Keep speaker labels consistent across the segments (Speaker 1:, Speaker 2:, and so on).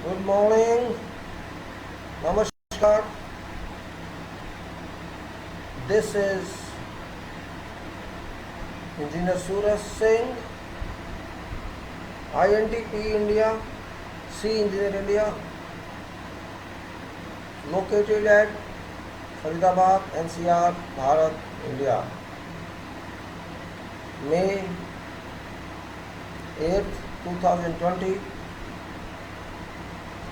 Speaker 1: Good morning. Namaskar. This is Engineer Suraj Singh, INTP India, C Engineer India, located at Faridabad, NCR, Bharat, India. May 8th, 2020.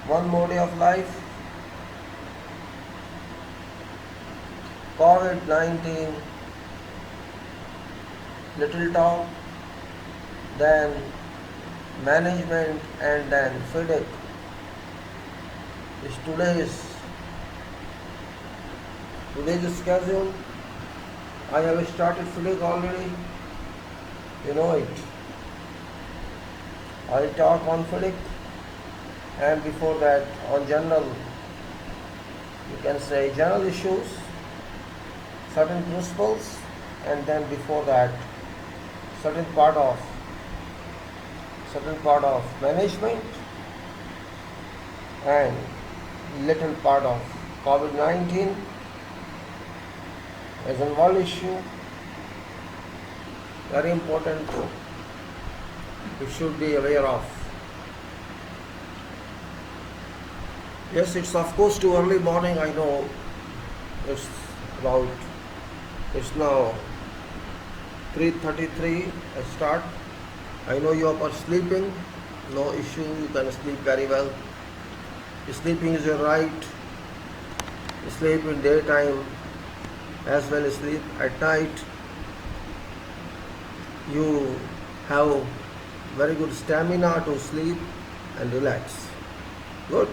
Speaker 1: One more day of life. COVID-19, little talk, then management, and then FIDIC is today's schedule. I have started FIDIC already. You know it. I'll talk on FIDIC, and before that on general, you can say general issues, certain principles, and then before that certain part of management and little part of COVID-19 as a world issue, very important, you should be aware of. Yes, it's of course too early morning, I know. It's now 3:33 I start. I know you are sleeping, no issue, you can sleep very well. Sleeping is your right. Sleep in daytime as well as sleep at night. You have very good stamina to sleep and relax. Good.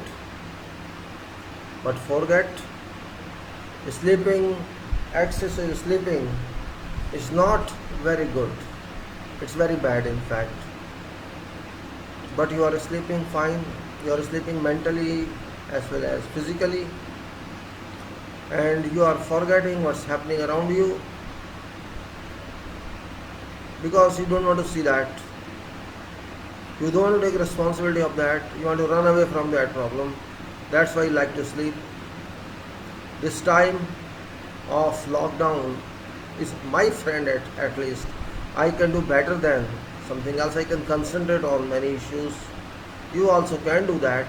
Speaker 1: But forget, sleeping, excessive sleeping is not very good. It's very bad in fact. But you are sleeping fine, you are sleeping mentally as well as physically, and you are forgetting what's happening around you because you don't want to see that. You don't want to take responsibility of that. You want to run away from that problem. That's why you like to sleep. This time of lockdown is my friend at least. I can do better than something else. I can concentrate on many issues. You also can do that.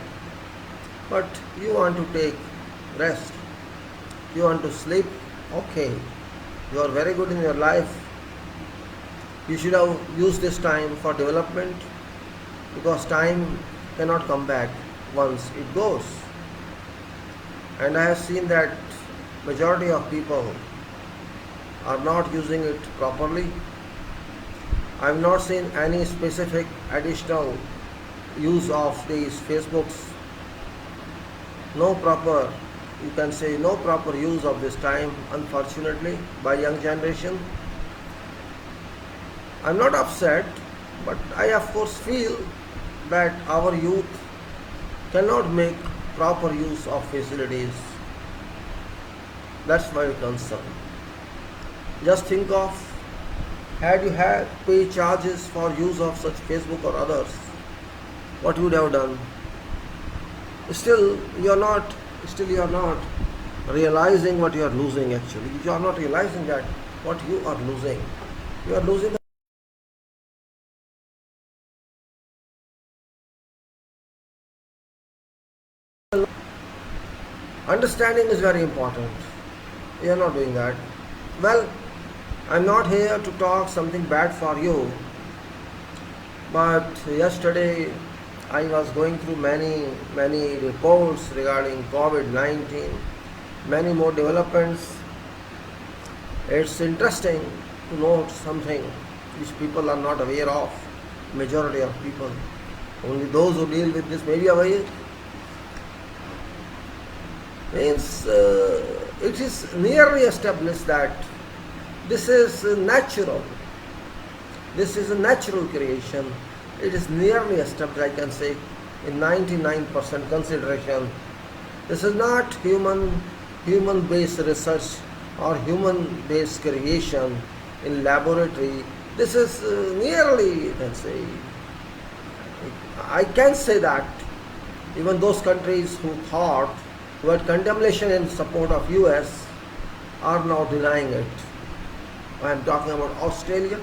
Speaker 1: But you want to take rest. You want to sleep. Okay. You are very good in your life. You should have used this time for development because time cannot come back once it goes. And I have seen that majority of people are not using it properly. I have not seen any specific additional use of these Facebooks. No proper use of this time, unfortunately, by young generation. I am not upset, but I of course feel that our youth cannot make proper use of facilities. That's my concern. Just think of, had you had pay charges for use of such Facebook or others, what would you have done? Still you are not realizing what you are losing actually. You are not realizing that what you are losing. You are losing understanding is very important. You are not doing that. Well, I am not here to talk something bad for you, but yesterday I was going through many reports regarding COVID-19, many more developments. It's interesting to note something which people are not aware of. Majority of people, only those who deal with this may be aware. Means it is nearly established that this is natural. This is a natural creation. It is nearly established, I can say, in 99% consideration. This is not human-based research or human-based creation in laboratory. This is nearly, I can say that Even those countries who had condemnation in support of US are now denying it. I am talking about Australia,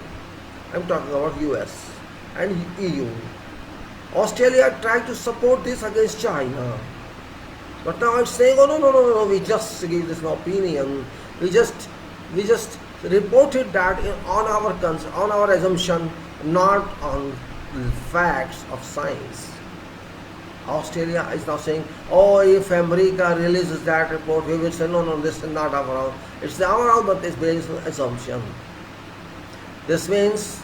Speaker 1: I am talking about US and EU. Australia tried to support this against China. But now it's saying, oh no, we just give this an opinion. We just reported that on our assumption, not on facts of science. Australia is now saying, oh, if America releases that report, we will say, no, this is not our own. It's our own, but it's based on assumption. This means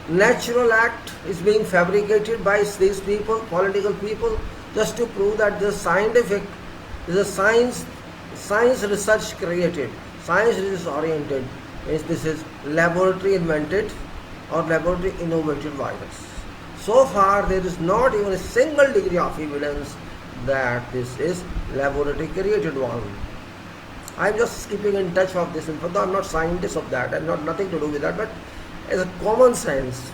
Speaker 1: natural act is being fabricated by these people, political people, just to prove that this scientific, this is science research created, science research oriented, means this is laboratory invented or laboratory innovated virus. So far there is not even a single degree of evidence that this is laboratory created one. I am just keeping in touch of this info, though I am not scientist of that and not nothing to do with that, but as a common sense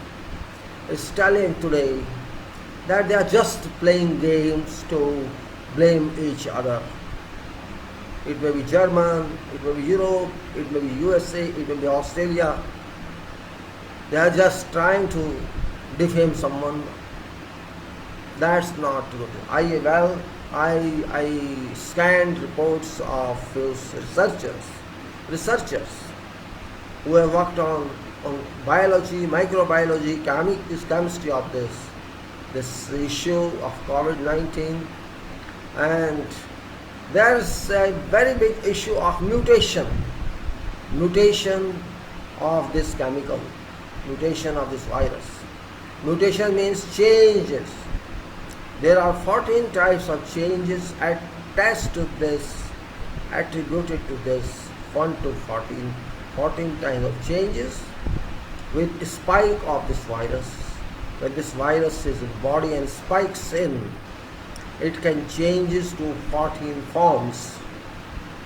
Speaker 1: is telling today that they are just playing games to blame each other. It may be German, it may be Europe, it may be USA, it may be Australia. They are just trying to defame someone. That's not good. I scanned reports of those researchers who have worked on biology, microbiology, chemistry of this issue of COVID-19, and there's a very big issue of mutation of this chemical, mutation of this virus. Mutation means changes. There are 14 types of changes attached to this, attributed to this, 1 to 14 types of changes with spike of this virus. When this virus is in the body and spikes in, it can changes to 14 forms.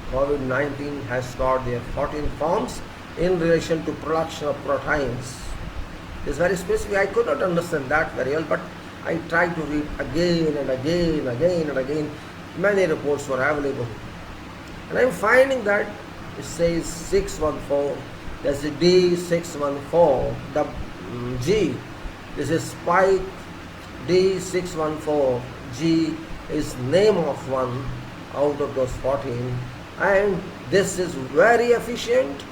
Speaker 1: COVID-19 has got their 14 forms in relation to production of proteins. It's very specific. I could not understand that very well, but I tried to read again and again. Many reports were available. And I'm finding that it says 614, there's a D614, the G. This is spike D614G is name of one out of those 14, and this is very efficient.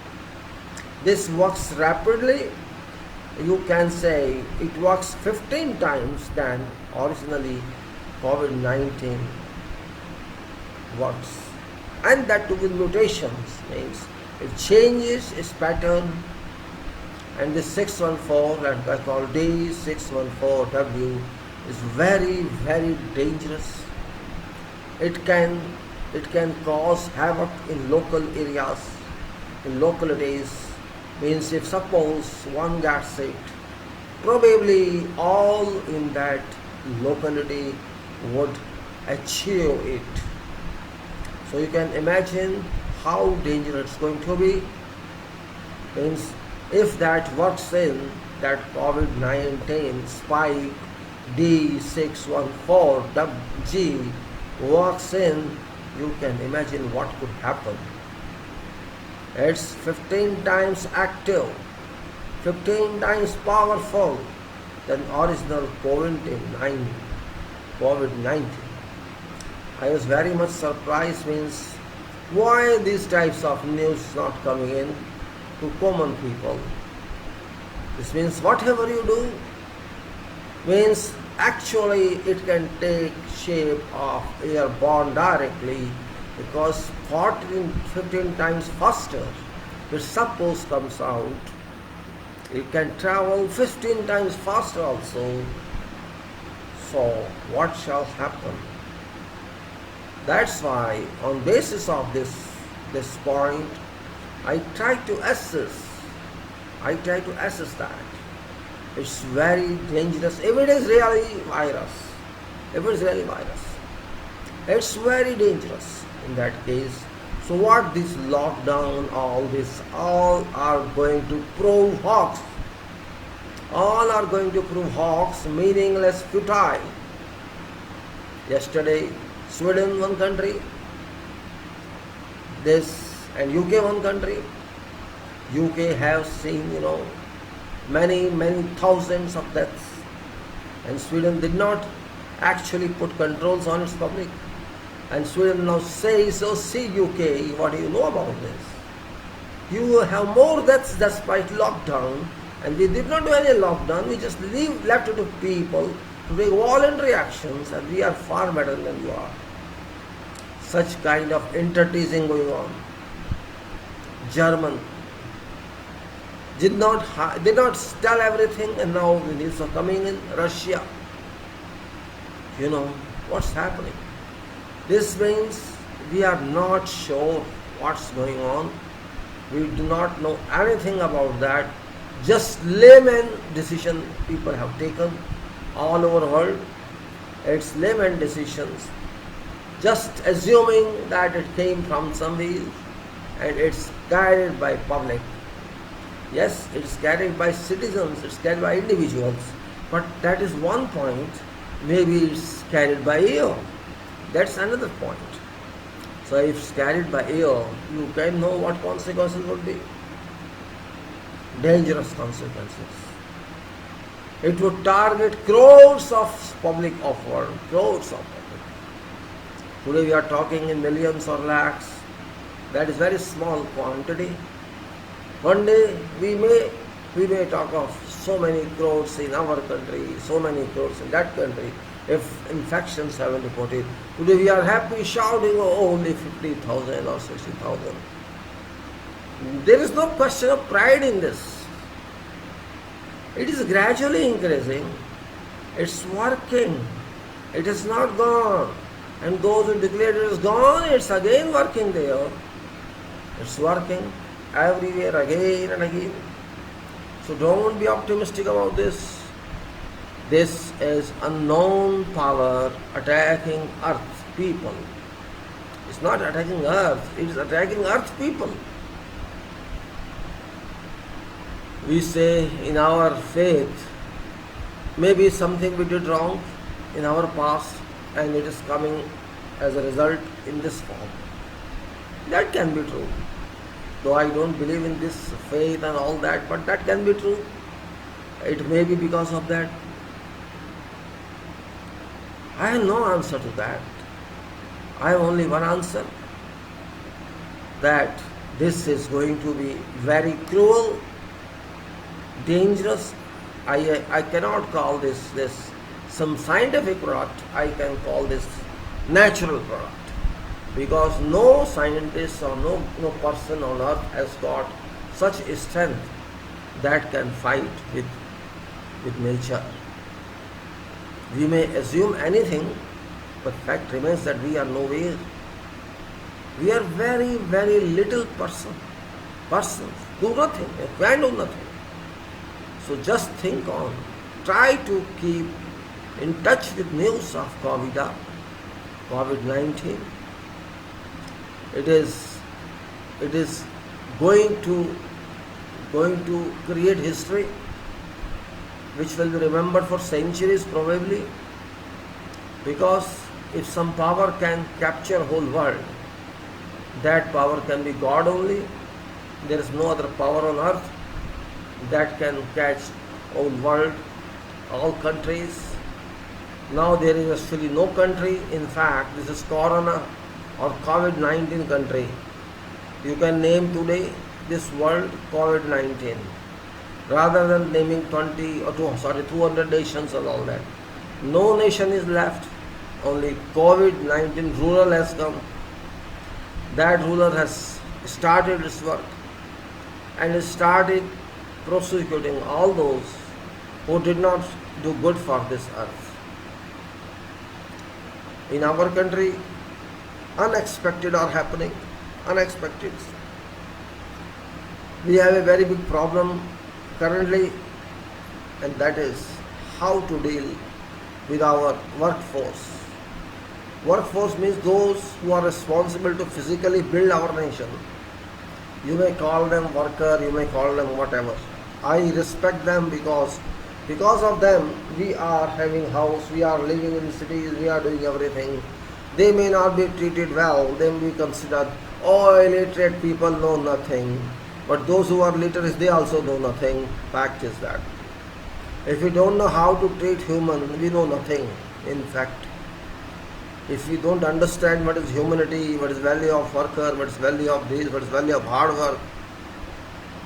Speaker 1: This works rapidly. You can say it works 15 times than originally COVID-19 works, and that too with mutations, means it changes its pattern. And this 614, that I call D614W, is very, very dangerous. It can cause havoc in local areas, in localities. Means if suppose one gets sick, probably all in that locality would achieve it. So you can imagine how dangerous it's going to be. Means if that works in, that COVID-19 spike D614G works in, you can imagine what could happen. It's 15 times active, 15 times powerful than original COVID-19. I was very much surprised, means why these types of news not coming in to common people. This means whatever you do, means actually it can take shape of airborne directly, because 15 times faster, if suppose comes out, it can travel 15 times faster also. So what shall happen? That's why on basis of this point, I try to assess that. It's very dangerous. If it is really virus, it's very dangerous in that case. So what this lockdown, all are going to prove hoax. All are going to prove hoax, meaningless, futile. Yesterday, Sweden one country, this and UK one country. UK have seen, many thousands of deaths, and Sweden did not actually put controls on its public. And Sweden now says, "Oh, see UK, what do you know about this? You have more deaths despite lockdown, and we did not do any lockdown. We just left it to people to take voluntary actions, and we are far better than you are." Such kind of interteasing going on. German did not tell everything, and now the news are coming in. Russia, what's happening. This means we are not sure what's going on. We do not know anything about that. Just layman decision people have taken all over the world. It's layman decisions, just assuming that it came from somewhere, and it's guided by public. Yes, it's carried by citizens, it's carried by individuals, but that is one point. Maybe it's carried by air. That's another point. So if it's carried by air, you can know what consequences would be. Dangerous consequences. It would target crores of public of world, crores of public. Today we are talking in millions or lakhs. That is very small quantity. One day we may talk of so many crores in our country, so many crores in that country, if infections have been reported. Today we are happy shouting, "Oh, only 50,000 or 60,000. There is no question of pride in this. It is gradually increasing. It's working. It is not gone. And those who declared it is gone, it's again working there. It's working everywhere again and again. So don't be optimistic about this. This is unknown power attacking earth people. It's not attacking earth, it is attacking earth people. We say in our faith, maybe something we did wrong in our past and it is coming as a result in this form. That can be true. Though I don't believe in this faith and all that, but that can be true. It may be because of that. I have no answer to that. I have only one answer, that this is going to be very cruel, dangerous. I cannot call this some scientific product. I can call this natural product, because no scientist or no person on earth has got such a strength that can fight with nature. We may assume anything, but fact remains that we are nowhere. We are very, very little persons do nothing, can do nothing. So just think on. Try to keep in touch with news of COVID-19. It is going to create history which will be remembered for centuries probably, because if some power can capture whole world, that power can be God only. There is no other power on earth that can catch whole world, all countries. Now there is actually no country. In fact, this is Corona or COVID-19 country. You can name today this world COVID-19, rather than naming 200 nations and all that. No nation is left. Only COVID-19 ruler has come. That ruler has started its work and has started prosecuting all those who did not do good for this earth. In our country, unexpected are happening. Unexpected. We have a very big problem currently, and that is how to deal with our workforce. Workforce means those who are responsible to physically build our nation. You may call them worker, you may call them whatever. I respect them because Because of them, we are having house, we are living in cities, we are doing everything. They may not be treated well, they may be considered, oh, illiterate people know nothing. But those who are literate, they also know nothing. Fact is that. If we don't know how to treat human, we know nothing, in fact. If we don't understand what is humanity, what is value of worker, what is value of this, what is value of hard work,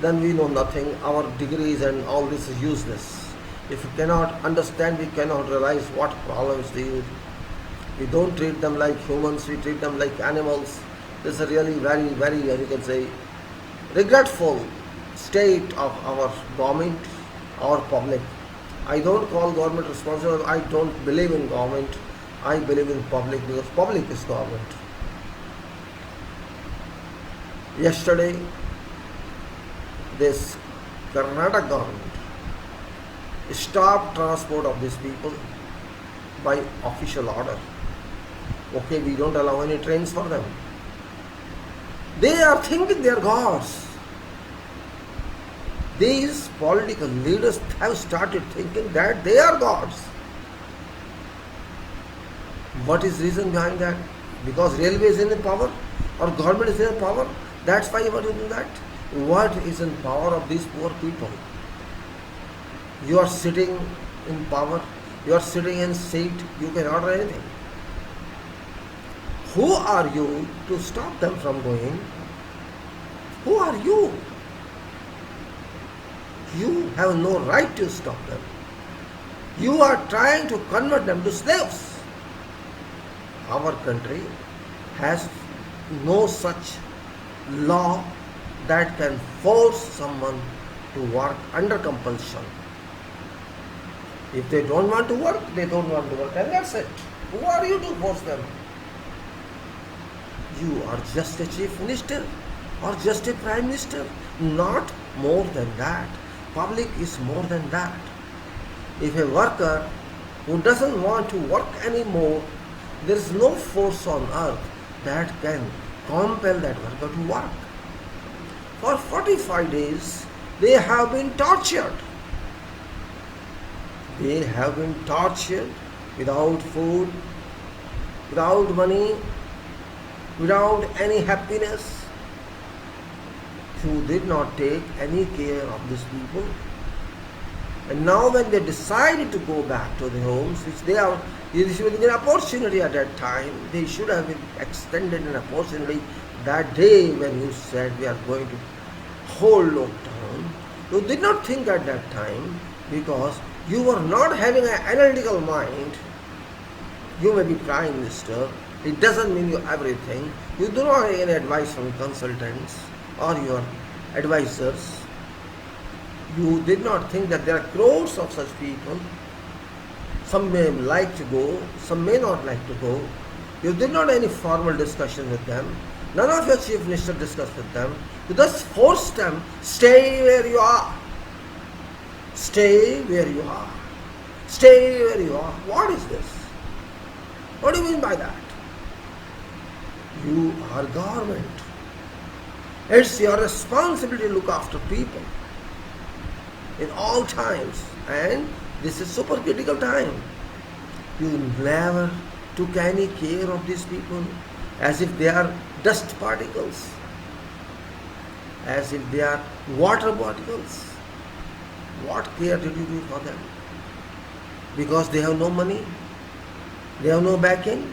Speaker 1: then we know nothing. Our degrees and all this is useless. If we cannot understand, we cannot realize what problems they use. We don't treat them like humans, we treat them like animals. This is a really very, very, you can say, regretful state of our government, our public. I don't call government responsible, I don't believe in government, I believe in public because public is government. Yesterday, this Karnataka government stopped transport of these people by official order. Okay, we don't allow any trains for them. They are thinking they are gods. These political leaders have started thinking that they are gods. What is reason behind that? Because railway is in power or government is in power. That's why you are doing that. What is in power of these poor people? You are sitting in power, you are sitting in seat, you can order anything. Who are you to stop them from going? Who are you? You have no right to stop them. You are trying to convert them to slaves. Our country has no such law that can force someone to work under compulsion. If they don't want to work, they don't want to work, and that's it. Who are you to force them? You are just a chief minister or just a prime minister, not more than that. Public is more than that. If a worker who doesn't want to work anymore, there is no force on earth that can compel that worker to work. For 45 days, they have been tortured. They have been tortured without food, without money, without any happiness. Who did not take any care of these people. And now when they decided to go back to their homes, which they are receiving an opportunity at that time, they should have been extended an opportunity that day when you said we are going to hold lockdown. You did not think at that time because you were not having an analytical mind. You may be prime minister. It doesn't mean you everything. You do not have any advice from consultants or your advisors. You did not think that there are crores of such people. Some may like to go, some may not like to go. You did not have any formal discussion with them. None of your chief minister discussed with them. You just forced them, stay where you are. Stay where you are. Stay where you are. What is this? What do you mean by that? You are government. It's your responsibility to look after people in all times, and this is super critical time. You never took any care of these people as if they are dust particles, as if they are water particles. What care did you do for them? Because they have no money, they have no backing.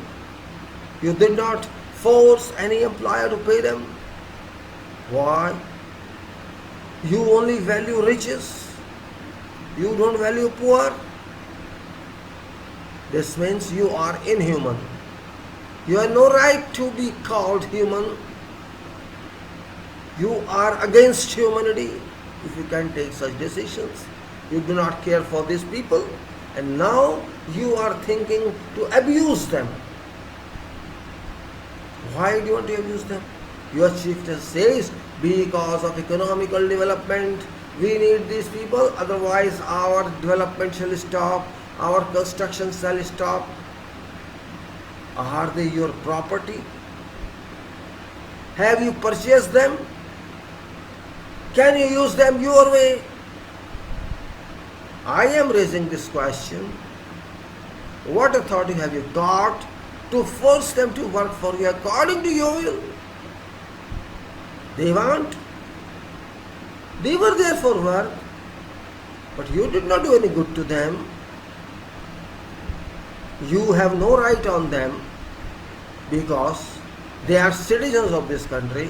Speaker 1: You did not force any employer to pay them. Why? You only value riches. You don't value poor. This means you are inhuman. You have no right to be called human. You are against humanity if you can take such decisions. You do not care for these people, and now you are thinking to abuse them. Why do you want to abuse them? Your chief minister says, because of economical development, we need these people, otherwise our development shall stop, our construction shall stop. Are they your property? Have you purchased them? Can you use them your way? I am raising this question. What authority have you got to force them to work for you according to your will? They want. They were there for work, but you did not do any good to them. You have no right on them because they are citizens of this country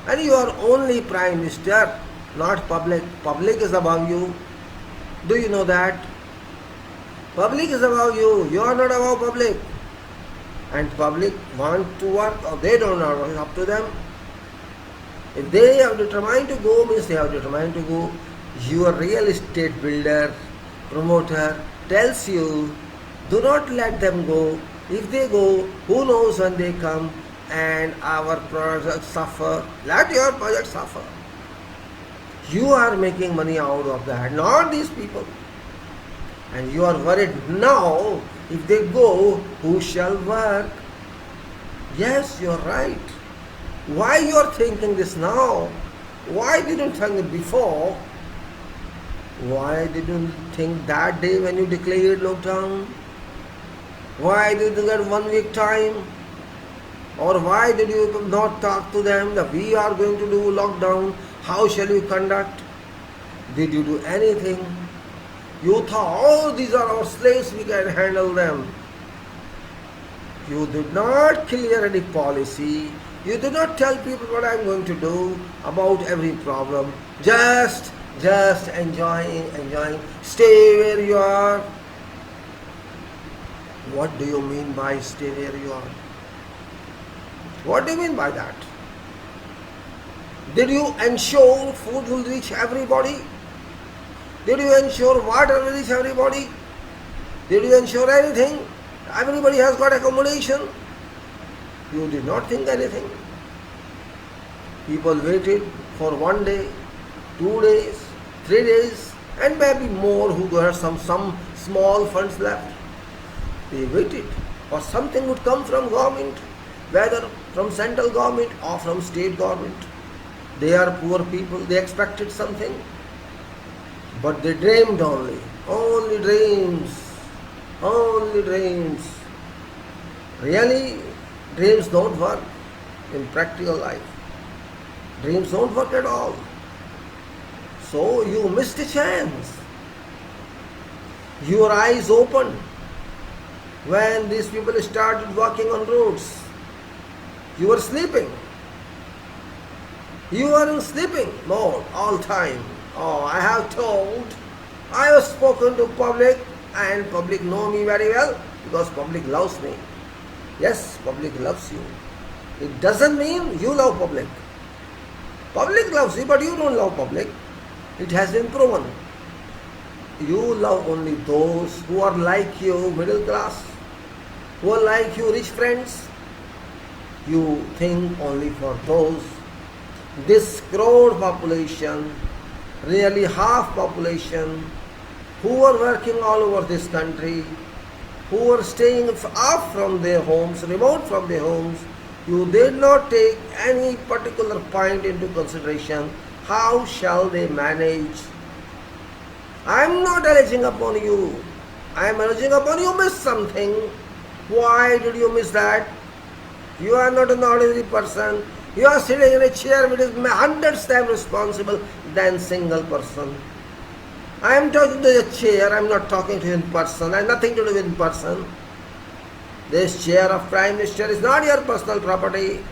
Speaker 1: and you are only Prime Minister, not public. Public is above you. Do you know that? Public is above you. You are not above public. And public want to work or they don't know, it's up to them. If they have determined to go, means they have determined to go. Your real estate builder, promoter tells you, do not let them go. If they go, who knows when they come and our project suffer. Let your project suffer. You are making money out of that, not these people. And you are worried now, if they go, who shall work? Yes, you are right. Why you are thinking this now? Why didn't you think it before? Why didn't you think that day when you declared lockdown? Why did you get 1 week time? Or why did you not talk to them that we are going to do lockdown? How shall we conduct? Did you do anything? You thought, oh, these are our slaves, we can handle them. You did not clear any policy. You did not tell people what I am going to do about every problem. Just enjoying. Stay where you are. What do you mean by stay where you are? What do you mean by that? Did you ensure food will reach everybody? Did you ensure water will reach everybody? Did you ensure anything? Everybody has got accommodation. You did not think anything. People waited for 1 day, 2 days, 3 days, and maybe more who had some small funds left. They waited for something would come from government, whether from central government or from state government. They are poor people, they expected something, but they dreamed only dreams. Really, dreams don't work in practical life. Dreams don't work at all. So you missed a chance. Your eyes opened when these people started walking on roads. You were sleeping. You were in sleeping mode all time. Oh, I have told, I have spoken to public and public know me very well because public loves me. Yes, public loves you. It doesn't mean you love public. Public loves you, but you don't love public. It has been proven. You love only those who are like you, middle class, who are like you, rich friends. You think only for those. This crore population, really half population, who are working all over this country, who are staying off from their homes, remote from their homes, you did not take any particular point into consideration. How shall they manage? I am not alleging upon you. I am alleging upon you missed something. Why did you miss that? You are not an ordinary person. You are sitting in a chair which is 100 times responsible than single person. I am talking to the chair, I am not talking to you in person. I have nothing to do with in person. This chair of Prime Minister is not your personal property.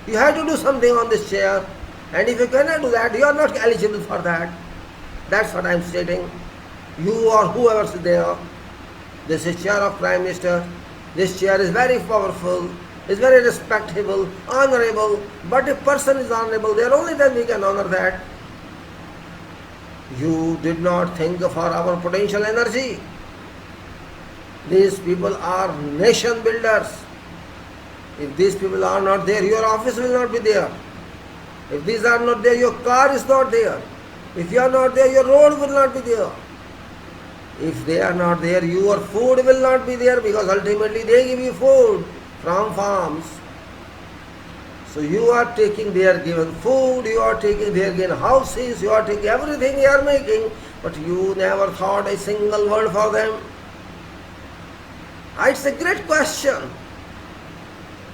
Speaker 1: You have to do something on this chair. And if you cannot do that, you are not eligible for that. That's what I am stating. You or whoever is there. This is chair of Prime Minister. This chair is very powerful. Is very respectable, honorable. But if person is honorable, there only then we can honor that. You did not think of our potential energy. These people are nation builders. If these people are not there, your office will not be there. If these are not there, your car is not there. If you are not there, your road will not be there. If they are not there, your food will not be there because ultimately they give you food from farms. So you are taking their given food, you are taking their given houses, you are taking everything you are making, but you never thought a single word for them. It's a great question.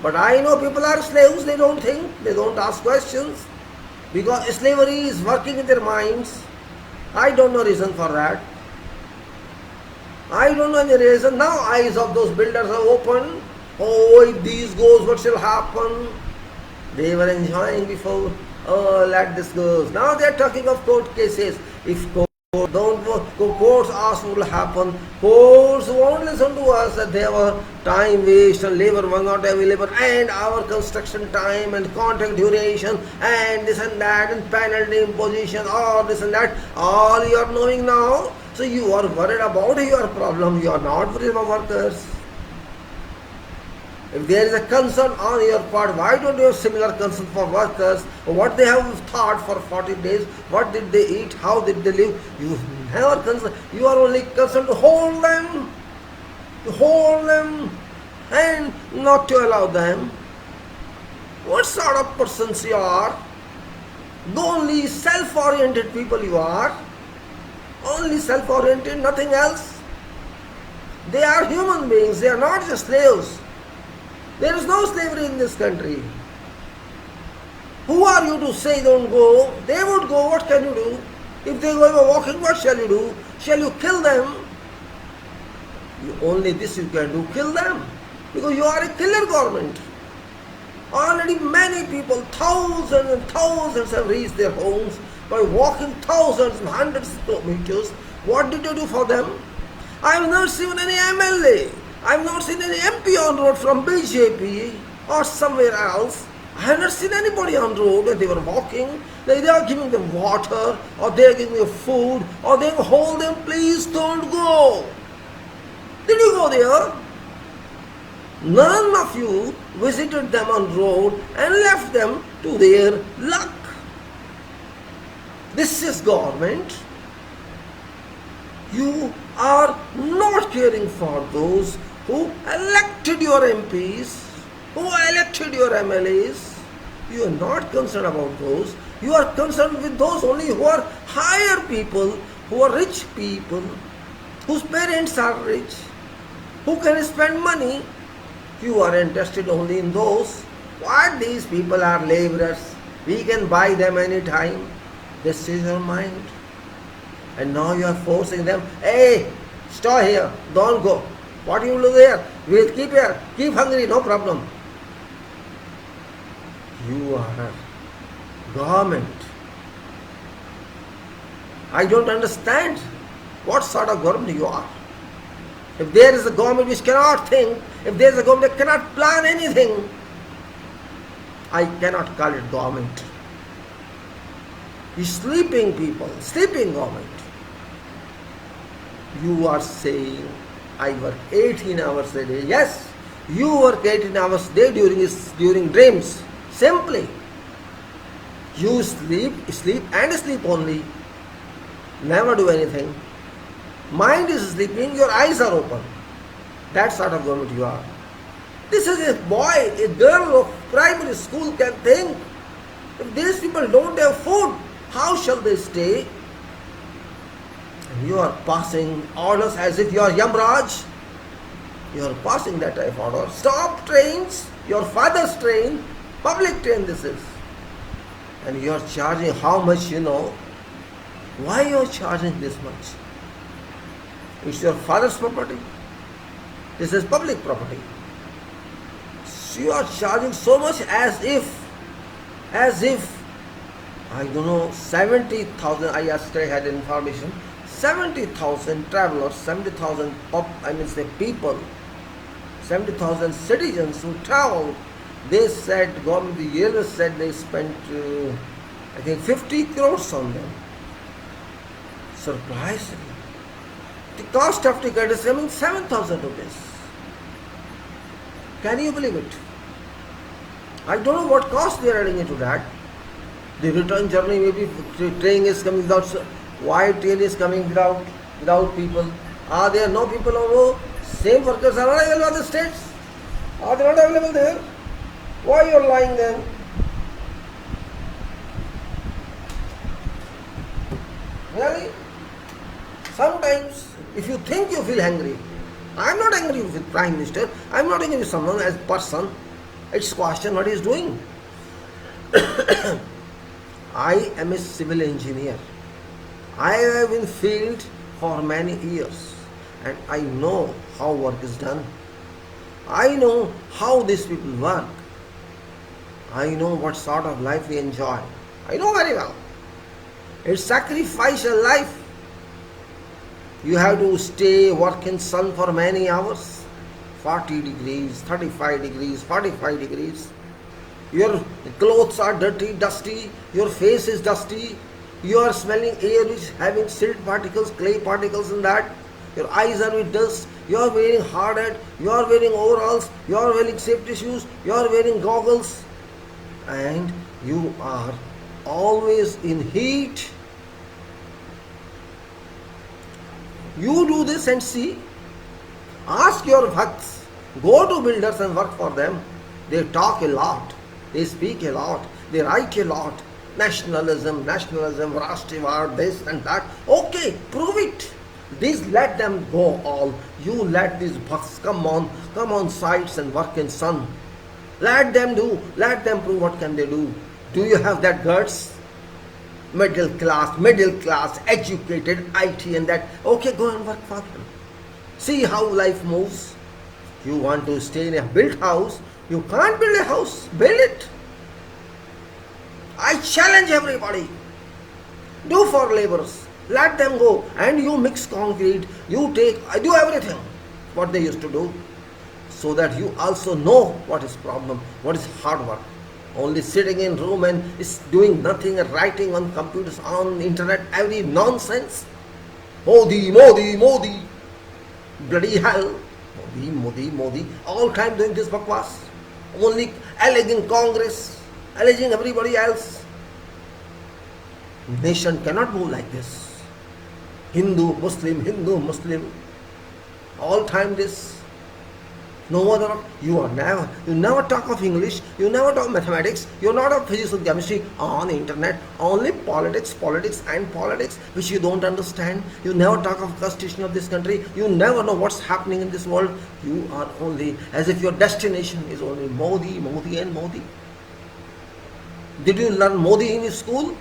Speaker 1: But I know people are slaves, they don't think, they don't ask questions, because slavery is working in their minds. I don't know reason for that. I don't know any reason. Now eyes of those builders are open. Oh, if this goes, what shall happen? They were enjoying before. Oh, let this go. Now they are talking of court cases. If courts ask what will happen, courts won't listen to us, that they have a time waste and labor were not available, and our construction time and contract duration and this and that and penalty imposition, all this and that, all you are knowing now. So you are worried about your problem, you are not worried about workers. If there is a concern on your part, why don't you have similar concern for workers? What they have thought for 40 days, what did they eat, how did they live? You never concern. You are only concerned to hold them and not to allow them. What sort of persons you are? The only self-oriented people you are. Only self-oriented, nothing else. They are human beings, they are not just slaves. There is no slavery in this country. Who are you to say don't go? They would go, what can you do? If they go walking, what shall you do? Shall you kill them? Only this you can do, kill them. Because you are a killer government. Already many people, thousands and thousands have reached their homes by walking thousands and hundreds of kilometers. What did you do for them? I have not seen any MLA. I have not seen any MP on road from BJP or somewhere else. I have not seen anybody on road when they were walking. They are giving them water, or they are giving them food, or they hold them, please don't go. Did you go there? None of you visited them on road and left them to their luck. This is government. You are not caring for those who elected your MPs, who elected your MLAs. You are not concerned about those. You are concerned with those only who are higher people, who are rich people, whose parents are rich, who can spend money. You are interested only in those. What these people are laborers. We can buy them anytime. This is your mind. And now you are forcing them, hey, stay here, don't go. What you will do there? We will keep here, keep hungry, no problem. You are government. I don't understand what sort of government you are. If there is a government which cannot think, if there is a government that cannot plan anything, I cannot call it government. You sleeping people, sleeping government. You are saying, I work 18 hours a day. Yes, you work 18 hours a day during dreams. Simply. You sleep and sleep only. Never do anything. Mind is sleeping, your eyes are open. That sort of government you are. This is a boy, a girl of primary school can think. If these people don't have food, how shall they stay? You are passing orders as if you are Yamraj. You are passing that type of order. Stop trains, your father's train, public train this is. And you are charging how much you know. Why you are charging this much? It's your father's property. This is public property. So you are charging so much as if, I don't know, 70,000, I yesterday had information, 70,000 travelers, 70,000 people, 70,000 citizens who travel. They said, government, the railway said they spent, I think 50 crores on them. Surprisingly. The cost of ticket is 7,000 rupees. Can you believe it? I don't know what cost they are adding into that. The return journey, maybe train is coming without, why train is coming without people? Are there no people on road? Same workers are not available in the states. Are they not available there? Why you are lying then? Really? Sometimes, if you think you feel angry, I am not angry with Prime Minister, I am not angry with someone as person. It's question what he is doing. I am a civil engineer. I have been field for many years and I know how work is done. I know how these people work. I know what sort of life we enjoy. I know very well. It's sacrificial life. You have to stay, work in sun for many hours. 40 degrees, 35 degrees, 45 degrees. Your clothes are dirty, dusty. Your face is dusty. You are smelling air which is having silt particles, clay particles in that. Your eyes are with dust. You are wearing hard hat. You are wearing overalls. You are wearing safety shoes. You are wearing goggles. And you are always in heat. You do this and see. Ask your bhakts. Go to builders and work for them. They talk a lot. They speak a lot. They write a lot. Nationalism, Rashtrivad, this and that. Okay, prove it. These let them go all. You let these bhakts come on sites and work in sun. Let them do. Let them prove what can they do. Do you have that guts? Middle class, educated, IT and that. Okay, go and work for them. See how life moves. You want to stay in a built house. You can't build a house. Build it. I challenge everybody. Do for laborers. Let them go. And you mix concrete. You do everything. What they used to do. So that you also know what is problem. What is hard work. Only sitting in room and is doing nothing and writing on computers, on internet, every nonsense. Modi. Bloody hell. Modi. All time doing this bakwas. Only alleging Congress, alleging everybody else. Nation cannot move like this. Hindu, Muslim. All time this. No other. You never talk of English. You never talk mathematics. You not of physics and chemistry on the internet. Only politics, which you don't understand. You never talk of constitution of this country. You never know what's happening in this world. You are only as if your destination is only Modi. Did you learn Modi in school?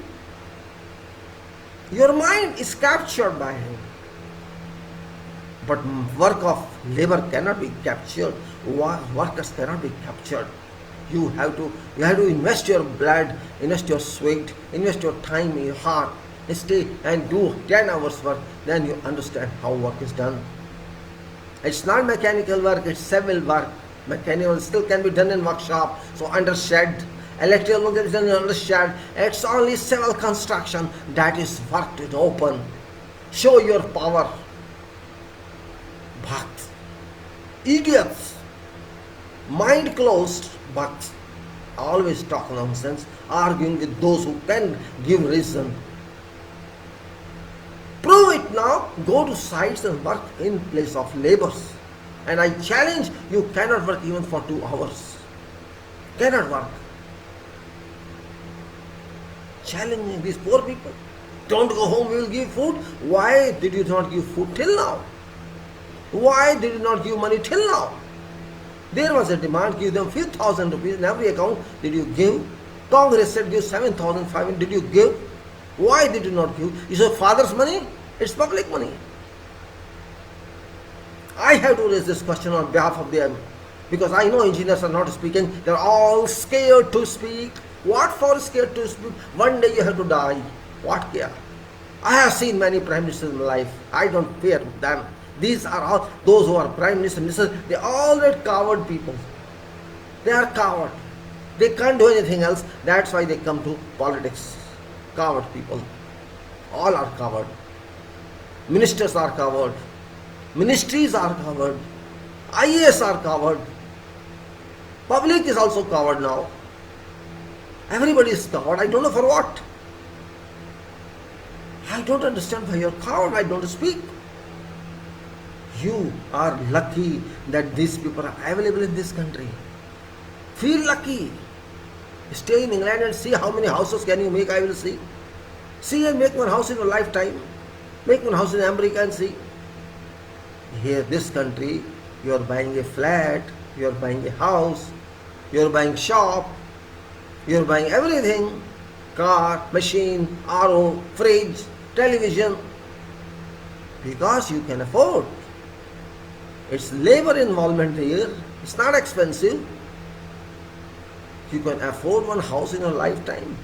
Speaker 1: Your mind is captured by him. But work of labor cannot be captured. Workers cannot be captured. You have to invest your blood, invest your sweat, invest your time, your heart, stay and do 10 hours work. Then you understand how work is done. It's not mechanical work, it's civil work. Mechanical still can be done in workshop, so under shed. Electrical work is done under shed. It's only civil construction that is worked in open. Show your power. Bhakt. Idiots. Mind closed bhakt. Always talk nonsense, arguing with those who can give reason. Prove it now. Go to sites and work in place of labors. And I challenge you cannot work even for 2 hours. Cannot work. Challenging these poor people. Don't go home, we will give food. Why did you not give food till now? Why did you not give money till now? There was a demand, give them 5,000 rupees in every account. Did you give? Congress said give 7,500. Did you give? Why did you not give? Is your father's money? It's public money. I have to raise this question on behalf of them because I know engineers are not speaking. They are all scared to speak. What for scared to speak? One day you have to die. What care? I have seen many prime ministers in my life. I don't fear them. These are all those who are prime ministers. They are all coward people. They are coward. They can't do anything else. That's why they come to politics. Coward people. All are coward. Ministers are coward. Ministries are coward. IAS are coward. Public is also coward now. Everybody is coward. I don't know for what. I don't understand why you're coward. I don't speak. You are lucky that these people are available in this country. Feel lucky. Stay in England and see how many houses can you make. I will see. See and make one house in your lifetime. Make one house in America and see. Here, this country, you are buying a flat, you are buying a house, you are buying shop, you are buying everything, car, machine, RO, fridge, television, because you can afford. It's labor involvement here. It's not expensive. You can afford one house in a lifetime.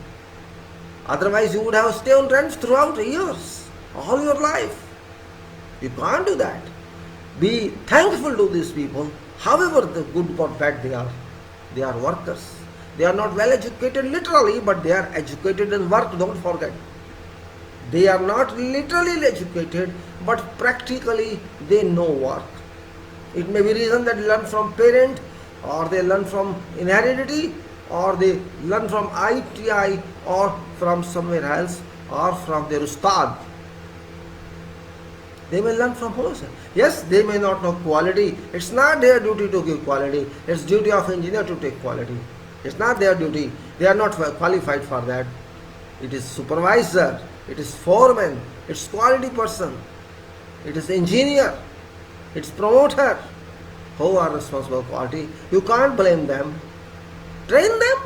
Speaker 1: Otherwise, you would have stay on rent throughout years, all your life. You can't do that. Be thankful to these people, however the good or bad they are. They are workers. They are not well educated literally, but they are educated in work, don't forget. They are not literally educated, but practically they know work. It may be reason that they learn from parent, or they learn from inheritance, or they learn from ITI, or from somewhere else, or from their ustad. They may learn from wholesale. Yes, they may not know quality. It's not their duty to give quality. It's duty of engineer to take quality. It's not their duty. They are not qualified for that. It is supervisor. It is foreman. It's quality person. It is engineer. It's promoter who are responsible for quality. You can't blame them. Train them.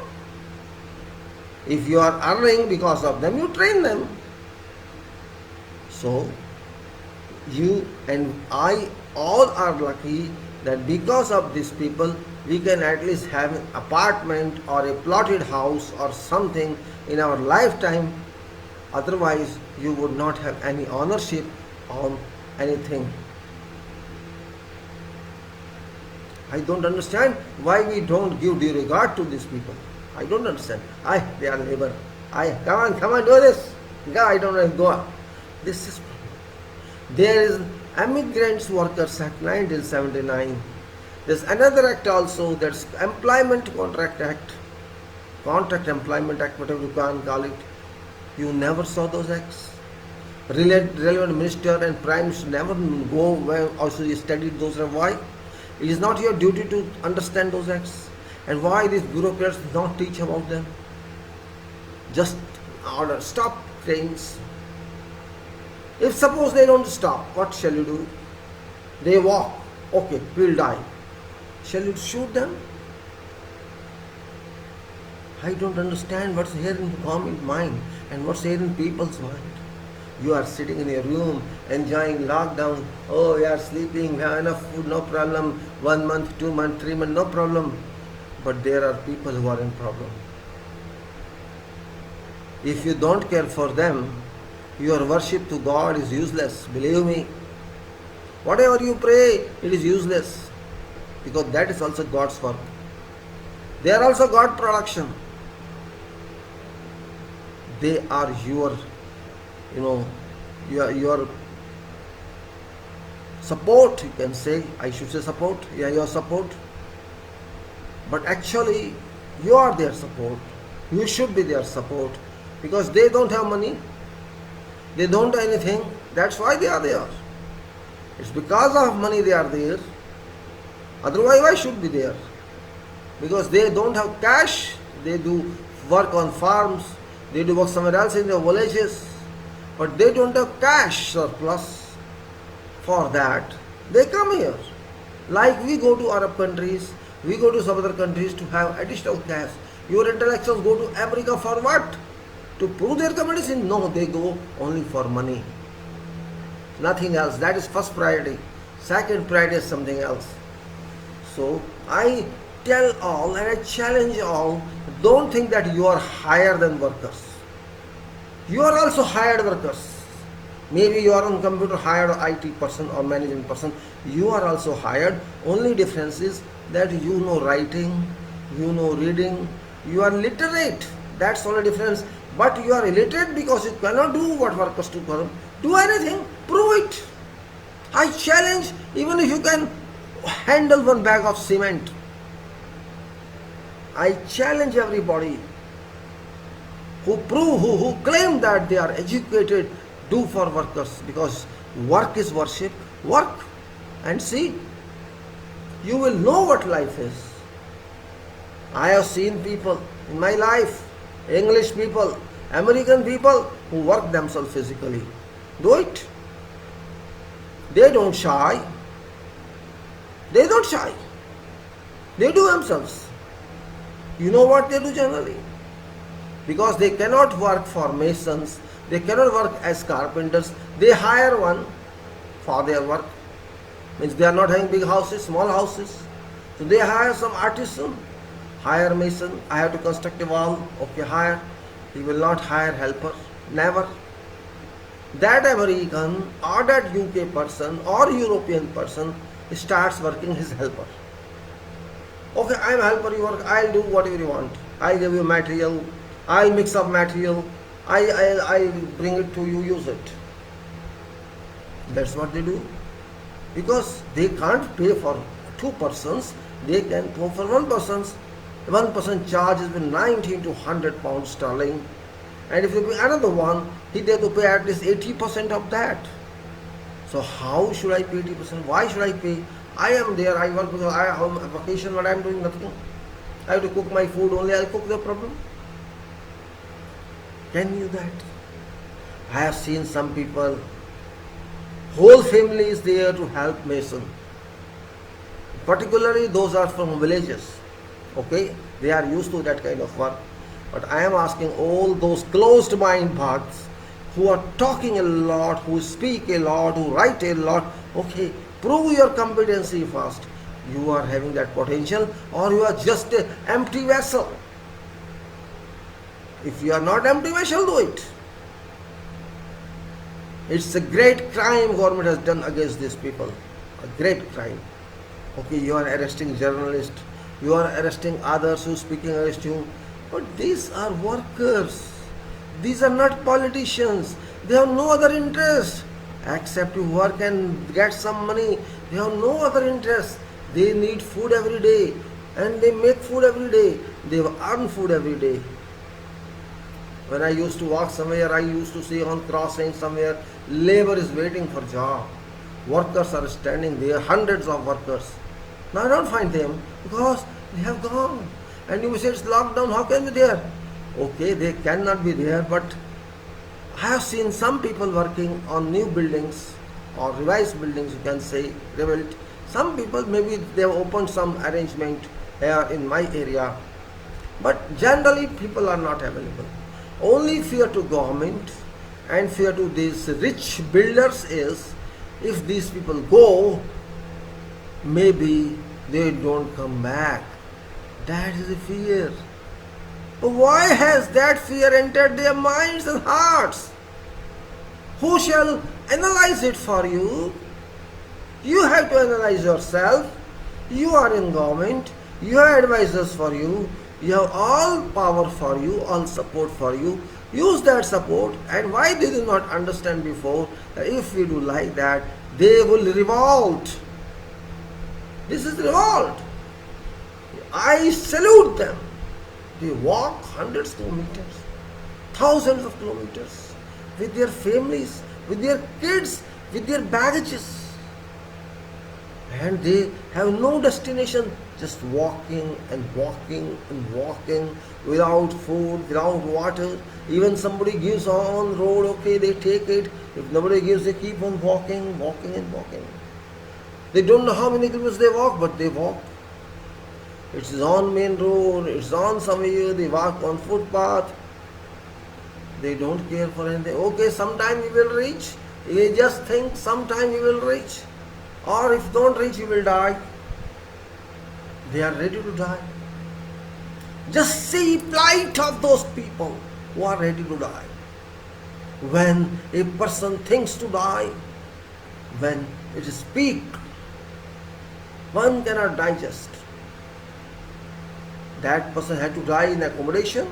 Speaker 1: If you are earning because of them, you train them. So, you and I all are lucky that because of these people, we can at least have an apartment or a plotted house or something in our lifetime. Otherwise, you would not have any ownership on anything. I don't understand why we don't give due regard to these people. I don't understand. They are labor. Come on, do this. I don't know, go on. This is there is Immigrants Workers Act 1979. There's another act also, that's Employment Contract Act, Contract Employment Act, whatever you can call it. You never saw those acts. Relevant minister and prime minister never go where also you studied those. Why? It is not your duty to understand those acts. And why these bureaucrats not teach about them? Just order, stop trains. If suppose they don't stop, what shall you do? They walk, okay, we'll die. Shall you shoot them? I don't understand what's here in the common mind and what's here in people's mind. You are sitting in your room, enjoying lockdown. Oh, you are sleeping, we have enough food, no problem. 1 month, 2 months, 3 months, no problem. But there are people who are in problem. If you don't care for them, your worship to God is useless. Believe me. Whatever you pray, it is useless. Because that is also God's work. They are also God's production. They are your support, you can say. I should say support. Yeah, your support. But actually, you are their support. You should be their support. Because they don't have money. They don't have anything. That's why they are there. It's because of money they are there. Otherwise, why should be there? Because they don't have cash. They do work on farms. They do work somewhere else in their villages. But they don't have cash surplus for that. They come here. Like we go to Arab countries, we go to some other countries to have additional cash. Your intellectuals go to America for what? To prove their community? No, they go only for money. Nothing else. That is first priority. Second priority is something else. So I tell all and I challenge all, don't think that you are higher than workers. You are also hired workers. Maybe you are on computer hired IT person or managing person. You are also hired. Only difference is that you know writing, you know reading, you are literate. That's only difference. But you are illiterate because you cannot do what workers do. Do anything, prove it. I challenge, even if you can handle 1 bag of cement. I challenge everybody who claim that they are educated, do for workers, because work is worship. Work and see, you will know what life is. I have seen people in my life, English people, American people who work themselves physically. Do it. They don't shy. They don't shy. They do themselves. You know what they do generally? Because they cannot work for masons, they cannot work as carpenters, they hire one for their work. Means they are not having big houses, small houses. So they hire some artisan, hire mason, I have to construct a wall, okay, hire. He will not hire helper, never. That American or that UK person or European person starts working his helper. Okay, I am a helper, you work, I'll do whatever you want. I'll give you material, I'll mix up material, I'll bring it to you, use it. That's what they do. Because they can't pay for two persons, they can pay for one person. One person charges with 19 to 100 pounds sterling. And if you pay another one, he has to pay at least 80% of that. So how should I pay 80%? Why should I pay? I am there, I work because I am on vacation, but I am doing nothing. I have to cook my food only, I'll cook the problem. Can you that? I have seen some people, whole family is there to help mason. Particularly those are from villages. Okay, they are used to that kind of work. But I am asking all those closed mind bhakts who are talking a lot, who speak a lot, who write a lot. Okay, prove your competency first. You are having that potential or you are just an empty vessel. If you are not empty vessel, do it. It's a great crime government has done against these people. A great crime. Okay, you are arresting journalists. You are arresting others who are speaking against you. But these are workers. These are not politicians. They have no other interest except to work and get some money. They have no other interest. They need food every day and they make food every day. They earn food every day. When I used to walk somewhere, I used to see on crossing somewhere, labor is waiting for job. Workers are standing there, hundreds of workers. Now I don't find them because they have gone. And you may say it's lockdown, how can they be there? Okay, they cannot be there, but I have seen some people working on new buildings or revised buildings, you can say, rebuilt. Some people, maybe they have opened some arrangement here in my area. But generally people are not available. Only fear to government and fear to these rich builders is if these people go, maybe they don't come back. That is a fear. But why has that fear entered their minds and hearts? Who shall analyze it for you? You have to analyze yourself. You are in government. You have advisors for you. You have all power for you, all support for you. Use that support. And why they do not understand before that if we do like that, they will revolt. This is revolt. I salute them. They walk hundreds of kilometers, thousands of kilometers with their families, with their kids, with their baggages. And they have no destination, just walking and walking and walking without food, without water. Even somebody gives on road, okay, they take it. If nobody gives, they keep on walking, walking and walking. They don't know how many kilometers they walk, but they walk. It's on main road, it's on somewhere, they walk on footpath. They don't care for anything. Okay, sometime we will reach. They just think sometime we will reach. Or if don't reach, you will die. They are ready to die. Just see plight of those people who are ready to die. When a person thinks to die, when it is peak, one cannot digest. That person had to die in accommodation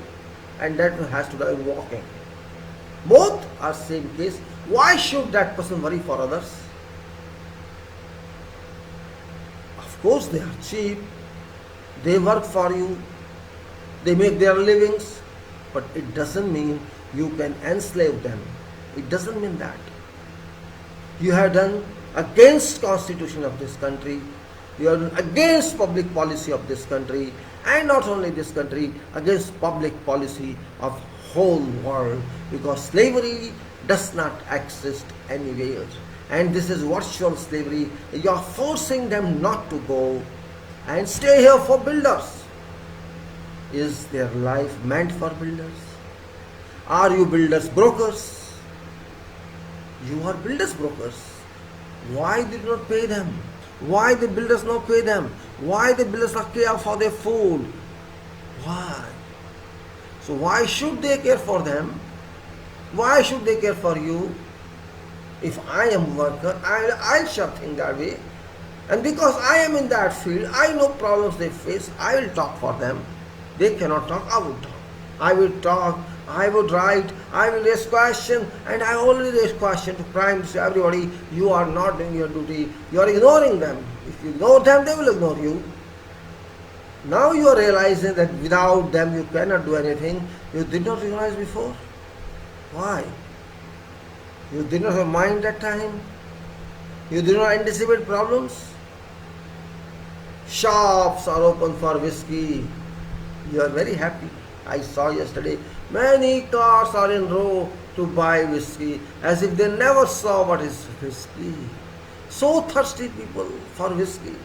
Speaker 1: and that one has to die walking. Both are same case. Why should that person worry for others? Of course they are cheap. They work for you. They make their livings. But it doesn't mean you can enslave them. It doesn't mean that. You have done against constitution of this country. You have done against public policy of this country. And not only this country, against public policy of whole world, because slavery does not exist anywhere. And this is virtual slavery. You are forcing them not to go and stay here for builders. Is their life meant for builders? Are you builders brokers? You are builders brokers. Why did you not pay them? Why the builders not pay them? Why the builders not care for their food? Why? So why should they care for them? Why should they care for you? If I am a worker, I shall think that way. And because I am in that field, I know problems they face, I will talk for them. They cannot talk, I will talk. I will talk, I would write, I will raise question, and I already raise question to prime minister, everybody. You are not doing your duty, you are ignoring them. If you ignore them, they will ignore you. Now you are realizing that without them you cannot do anything. You did not realize before. Why? You did not have mind that time. You did not anticipate problems. Shops are open for whiskey. You are very happy. I saw yesterday many cars are in row to buy whiskey, as if they never saw what is whiskey. So thirsty people for whiskey.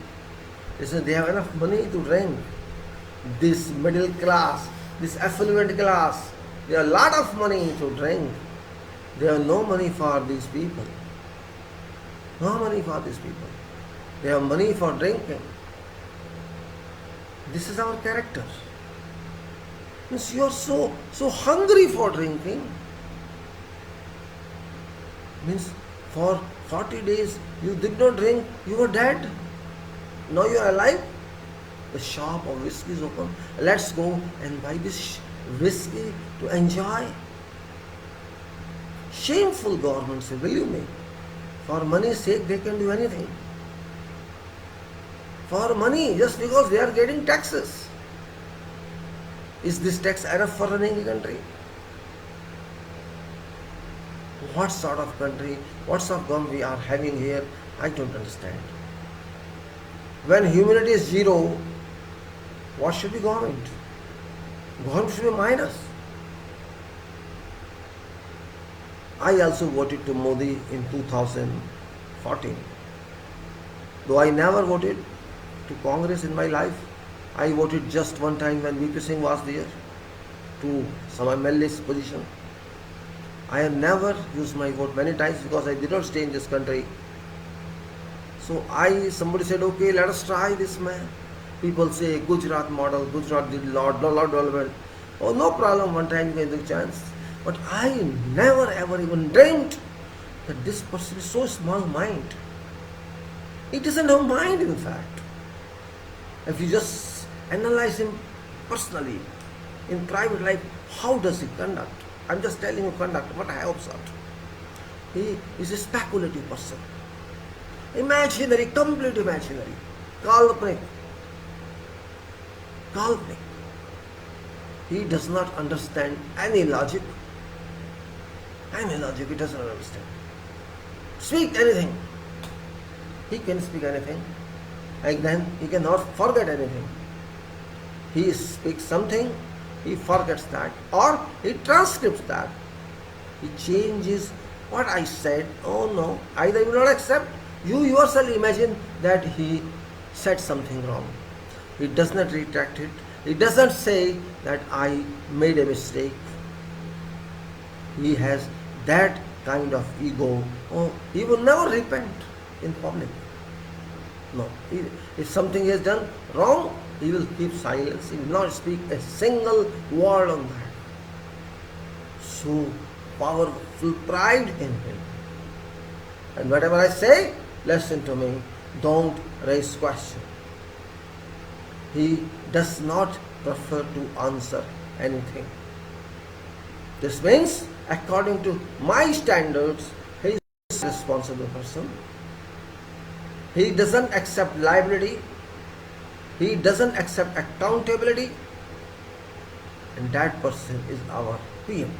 Speaker 1: Listen, they have enough money to drink. This middle class, this affluent class, they have a lot of money to drink. They have no money for these people. No money for these people. They have money for drinking. This is our character. Means you are so hungry for drinking. Means for 40 days you did not drink, you were dead. Now you are alive. The shop of whiskey is open. Let's go and buy this whiskey to enjoy. Shameful governments, believe me. For money's sake they can do anything. For money, just because they are getting taxes. Is this tax enough for running a country? What sort of country, what sort of government we are having here, I don't understand. When humanity is zero, what should be government? Government should be minus. I also voted to Modi in 2014. Though I never voted to Congress in my life, I voted just one time when VP Singh was there to some MLA's position. I have never used my vote many times because I did not stay in this country. So somebody said, okay, let us try this man. People say Gujarat model, Gujarat did lot development. Oh, no problem, one time you get the chance. But I never ever even dreamt that this person is so small mind. He doesn't have mind, in fact. If you just analyze him personally, in private life, how does he conduct? I'm just telling you conduct, what I have observed. He is a speculative person. Imaginary, complete imaginary. Kalpnik. He does not understand any logic. Any logic he does not understand. Speak anything. He can speak anything. And then he cannot forget anything. He speaks something, he forgets that, or he transcripts that. He changes what I said. Oh no, either you will not accept, you yourself imagine that he said something wrong. He does not retract it. He doesn't say that I made a mistake. He has that kind of ego. Oh, he will never repent in public. No. If something is done wrong, he will keep silence. He will not speak a single word on that. So powerful pride in him. And whatever I say, listen to me. Don't raise question. He does not prefer to answer anything. This means, according to my standards, he is a responsible person. He doesn't accept liability. He doesn't accept accountability. And that person is our PM,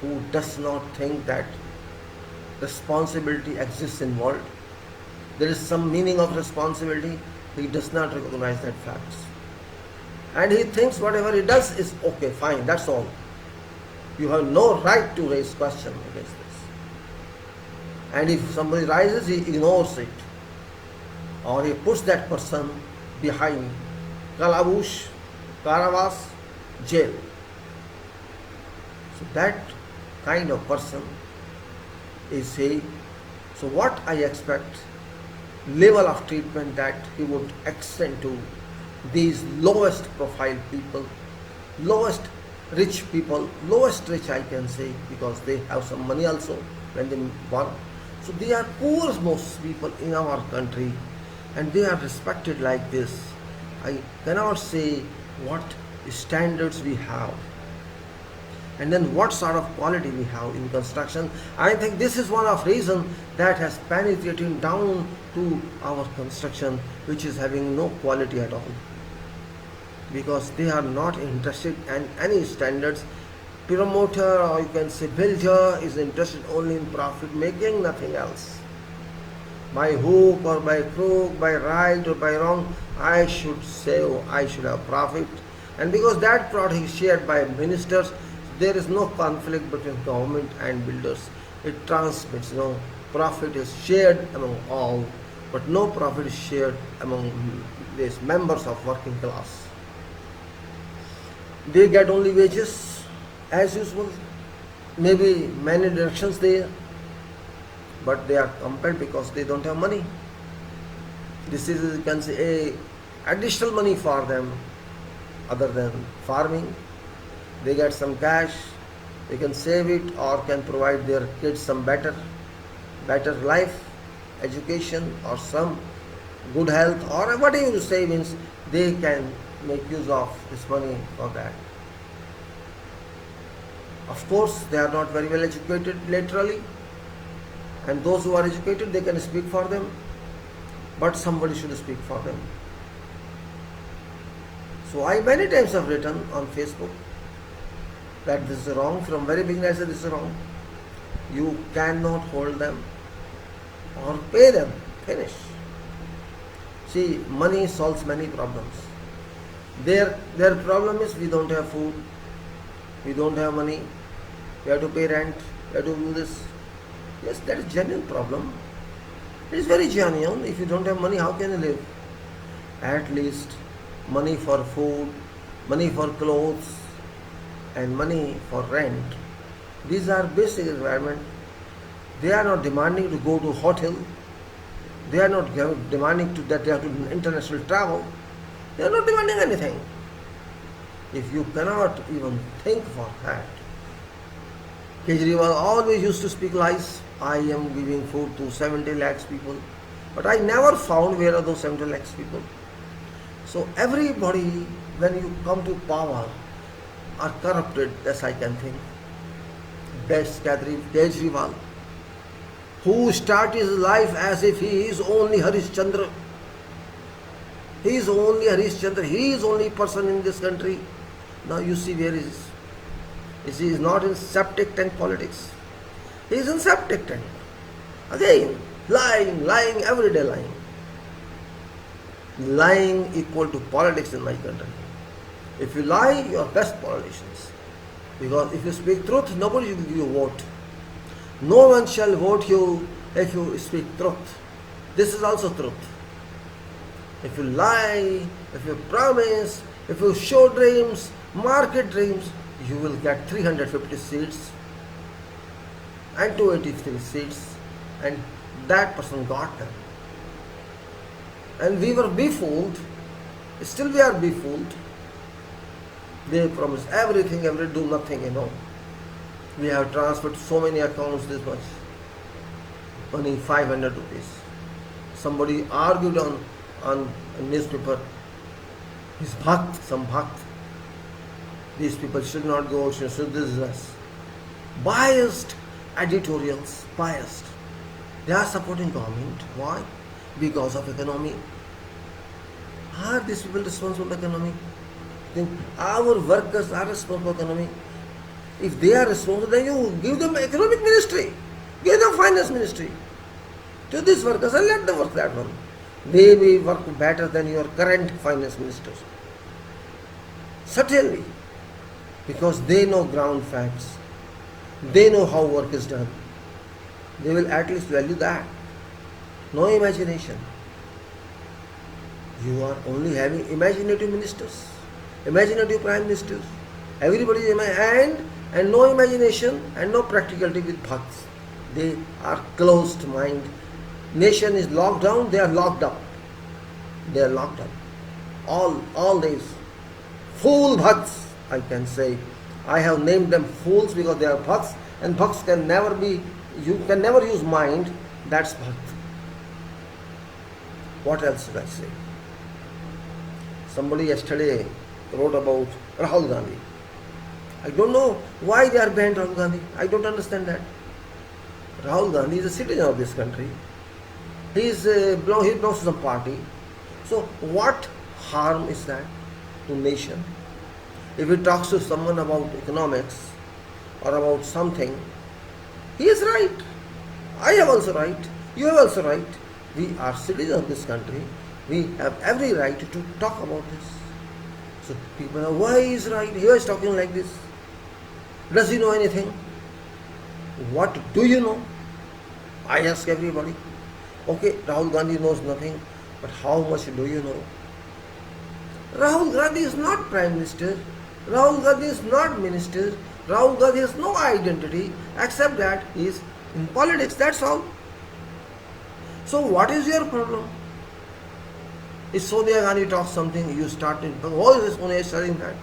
Speaker 1: who does not think that responsibility exists in world. There is some meaning of responsibility. He does not recognize that facts. And he thinks whatever he does is okay, fine, that's all. You have no right to raise question against this. And if somebody rises, he ignores it, or he puts that person behind kalabush, karavas, jail. So that kind of person is he. So what I expect, level of treatment that he would extend to these lowest profile people, lowest rich people, lowest rich I can say, because they have some money also when they want. So they are poor most people in our country, and they are respected like this. I cannot say what standards we have, and then what sort of quality we have in construction. I think this is one of reason that has penetrated down to our construction, which is having no quality at all, because they are not interested in any standards. Promoter, or you can say builder, is interested only in profit making, nothing else. By hook or by crook, by right or by wrong, I should save, I should have profit. And because that product is shared by ministers, there is no conflict between government and builders. It transmits, profit is shared among all, but no profit is shared among these members of working class. They get only wages as usual, maybe many deductions there, but they are compelled because they don't have money. This is, you can say, additional money for them other than farming. They get some cash, they can save it or can provide their kids some better life, education, or some good health, or whatever you say, means they can make use of this money for that. Of course, they are not very well educated laterally, and those who are educated, they can speak for them, but somebody should speak for them. So I many times have written on Facebook that this is wrong. From very beginning I said this is wrong. You cannot hold them or pay them. Finish. See, money solves many problems. Their problem is we don't have food, we don't have money, we have to pay rent, we have to do this. Yes, that is genuine problem. It is very genuine. If you don't have money, how can you live? At least money for food, money for clothes, and money for rent. These are basic requirements. They are not demanding to go to hotel. They are not demanding that they have to do international travel. They are not demanding anything. If you cannot even think for that. Kejriwal always used to speak lies. I am giving food to 70 lakhs people. But I never found where are those 70 lakhs people. So everybody, when you come to power, are corrupted, as I can think. Best Kejriwal, who started his life as if he is only Harishchandra. He is only Harishchandra. He is only person in this country. Now you see where he is. He is not in septic tank politics. He is in septic tank. Again, lying, everyday lying. Lying equal to politics in my country. If you lie, you are best politicians. Because if you speak truth, nobody will give you a vote. No one shall vote you if you speak truth. This is also truth. If you lie, if you promise, if you show dreams, market dreams, you will get 350 seats and 283 seats, and that person got them. And we were befooled, still we are befooled. They promise everything, do nothing, We have transferred so many accounts this much. Money 500 rupees. Somebody argued on a newspaper. His bhakt, some bhakt. These people should not go, should this is us. Biased editorials, biased. They are supporting government. Why? Because of economy. Are these people responsible for economy? Think our workers are responsible for economy. If they are responsible, then you give them economic ministry, give them finance ministry to these workers and let them work that one. They will work better than your current finance ministers. Certainly, because they know ground facts. They know how work is done. They will at least value that. No imagination. You are only having imaginative ministers, imaginative prime ministers. Everybody is and no imagination and no practicality with bhakts. They are closed mind. Nation is locked down, they are locked up. They are locked up. All these fool bhakts, I can say. I have named them fools because they are bhakts, and bhakts can never be, you can never use mind. That's bhakt. What else should I say? Somebody yesterday wrote about Rahul Gandhi. I don't know why they are banned Rahul Gandhi. I don't understand that. Rahul Gandhi is a citizen of this country. He belongs to some party. So what harm is that to nation? If he talks to someone about economics or about something, he is right. I have also right. You have also right. We are citizens of this country. We have every right to talk about this. So people are, why he is right? He is talking like this. Does he know anything? What do you know? I ask everybody. Okay, Rahul Gandhi knows nothing, but how much do you know? Rahul Gandhi is not Prime Minister. Rahul Gandhi is not Minister. Rahul Gandhi has no identity except that he is in politics. That's all. So what is your problem? If Sonia Gandhi talks something, you start in, why is Sonia saying that?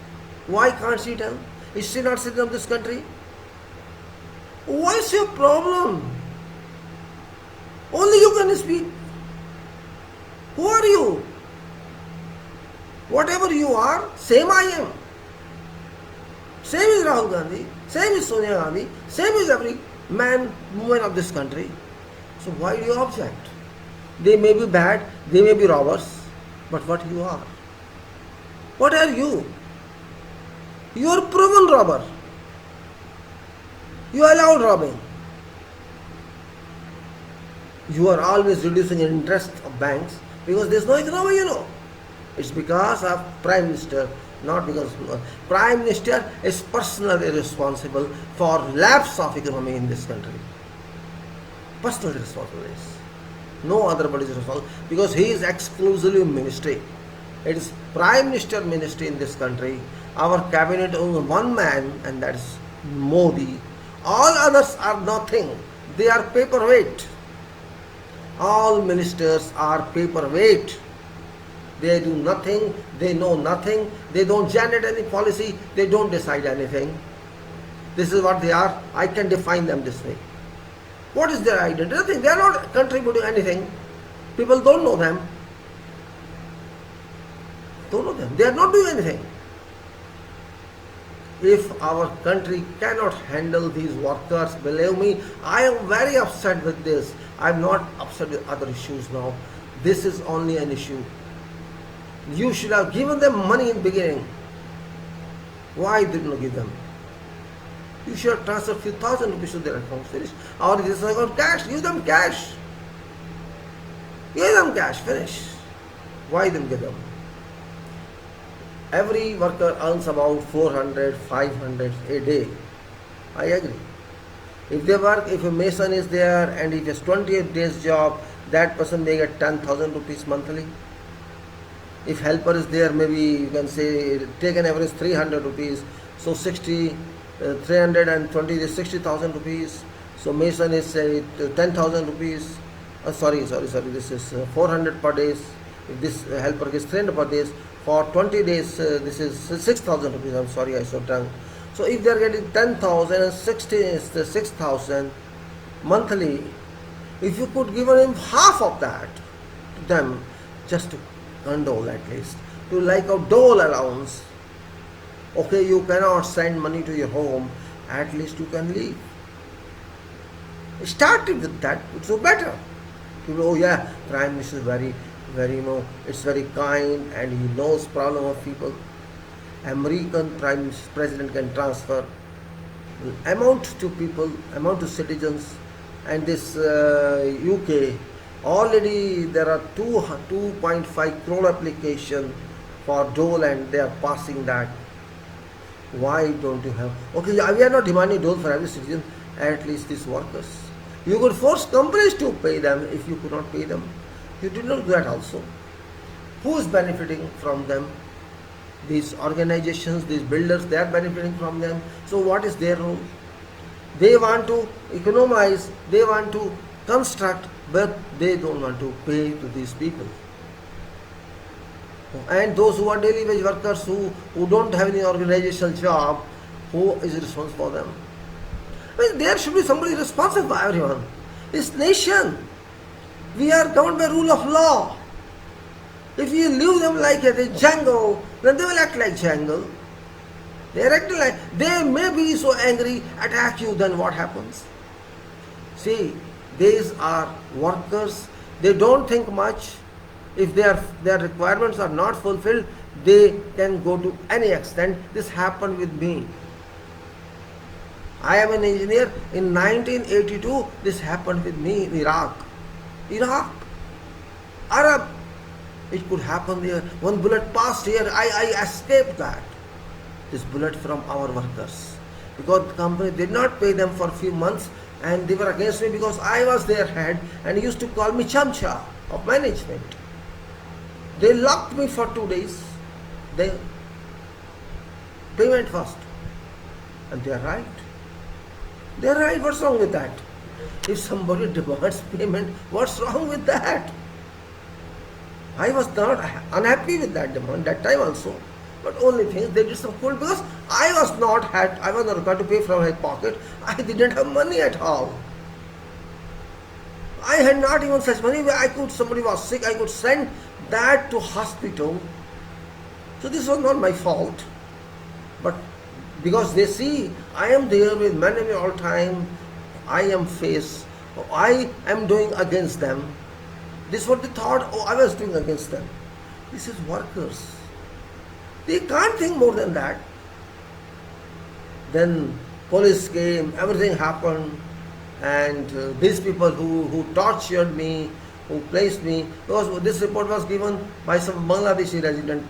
Speaker 1: Why can't she tell? Is she not citizen of this country? What is your problem? Only you can speak. Who are you? Whatever you are, same I am. Same is Rahul Gandhi, same is Sonia Gandhi, same is every man, woman of this country. So why do you object? They may be bad, they may be robbers, but what you are? What are you? You are proven robber. You are allowed robbing. You are always reducing interest of banks because there is no economy, you know. It's because of Prime Minister, not because Prime Minister is personally responsible for lapse of economy in this country. Personal responsibility. No other body is responsible because he is exclusively ministry. It is Prime Minister ministry in this country. Our cabinet owns one man, and that is Modi. All others are nothing. They are paperweight. All ministers are paperweight. They do nothing, they know nothing, they don't generate any policy, they don't decide anything. This is what they are. I can define them this way. What is their identity? Nothing. They are not contributing anything. People don't know them. Don't know them. They are not doing anything. If our country cannot handle these workers, believe me, I am very upset with this. I am not upset with other issues now. This is only an issue. You should have given them money in the beginning. Why didn't you give them? You should have transferred a few thousand rupees to their account. Finish. Or this is account cash. Give them cash. Give them cash. Finish. Why didn't give them? Every worker earns about 400, 500 a day. I agree. If they work, if a mason is there and if it's 28 days job, that person may get 10,000 rupees monthly. If helper is there, maybe you can say take an average 300 rupees. So 320 is 60,000 rupees. So mason is 10,000 rupees. Sorry. This is 400 per day. If this helper gets 300 per day, for 20 days this is 6,000 rupees. I'm sorry, I saw tongue. So if they are getting 10,000 and 60 is 6,000 monthly, if you could give them half of that to them, just to condole at least, to like a dole allowance. Okay, you cannot send money to your home, at least you can leave. Started with that, it's so better. People, oh yeah, Prime Minister is very, it's very kind and he knows problem of people. American President can transfer amount to people, amount to citizens, and this UK, already there are 2.5 crore application for dole and they are passing that. Why don't you have? Okay, we are not demanding dole for every citizen, at least these workers. You could force companies to pay them if you could not pay them. You did not do that also. Who is benefiting from them? These organizations, these builders, they are benefiting from them. So what is their role? They want to economize, they want to construct, but they don't want to pay to these people. And those who are daily wage workers who don't have any organizational job, who is responsible for them? I mean, there should be somebody responsible for everyone. This nation, we are governed by rule of law. If you leave them like a jungle, then they will act like jungle. They are acting like, they may be so angry, attack you, then what happens? See, these are workers, they don't think much. If their requirements are not fulfilled, they can go to any extent. This happened with me. I am an engineer. In 1982, this happened with me in Iraq. Arab. It could happen there. One bullet passed here. I escaped that. This bullet from our workers. Because the company did not pay them for a few months and they were against me because I was their head and used to call me Chamcha of management. They locked me for 2 days. They payment first. And they are right. They are right. What's wrong with that? If somebody demands payment, what's wrong with that? I was not unhappy with that demand that time also. But only thing they did some cool because I was not required to pay from my pocket. I didn't have money at all. I had not even such money where somebody was sick, I could send that to hospital. So this was not my fault. But because they see I am there with many all time, I am doing against them. This is what they thought, I was doing against them. This is workers. They can't think more than that. Then police came, everything happened, and these people who tortured me, who placed me, because this report was given by some Bangladeshi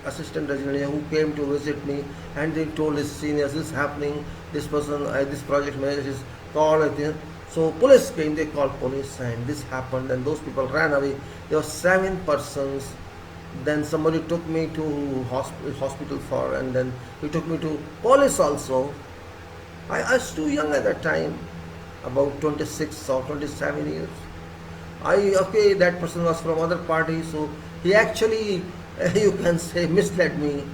Speaker 1: assistant resident who came to visit me, and they told his seniors, this is happening, this person, this project manager is called. So police came, they called police, and this happened, and those people ran away. There were 7 persons. Then somebody took me to hospital and then he took me to police also. I was too young at that time, about 26 or 27 years. That person was from other party, so he actually, you can say, misled me,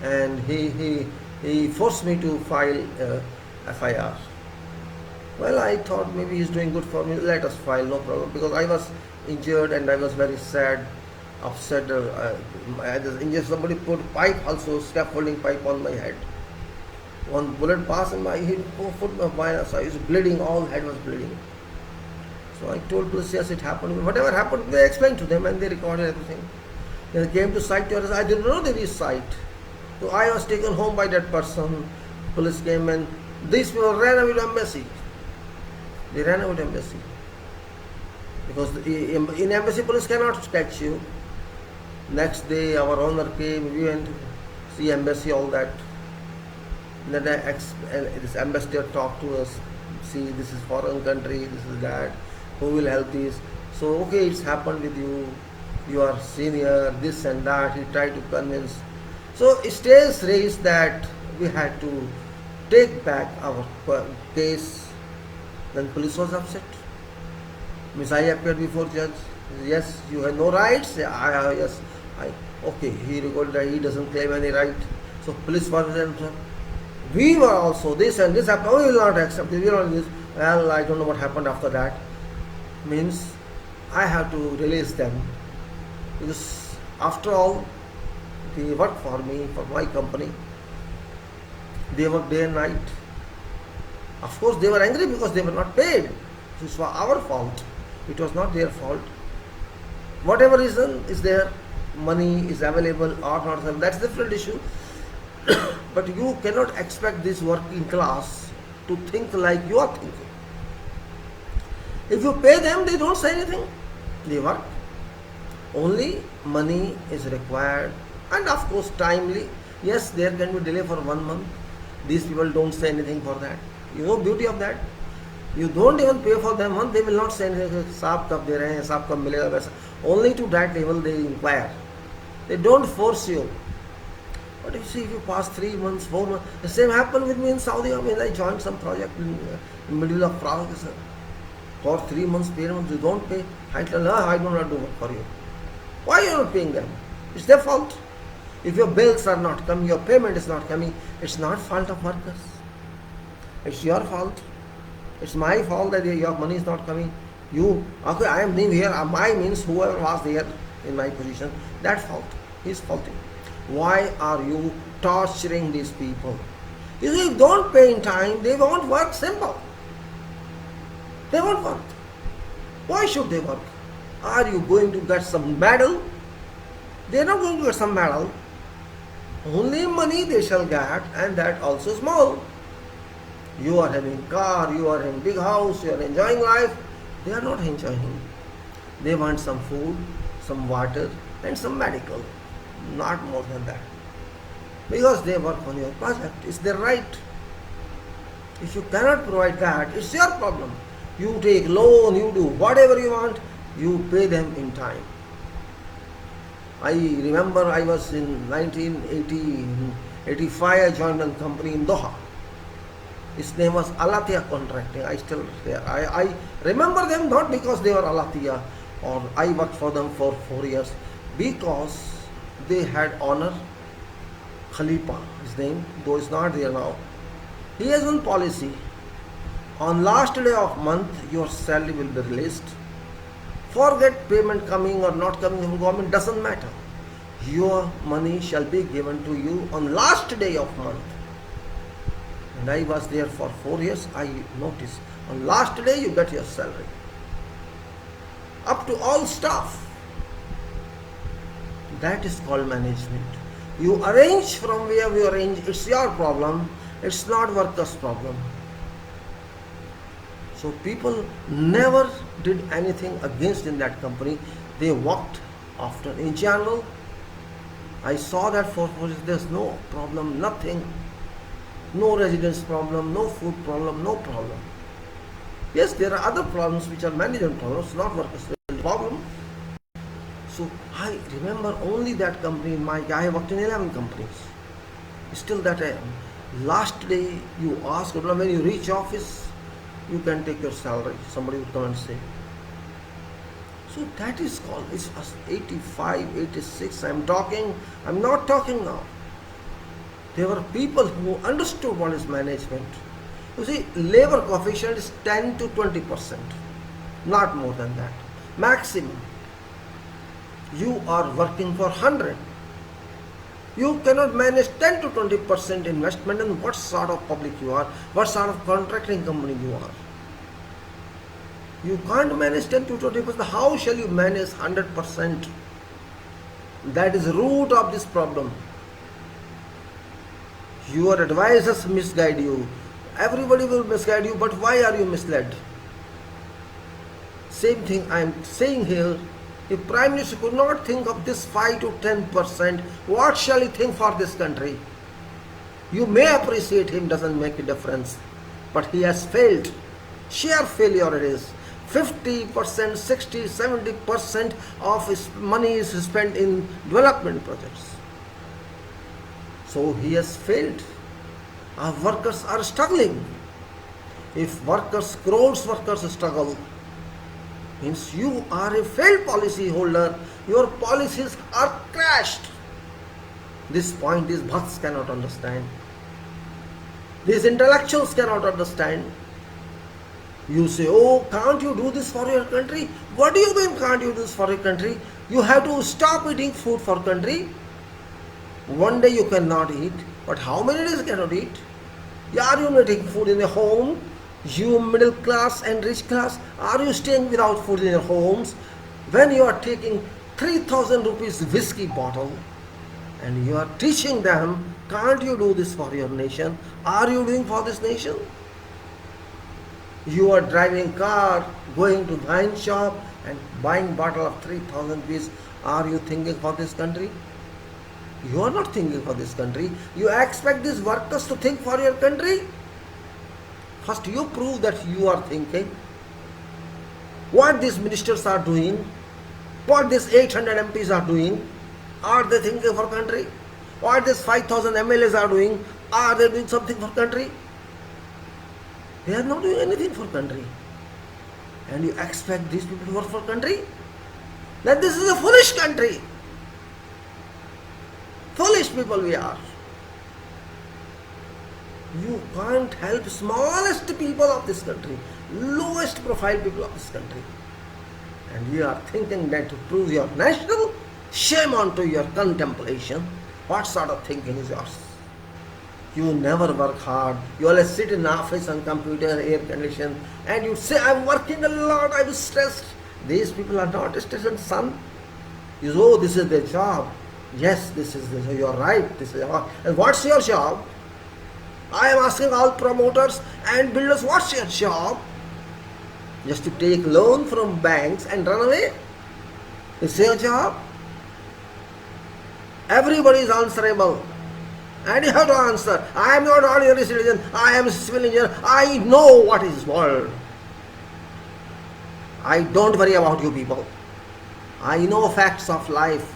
Speaker 1: and he forced me to file FIR. Well, I thought maybe he's doing good for me, let us file, no problem, because I was injured and I was very sad, upset. I was injured. Somebody put pipe also, scaffolding pipe on my head. One bullet passed in my head, foot of mine, so I was bleeding, all head was bleeding. So I told police, yes, it happened. Whatever happened, they explained to them and they recorded everything. When they came to site to arrest, I didn't know they were site. So I was taken home by that person. Police came and these people ran away to embassy. They ran away to embassy. Because in embassy, police cannot catch you. Next day, our owner came, we went to see embassy, all that. Then this ambassador talked to us, see, this is foreign country, this is that, who will help this? So, okay, it's happened with you, you are senior, this and that, he tried to convince. So, it stays raised that we had to take back our case. Then police was upset. Miss, I appeared before judge. Yes, you have no rights. Yes. Okay, he recorded that he doesn't claim any right. So police was, we were also this and this happened. We will not accept it. We will not this. Well, I don't know what happened after that. Means I have to release them because after all, they work for me, for my company. They work day and night. Of course, they were angry because they were not paid. This was our fault. It was not their fault. Whatever reason is there, money is available or not available, that's a different issue. But you cannot expect this working class to think like you are thinking. If you pay them, they don't say anything. They work. Only money is required, and of course timely. Yes, there can be delay for 1 month. These people don't say anything for that. You know beauty of that. You don't even pay for them, they will not send साहब कब दे रहे हैं, साहब कब मिलेगा वैसा. Only to that level they inquire. They don't force you. But you see, if you pass 3 months, 4 months, the same happened with me in Saudi Arabia. I joined some project in the middle of Prague. For 3 months, 4 months, you don't pay. I tell, I do not do work for you. Why are you not paying them? It's their fault. If your bills are not coming, your payment is not coming, it's not fault of workers. It's your fault. It's my fault that your money is not coming. Okay, I am new here. My means whoever was there in my position, that fault. He's faulty. Why are you torturing these people? If you don't pay in time, they won't work. Simple. They won't work. Why should they work? Are you going to get some medal? They are not going to get some medal. Only money they shall get, and that also small. You are having car, you are in big house, you are enjoying life. They are not enjoying. They want some food, some water, and some medical. Not more than that. Because they work on your project. It's their right. If you cannot provide that, it's your problem. You take loan, you do whatever you want, you pay them in time. I remember I was in 1985, I joined a company in Doha. Its name was Alatia Contracting. I still there. I remember them not because they were Alatia or I worked for them for 4 years, because they had owner Khalifa, his name, though it's not there now. He has one policy. On last day of month, your salary will be released. Forget payment coming or not coming from government, doesn't matter. Your money shall be given to you on last day of month. And I was there for 4 years. I noticed on last day you get your salary. Up to all staff. That is called management. You arrange from where you arrange. It's your problem. It's not workers' problem. So people never did anything against in that company. They worked after. In general, I saw that for there's no problem, nothing. No residence problem, no food problem, no problem. Yes, there are other problems which are management problems, not workers' problem. So I remember only that company in I worked in 11 companies. Still that last day you ask, when you reach office, you can take your salary. Somebody would come and say. So that is called, it's 85, 86, I'm not talking now. There were people who understood what is management. You see, labor coefficient is 10 to 20%, not more than that. Maximum. You are working for 100. You cannot manage 10 to 20% investment in what sort of public you are, what sort of contracting company you are. You can't manage 10 to 20%. How shall you manage 100%? That is the root of this problem. Your advisors misguide you. Everybody will misguide you, but why are you misled? Same thing I am saying here. If Prime Minister could not think of this 5 to 10%, what shall he think for this country? You may appreciate him, doesn't make a difference, but he has failed. Sheer failure it is. 50%, 60, 70% of his money is spent in development projects. So he has failed. Our workers are struggling. If crores workers struggle, means you are a failed policy holder. Your policies are crashed. This point these bhats cannot understand. These intellectuals cannot understand. You say, oh, can't you do this for your country? What do you mean can't you do this for your country? You have to stop eating food for country. One day you cannot eat, but how many days you cannot eat? Are you not taking food in your home? You middle class and rich class, are you staying without food in your homes? When you are taking 3,000 rupees whiskey bottle and you are teaching them, can't you do this for your nation? Are you doing for this nation? You are driving car, going to wine shop and buying bottle of 3,000 rupees. Are you thinking for this country? You are not thinking for this country. You expect these workers to think for your country? First you prove that you are thinking. What these ministers are doing, what these 800 MPs are doing, are they thinking for country? What these 5,000 MLAs are doing, are they doing something for country? They are not doing anything for country. And you expect these people to work for country? Then this is a foolish country. Foolish people we are. You can't help smallest people of this country, lowest profile people of this country. And you are thinking that to prove your national, shame onto your contemplation. What sort of thinking is yours? You never work hard. You always sit in office on computer, air condition, and you say, I'm working a lot, I'm stressed. These people are not stressed, son. You say, oh, this is their job. Yes, this is this. You're right. This is your, and what's your job? I am asking all promoters and builders, what's your job? Just to take loan from banks and run away? Is your job? Everybody is answerable. And you have to answer. I am not ordinary citizen. I am a civil engineer. I know what is world. I don't worry about you people. I know facts of life.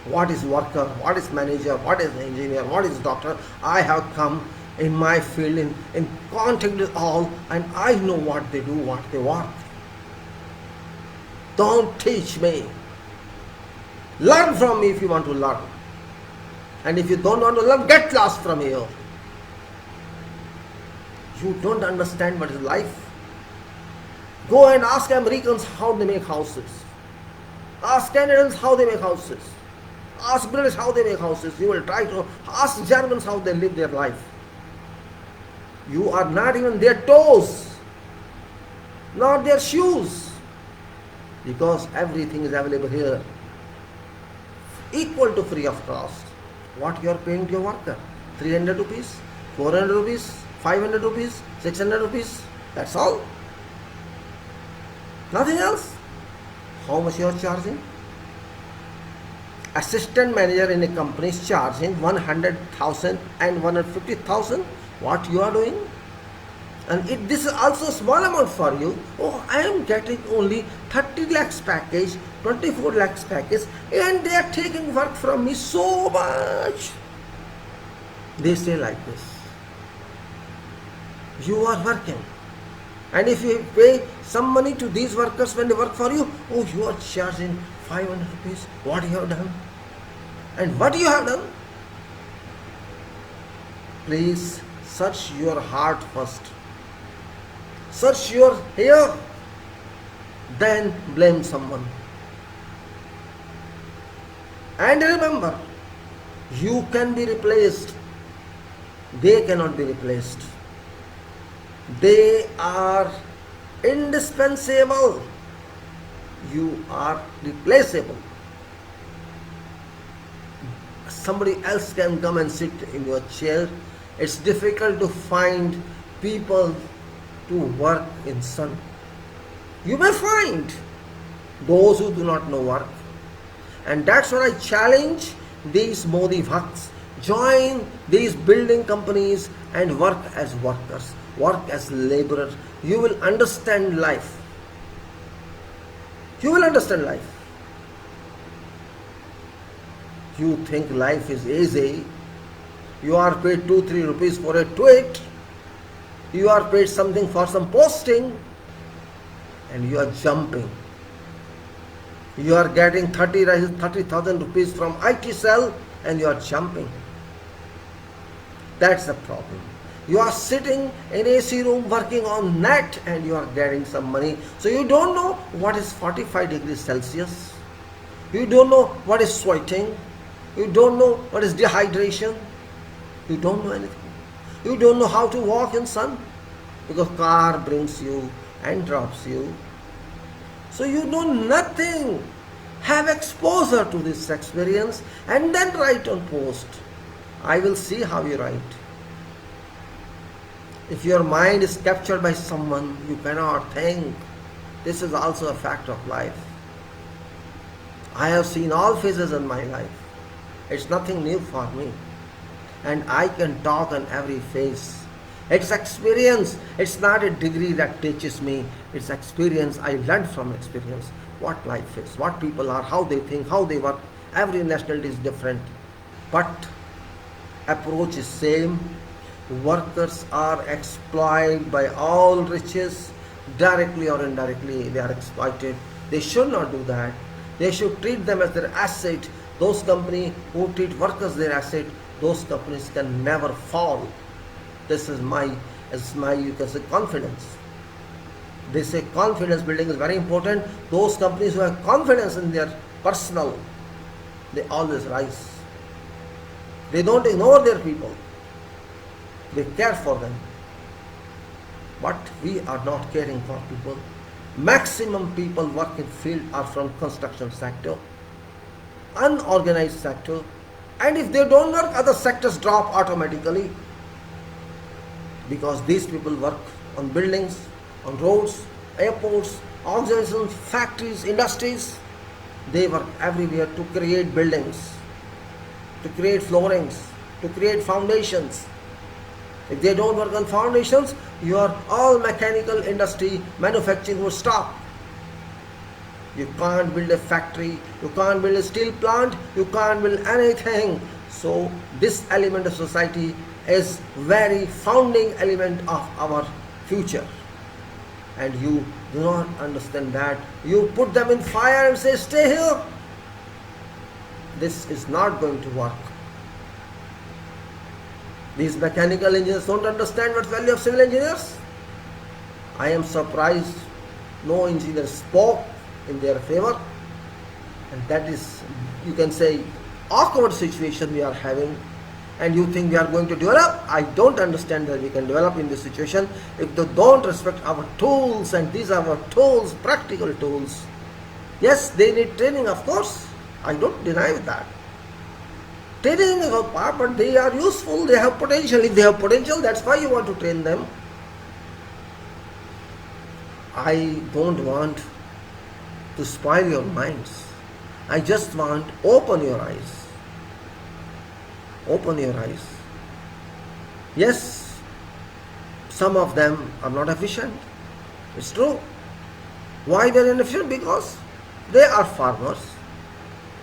Speaker 1: What is worker, what is manager, what is engineer, what is doctor. I have come in my field in contact with all, and I know what they do, what they want. Don't teach me. Learn from me if you want to learn. And if you don't want to learn, get lost from here. You don't understand what is life. Go and ask Americans how they make houses. Ask Canadians how they make houses. Ask British how they make houses. You will try to ask Germans how they live their life. You are not even their toes, not their shoes, because everything is available here, equal to free of cost. What you are paying to your worker? 300 rupees, 400 rupees, 500 rupees, 600 rupees. That's all. Nothing else. How much you are charging? Assistant manager in a company is charging 100,000 and 150,000. What you are doing? And this is also a small amount for you. Oh, I am getting only 30 lakhs package, 24 lakhs package, and they are taking work from me so much. They say like this. You are working. And if you pay some money to these workers when they work for you, oh, you are charging 500 rupees. What you have done? And what you have done? Please search your heart first. Search your ear, then blame someone. And remember, you can be replaced. They cannot be replaced. They are indispensable. You are replaceable. Somebody else can come and sit in your chair. It's difficult to find people to work in sun. You may find those who do not know work. And that's what I challenge these Modi Bhakts. Join these building companies and work as workers. Work as laborers. You will understand life. You will understand life. You think life is easy. You are paid 2-3 rupees for a tweet. You are paid something for some posting. And you are jumping. You are getting 30,000 rupees from IT cell and you are jumping. That's the problem. You are sitting in AC room working on net and you are getting some money. So you don't know what is 45 degrees Celsius. You don't know what is sweating. You don't know what is dehydration. You don't know anything. You don't know how to walk in sun because car brings you and drops you. So you know nothing. Have exposure to this experience and then write on post. I will see how you write. If your mind is captured by someone, you cannot think. This is also a fact of life. I have seen all phases in my life. It's nothing new for me. And I can talk on every phase. It's experience. It's not a degree that teaches me. It's experience. I learned from experience what life is, what people are, how they think, how they work. Every nationality is different, but approach is same. Workers are exploited by all riches, directly or indirectly. They are exploited. They should not do that. They should treat them as their asset. Those companies who treat workers their asset, those companies can never fall. This is my you can say confidence. They say confidence building is very important. Those companies who have confidence in their personnel, they always rise. They don't ignore their people. They care for them. But we are not caring for people. Maximum people work in field are from construction sector, unorganized sector, and if they don't work, other sectors drop automatically, because these people work on buildings, on roads, airports, organizations, factories, industries. They work everywhere to create buildings, to create floorings, to create foundations. If they don't work on foundations, your all mechanical industry, manufacturing will stop. You can't build a factory, you can't build a steel plant, you can't build anything. So this element of society is very founding element of our future. And you do not understand that. You put them in fire and say, stay here. This is not going to work. These mechanical engineers don't understand what value of civil engineers. I am surprised no engineer spoke in their favor, and that is, you can say, awkward situation we are having. And you think we are going to develop? I don't understand that we can develop in this situation if they don't respect our tools, and these are our tools, practical tools. Yes, they need training, of course. I don't deny that. Training is a part, but they are useful, they have potential. If they have potential, that's why you want to train them. I don't want to spoil your minds. I just want open your eyes. Open your eyes. Yes, some of them are not efficient. It's true. Why they are inefficient? Because they are farmers.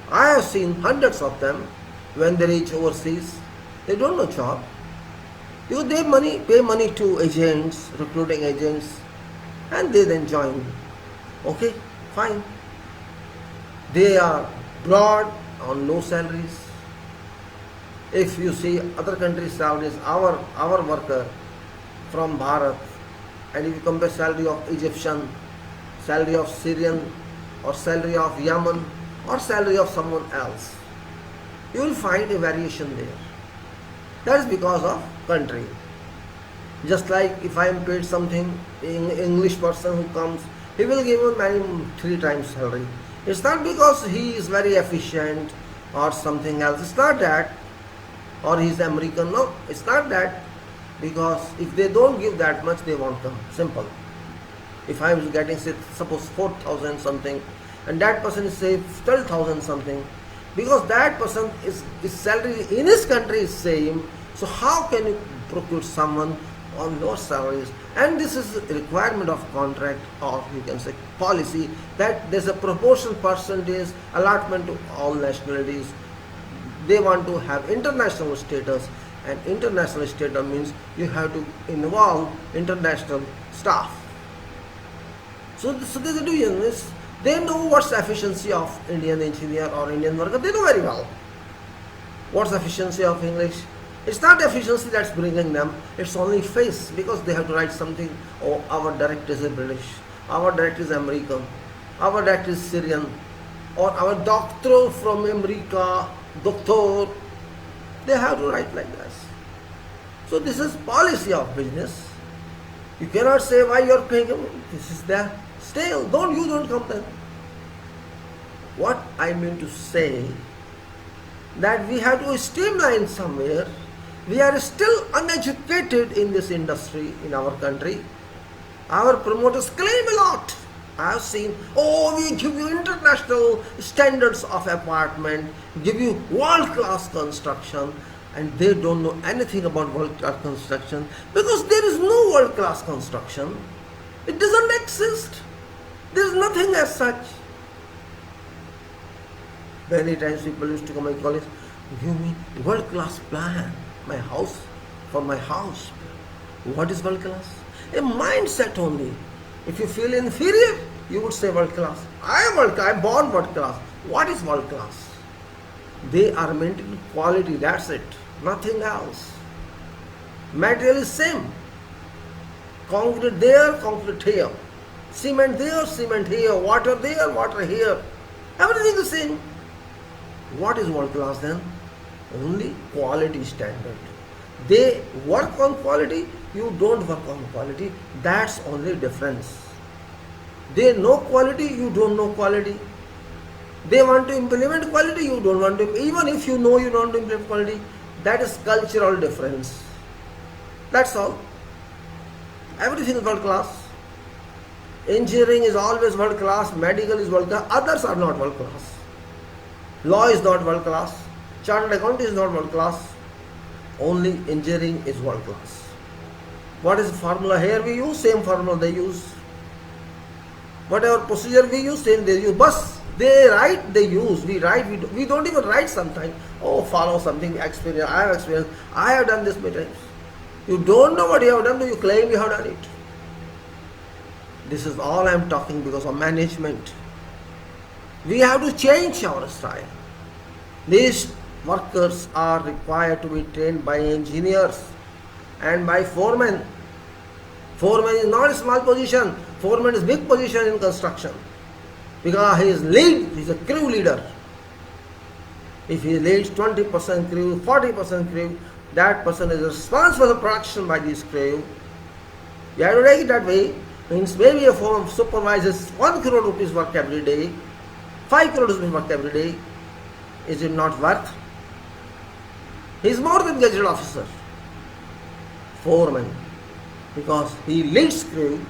Speaker 1: I have seen hundreds of them. When they reach overseas, they don't know job. They pay money to agents, recruiting agents, and they then join. Okay, fine. They are brought on low salaries. If you see other countries' salaries, our worker from Bharat, and if you compare salary of Egyptian, salary of Syrian, or salary of Yemen, or salary of someone else, you will find a variation there. That is because of country. Just like if I am paid something, in English person who comes, he will give me minimum 3 times salary. It's not because he is very efficient or something else. It's not that. Or he is American. No, it's not that. Because if they don't give that much, they won't come. Simple. If I am getting, say, suppose 4,000 something, and that person is, say, 12,000 something, because that person his salary in his country is same, so how can you procure someone on lower salaries? And this is a requirement of contract, or you can say policy, that there's a proportional percentage allotment to all nationalities. They want to have international status, and international status means you have to involve international staff. So there's a division. They know what's the efficiency of Indian engineer or Indian worker. They know very well. What's the efficiency of English? It's not efficiency that's bringing them. It's only face, because they have to write something. Oh, our director is British. Our director is American. Our director is Syrian. Or our doctor from America, doctor. They have to write like this. So this is policy of business. You cannot say why you are paying them. This is there. Stale. Don't come then. What I mean to say, that we have to streamline somewhere. We are still uneducated in this industry in our country. Our promoters claim a lot. I have seen, oh, we give you international standards of apartment, give you world-class construction. and they don't know anything about world-class construction, because there is no world-class construction. It doesn't exist. There is nothing as such. Many times people used to come and call us, give me world-class plan, my house, for my house. What is world-class? A mindset only. If you feel inferior, you would say world-class. I am world-class, I am born world-class. What is world-class? They are maintaining quality, that's it. Nothing else. Material is same. Concrete there, concrete here. Cement there, cement here. Water there, water here. Everything is same. What is world class then? Only quality standard. They work on quality, you don't work on quality. That's only difference. They know quality, you don't know quality. They want to implement quality, you don't want to. Even if you know you don't implement quality, that is cultural difference. That's all. Everything is world class. Engineering is always world class, medical is world class, others are not world class. Law is not world class, chartered accounting is not world class, only engineering is world class. What is the formula here we use? Same formula they use. Whatever procedure we use, same they use. Bus, they write, they use. We write, we don't even write sometimes. Oh, follow something, experience, I have experience, I have done this many times. You don't know what you have done, you claim you have done it. This is all I am talking because of management. We have to change our style. These workers are required to be trained by engineers and by foremen. Foreman is not a small position. Foreman is big position in construction because he is lead. He is a crew leader. If he leads 20% crew, 40% crew, that person is responsible for the production by this crew. You have to take it that way. Means maybe a foreman supervises 1 crore rupees work every day, 5 crore rupees work every day. Is it not worth? He is more than gazetted officer. Foreman, because he leads crew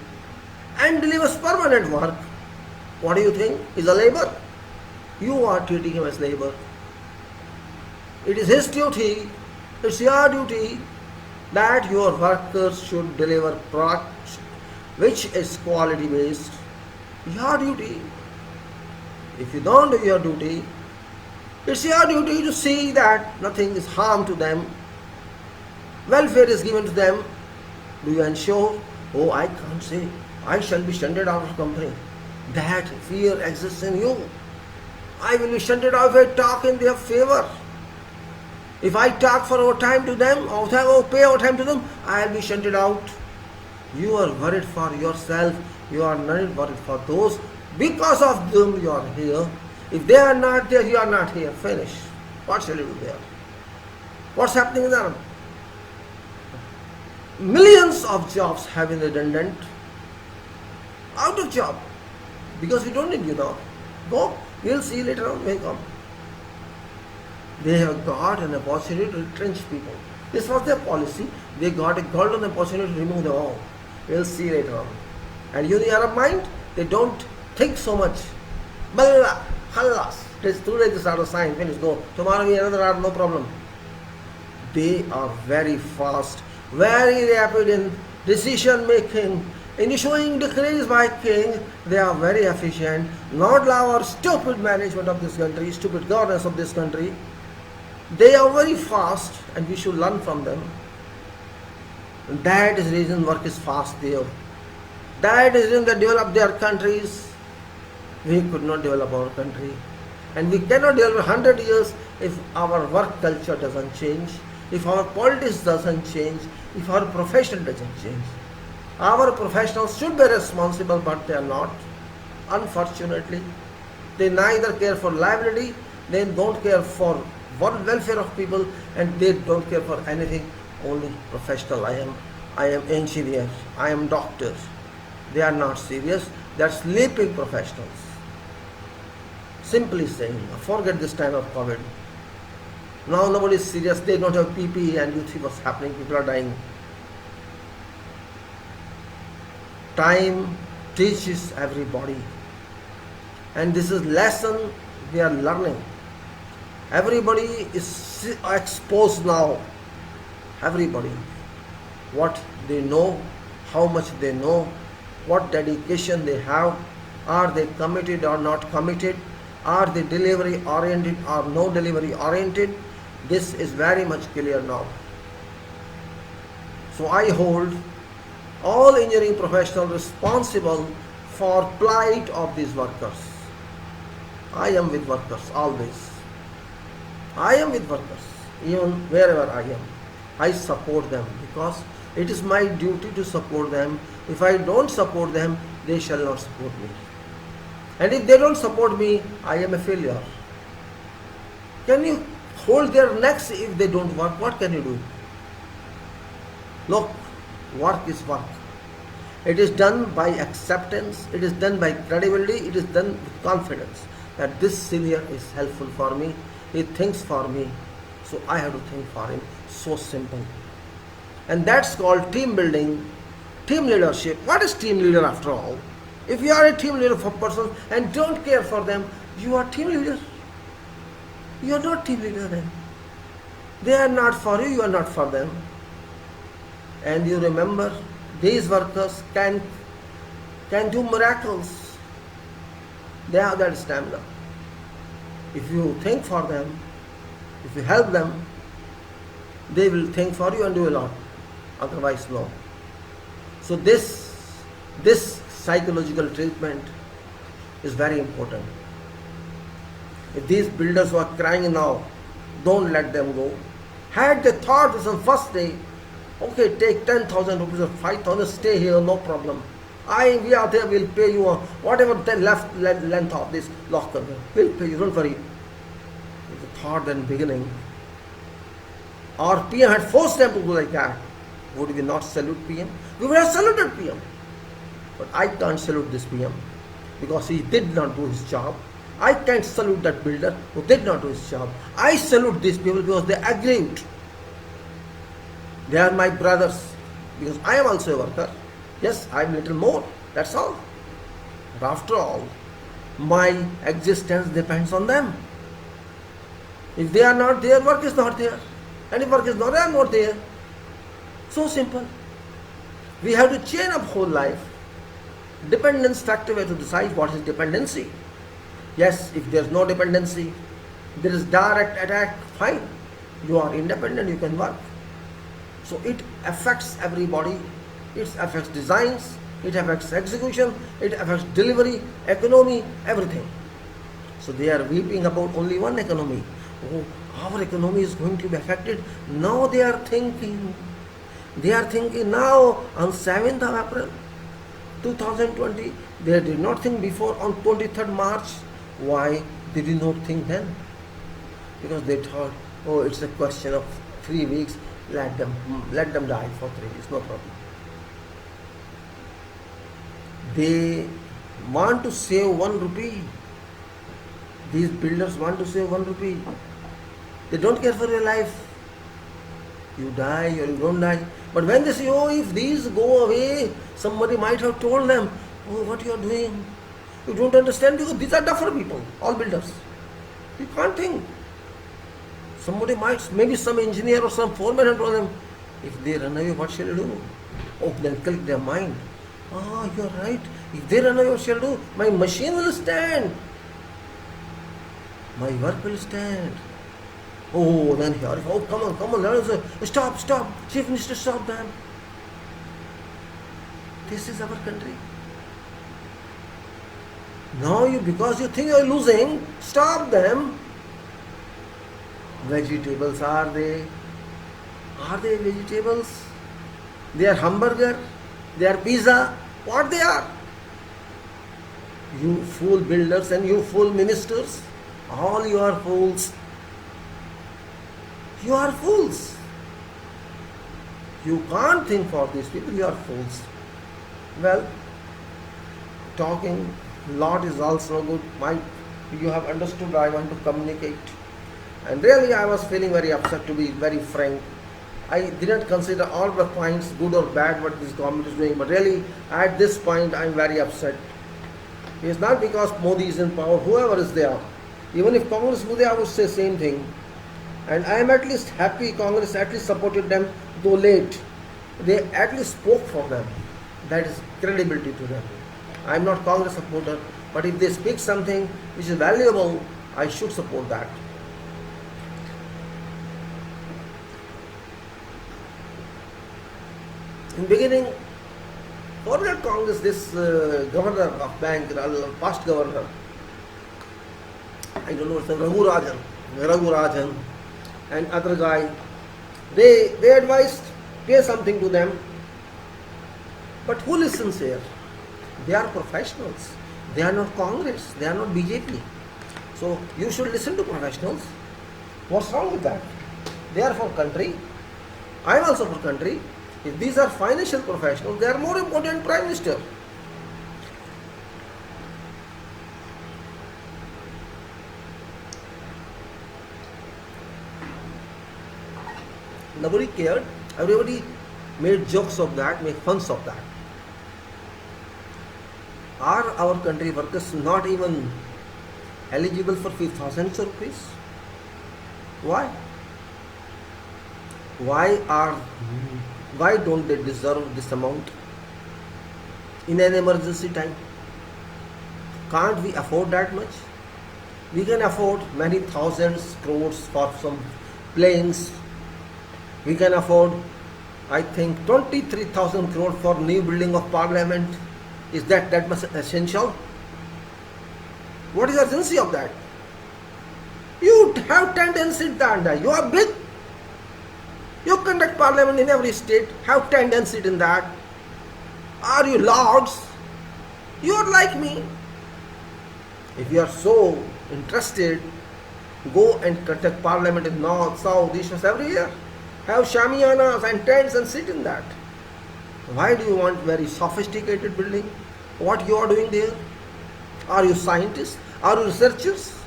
Speaker 1: and delivers permanent work. What do you think? Is a labor? You are treating him as labor. It is his duty, it's your duty that your workers should deliver products which is quality based. Your duty. If you don't do your duty, it's your duty to see that nothing is harm to them. Welfare is given to them. Do you ensure? Oh, I can't say. I shall be shunted out of company. That fear exists in you. I will be shunted out if I talk in their favor. If I talk for overtime to them, or pay overtime to them, I will be shunted out. You are worried for yourself. You are not worried for those. Because of them you are here. If they are not there, you are not here. Finish. What shall you do there? What's happening there? Millions of jobs have been redundant. Out of job. Because we don't need you now. Go. We'll see later on when we come. They have got an opportunity to retrench people. This was their policy. They got a golden opportunity to remove them all. We'll see later on. And you, the Arab mind, they don't think so much. Balla, hallas. Today this are the sign, finish, go. Tomorrow we another hour, no problem. They are very fast, very rapid in decision making. In issuing decrees by king, they are very efficient. Not our stupid management of this country, stupid governance of this country. They are very fast and we should learn from them. And that is the reason work is fast there. That is the reason they develop their countries. We could not develop our country. And we cannot develop 100 years if our work culture doesn't change, if our politics doesn't change, if our profession doesn't change. Our professionals should be responsible, but they are not. Unfortunately, they neither care for liability, they don't care for welfare of people, and they don't care for anything. Only professional. I am engineer, I am doctor. They are not serious. They are sleeping professionals. Simply saying, forget this time of COVID. Now nobody is serious. They don't have PPE, and you see what's happening. People are dying. Time teaches everybody, and this is lesson we are learning. Everybody is exposed now. Everybody. What they know, how much they know, what dedication they have, are they committed or not committed, are they delivery oriented or no delivery oriented. This is very much clear now. So I hold all engineering professionals responsible for plight of these workers. I am with workers always. I am with workers, even wherever I am. I support them because it is my duty to support them. If I don't support them, they shall not support me. And if they don't support me, I am a failure. Can you hold their necks if they don't work? What can you do? Look, work is work. It is done by acceptance, it is done by credibility, it is done with confidence that this senior is helpful for me, he thinks for me, so I have to think for him. So simple. And that's called team building, team leadership. What is team leader after all? If you are a team leader for person and don't care for them, you are team leader. You are not team leader then. They are not for you, you are not for them. And you remember, these workers can do miracles. They have that stamina. If you think for them, if you help them, they will think for you and do a lot. Otherwise, no. So this psychological treatment is very important. If these builders who are crying now, don't let them go. Had they thought this on first day, okay, take 10,000 rupees or 5,000, stay here, no problem. We are there, we'll pay you whatever the length of this locker. We'll pay you, don't worry. If the thought then beginning, our PM had forced them to do like that, would we not salute PM? We would have saluted PM. But I can't salute this PM because he did not do his job. I can't salute that builder who did not do his job. I salute these people because they agreed. They are my brothers because I am also a worker. Yes, I am little more, that's all. But after all, my existence depends on them. If they are not there, work is not there. And if work is not there, I am not there. So simple. We have to chain up whole life. Dependence factor, we have to decide what is dependency. Yes, if there is no dependency, there is direct attack, fine. You are independent, you can work. So it affects everybody. It affects designs, it affects execution, it affects delivery, economy, everything. So they are weeping about only one economy. Oh, our economy is going to be affected. Now they are thinking now on 7th of April 2020. They did not think before on 23rd March. Why? They did not think then. Because they thought, oh, it's a question of 3 weeks. Let them die for 3 weeks, no problem. They want to save 1 rupee. These builders want to save 1 rupee. They don't care for your life. You die or you don't die. But when they say, oh, if these go away, somebody might have told them, oh, what you are doing? You don't understand because these are duffer people, all builders. You can't think. Somebody might, maybe some engineer or some foreman have told them, if they run away, what shall you do? Oh, then click their mind. Ah, you are right. If they run away, what shall I do? My machine will stand. My work will stand. Oh, then here, oh, come on, let us stop, Chief Minister, stop them. This is our country. Now because you think you are losing, stop them. Vegetables are they? Are they vegetables? They are hamburger, they are pizza, what they are? You fool builders and you fool ministers, all you are fools. You are fools. You can't think for these people, you are fools. Well, talking lot is also good. You have understood I want to communicate. And really I was feeling very upset, to be very frank. I didn't consider all the points, good or bad, what this government is doing. But really, at this point, I am very upset. It's not because Modi is in power, whoever is there. Even if Congress would, I would say same thing. And I am at least happy Congress at least supported them, though late. They at least spoke for them. That is credibility to them. I am not Congress supporter, but if they speak something which is valuable, I should support that. In beginning, forget Congress, this governor of bank, past governor, I don't know, it's Raghu Rajan, and other guy, they advised, pay something to them. But who listens here? They are professionals. They are not Congress. They are not BJP. So you should listen to professionals. What's wrong with that? They are for country. I am also for country. If these are financial professionals, they are more important than Prime Minister. Nobody cared. Everybody made jokes of that, made funs of that. Are our country workers not even eligible for 5,000 rupees? Why? Why don't they deserve this amount in an emergency time? Can't we afford that much? We can afford many thousands crores for some planes. We can afford, I think, 23,000 crores for new building of parliament. Is that much essential? What is the urgency of that? You have tendency that you are big. You conduct parliament in every state, have tendency in that. Are you lords? You are like me. If you are so interested, go and conduct parliament in north, south, east, west, everywhere. Have shamiyanas and tents and sit in that. Why do you want very sophisticated building? What you are doing there? Are you scientists? Are you researchers?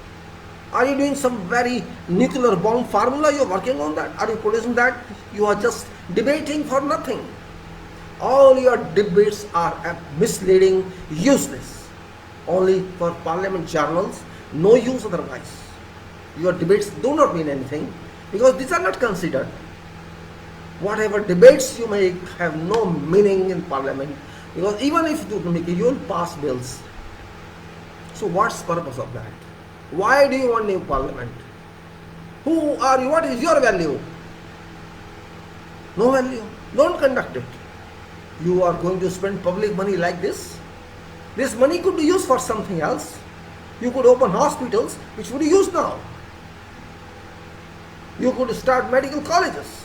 Speaker 1: Are you doing some very nuclear bomb formula? You are working on that? Are you producing that? You are just debating for nothing. All your debates are misleading, useless. Only for parliament journals, no use otherwise. Your debates do not mean anything because these are not considered. Whatever debates you make have no meaning in parliament because even if you make it, you will pass bills. So what's the purpose of that? Why do you want new parliament? Who are you? What is your value? No value. Don't conduct it. You are going to spend public money like this. This money could be used for something else. You could open hospitals which would be used now. You could start medical colleges.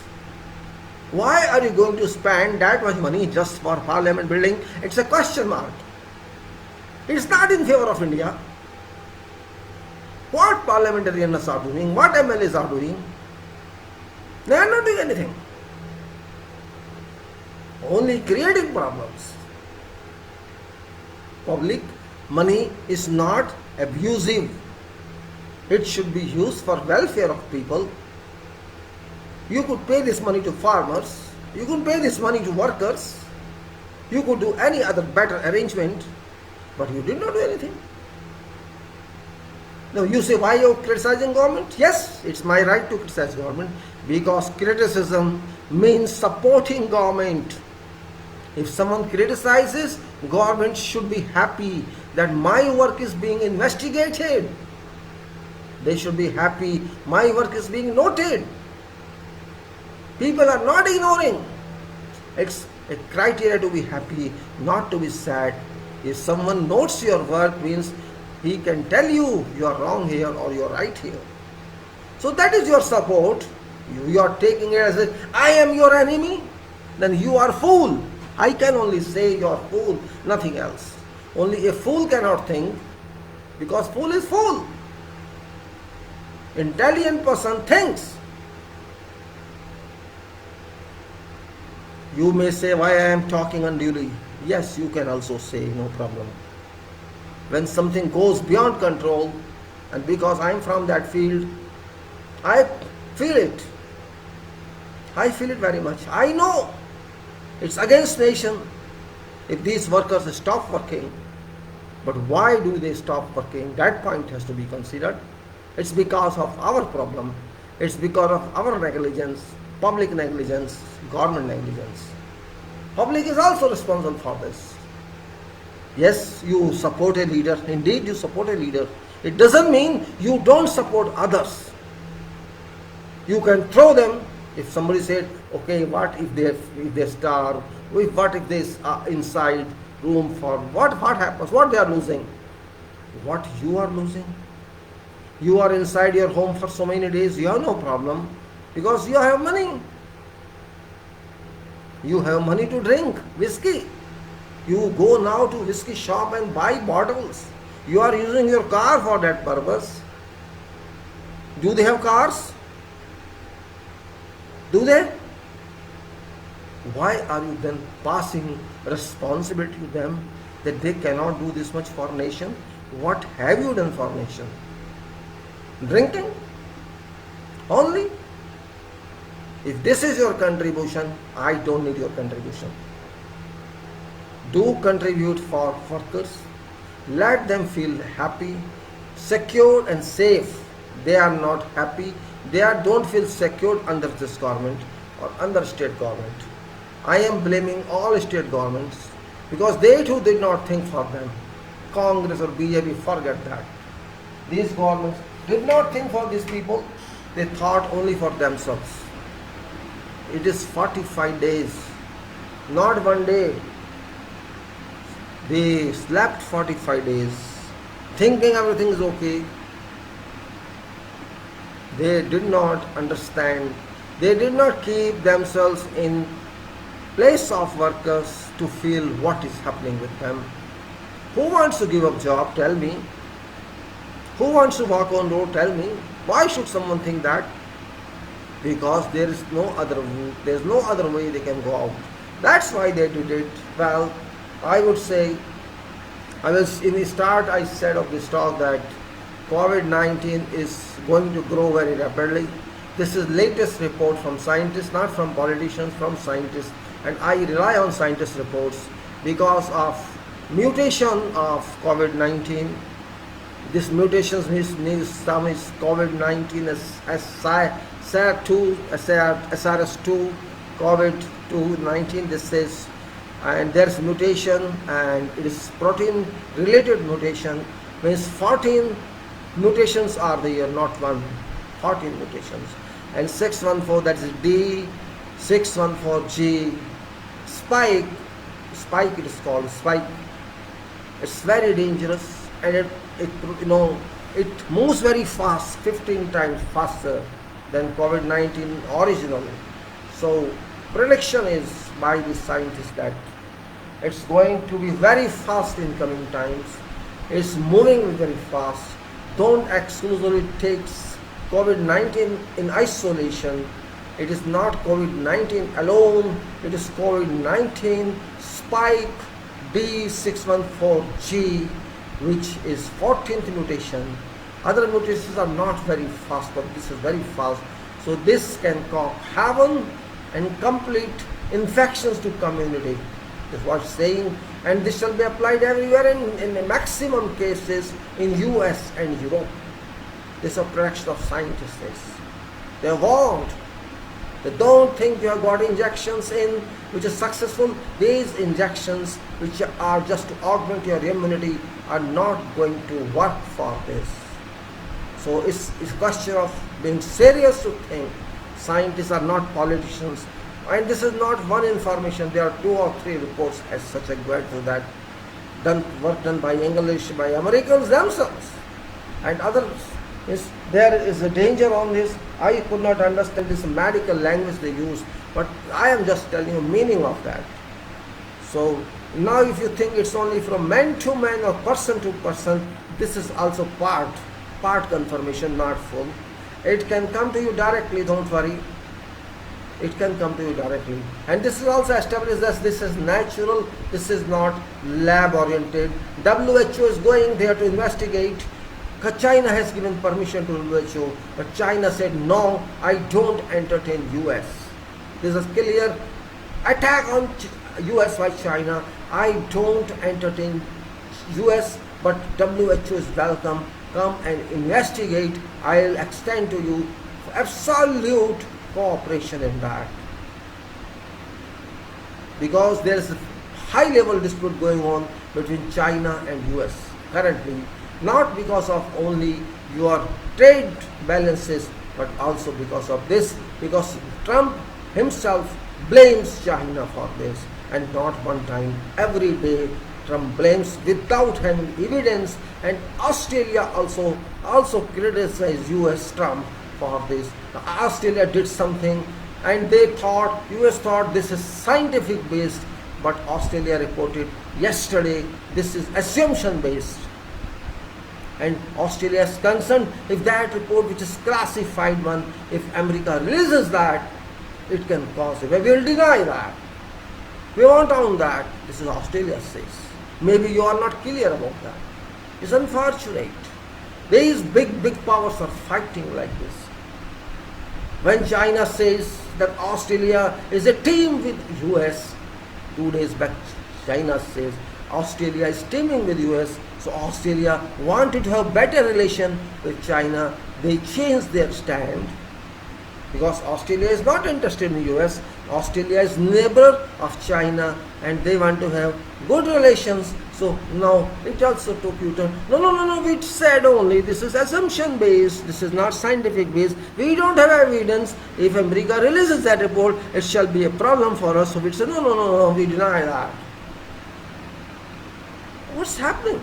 Speaker 1: Why are you going to spend that much money just for parliament building? It's a question mark. It's not in favor of India. What parliamentarians are doing, what MLAs are doing, they are not doing anything. Only creating problems. Public money is not abusive. It should be used for welfare of people. You could pay this money to farmers. You could pay this money to workers. You could do any other better arrangement, but you did not do anything. Now you say, why you are criticizing government? Yes, it's my right to criticize government because criticism means supporting government. If someone criticizes, government should be happy that my work is being investigated. They should be happy my work is being noted. People are not ignoring. It's a criteria to be happy, not to be sad. If someone notes your work, means he can tell you you are wrong here or you are right here. So that is your support. You are taking it as a, I am your enemy, then you are fool. I can only say you are fool, nothing else. Only a fool cannot think because fool is fool. Intelligent person thinks. You may say, why I am talking unduly. Yes, you can also say, no problem. When something goes beyond control, and because I am from that field, I feel it. I feel it very much. I know it's against nation if these workers stop working. But why do they stop working? That point has to be considered. It's because of our problem. It's because of our negligence, public negligence, government negligence. Public is also responsible for this. Yes, you support a leader. Indeed, you support a leader. It doesn't mean you don't support others. You can throw them. If somebody said, okay, what if they starve? What if they are inside room for what happens? What they are losing? What you are losing? You are inside your home for so many days. You have no problem because you have money. You have money to drink whiskey. You go now to whiskey shop and buy bottles. You are using your car for that purpose. Do they have cars? Do they? Why are you then passing responsibility to them that they cannot do this much for nation? What have you done for nation? Drinking? Only? If this is your contribution, I don't need your contribution. Do contribute for workers. Let them feel happy, secure and safe. They are not happy. They don't feel secured under this government or under state government. I am blaming all state governments because they too did not think for them. Congress or BJP, forget that. These governments did not think for these people. They thought only for themselves. It is 45 days, not one day. They slept 45 days, thinking everything is okay. They did not understand. They did not keep themselves in place of workers to feel what is happening with them. Who wants to give up job? Tell me. Who wants to walk on road? Tell me. Why should someone think that? Because there is no other way they can go out. That's why they did it. Well, I would say, in the start I said of this talk that COVID-19 is going to grow very rapidly. This is latest report from scientists, not from politicians, from scientists. And I rely on scientists' reports because of mutation of COVID-19. This mutation means some is COVID-19 as SARS-2, COVID-19, this is, and there's mutation, and it is protein related mutation, means 14 mutations are there, not one, 14 mutations. And 614, that is D, 614G, spike it is called spike. It's very dangerous, and it moves very fast, 15 times faster than COVID-19 originally. So prediction is by the scientists that it's going to be very fast in coming times. It's moving very fast. Don't exclusively take COVID-19 in isolation. It is not COVID-19 alone. It is COVID-19 spike B614G, which is 14th mutation. Other mutations are not very fast, but this is very fast. So this can cause havoc and complete infections to community. That's what it's saying. And this shall be applied everywhere in the maximum cases in US and Europe. This is a prediction of scientists. They warned. They don't think you have got injections in which is successful. These injections which are just to augment your immunity are not going to work for this. So it's a question of being serious to think. Scientists are not politicians. And this is not one information. There are 2 or 3 reports as such I go to that. Work done by English, by Americans themselves and others. There is a danger on this. I could not understand this medical language they use, but I am just telling you meaning of that. So now if you think it's only from man to man or person to person, this is also part confirmation, not full. It can come to you directly, don't worry. It can come to you directly. And this is also established as this is natural, this is not lab oriented. WHO is going there to investigate. China has given permission to WHO, but China said no, I don't entertain US. This is clear attack on US by China. I don't entertain US, but WHO is welcome. come and investigate, I'll extend to you absolute cooperation in that. Because there is a high level dispute going on between China and US currently, not because of only your trade balances, but also because of this, because Trump himself blames China for this, and not one time, every day Trump blames without having evidence. And Australia also criticized US Trump for this. Australia did something and US thought this is scientific based, but Australia reported yesterday this is assumption based. And Australia is concerned if that report, which is classified one, if America releases that, it can cause it. We will deny that. We won't own that. This is Australia says. Maybe you are not clear about that. It's unfortunate. These big powers are fighting like this. When China says that Australia is a team with US, 2 days back China says Australia is teaming with US, so Australia wanted to have better relation with China. They changed their stand because Australia is not interested in US. Australia is neighbor of China and they want to have good relations. So now it also took U-turn. No, we said only this is assumption based, this is not scientific based. We don't have evidence. If America releases that report, it shall be a problem for us. So we said no, we deny that. What's happening?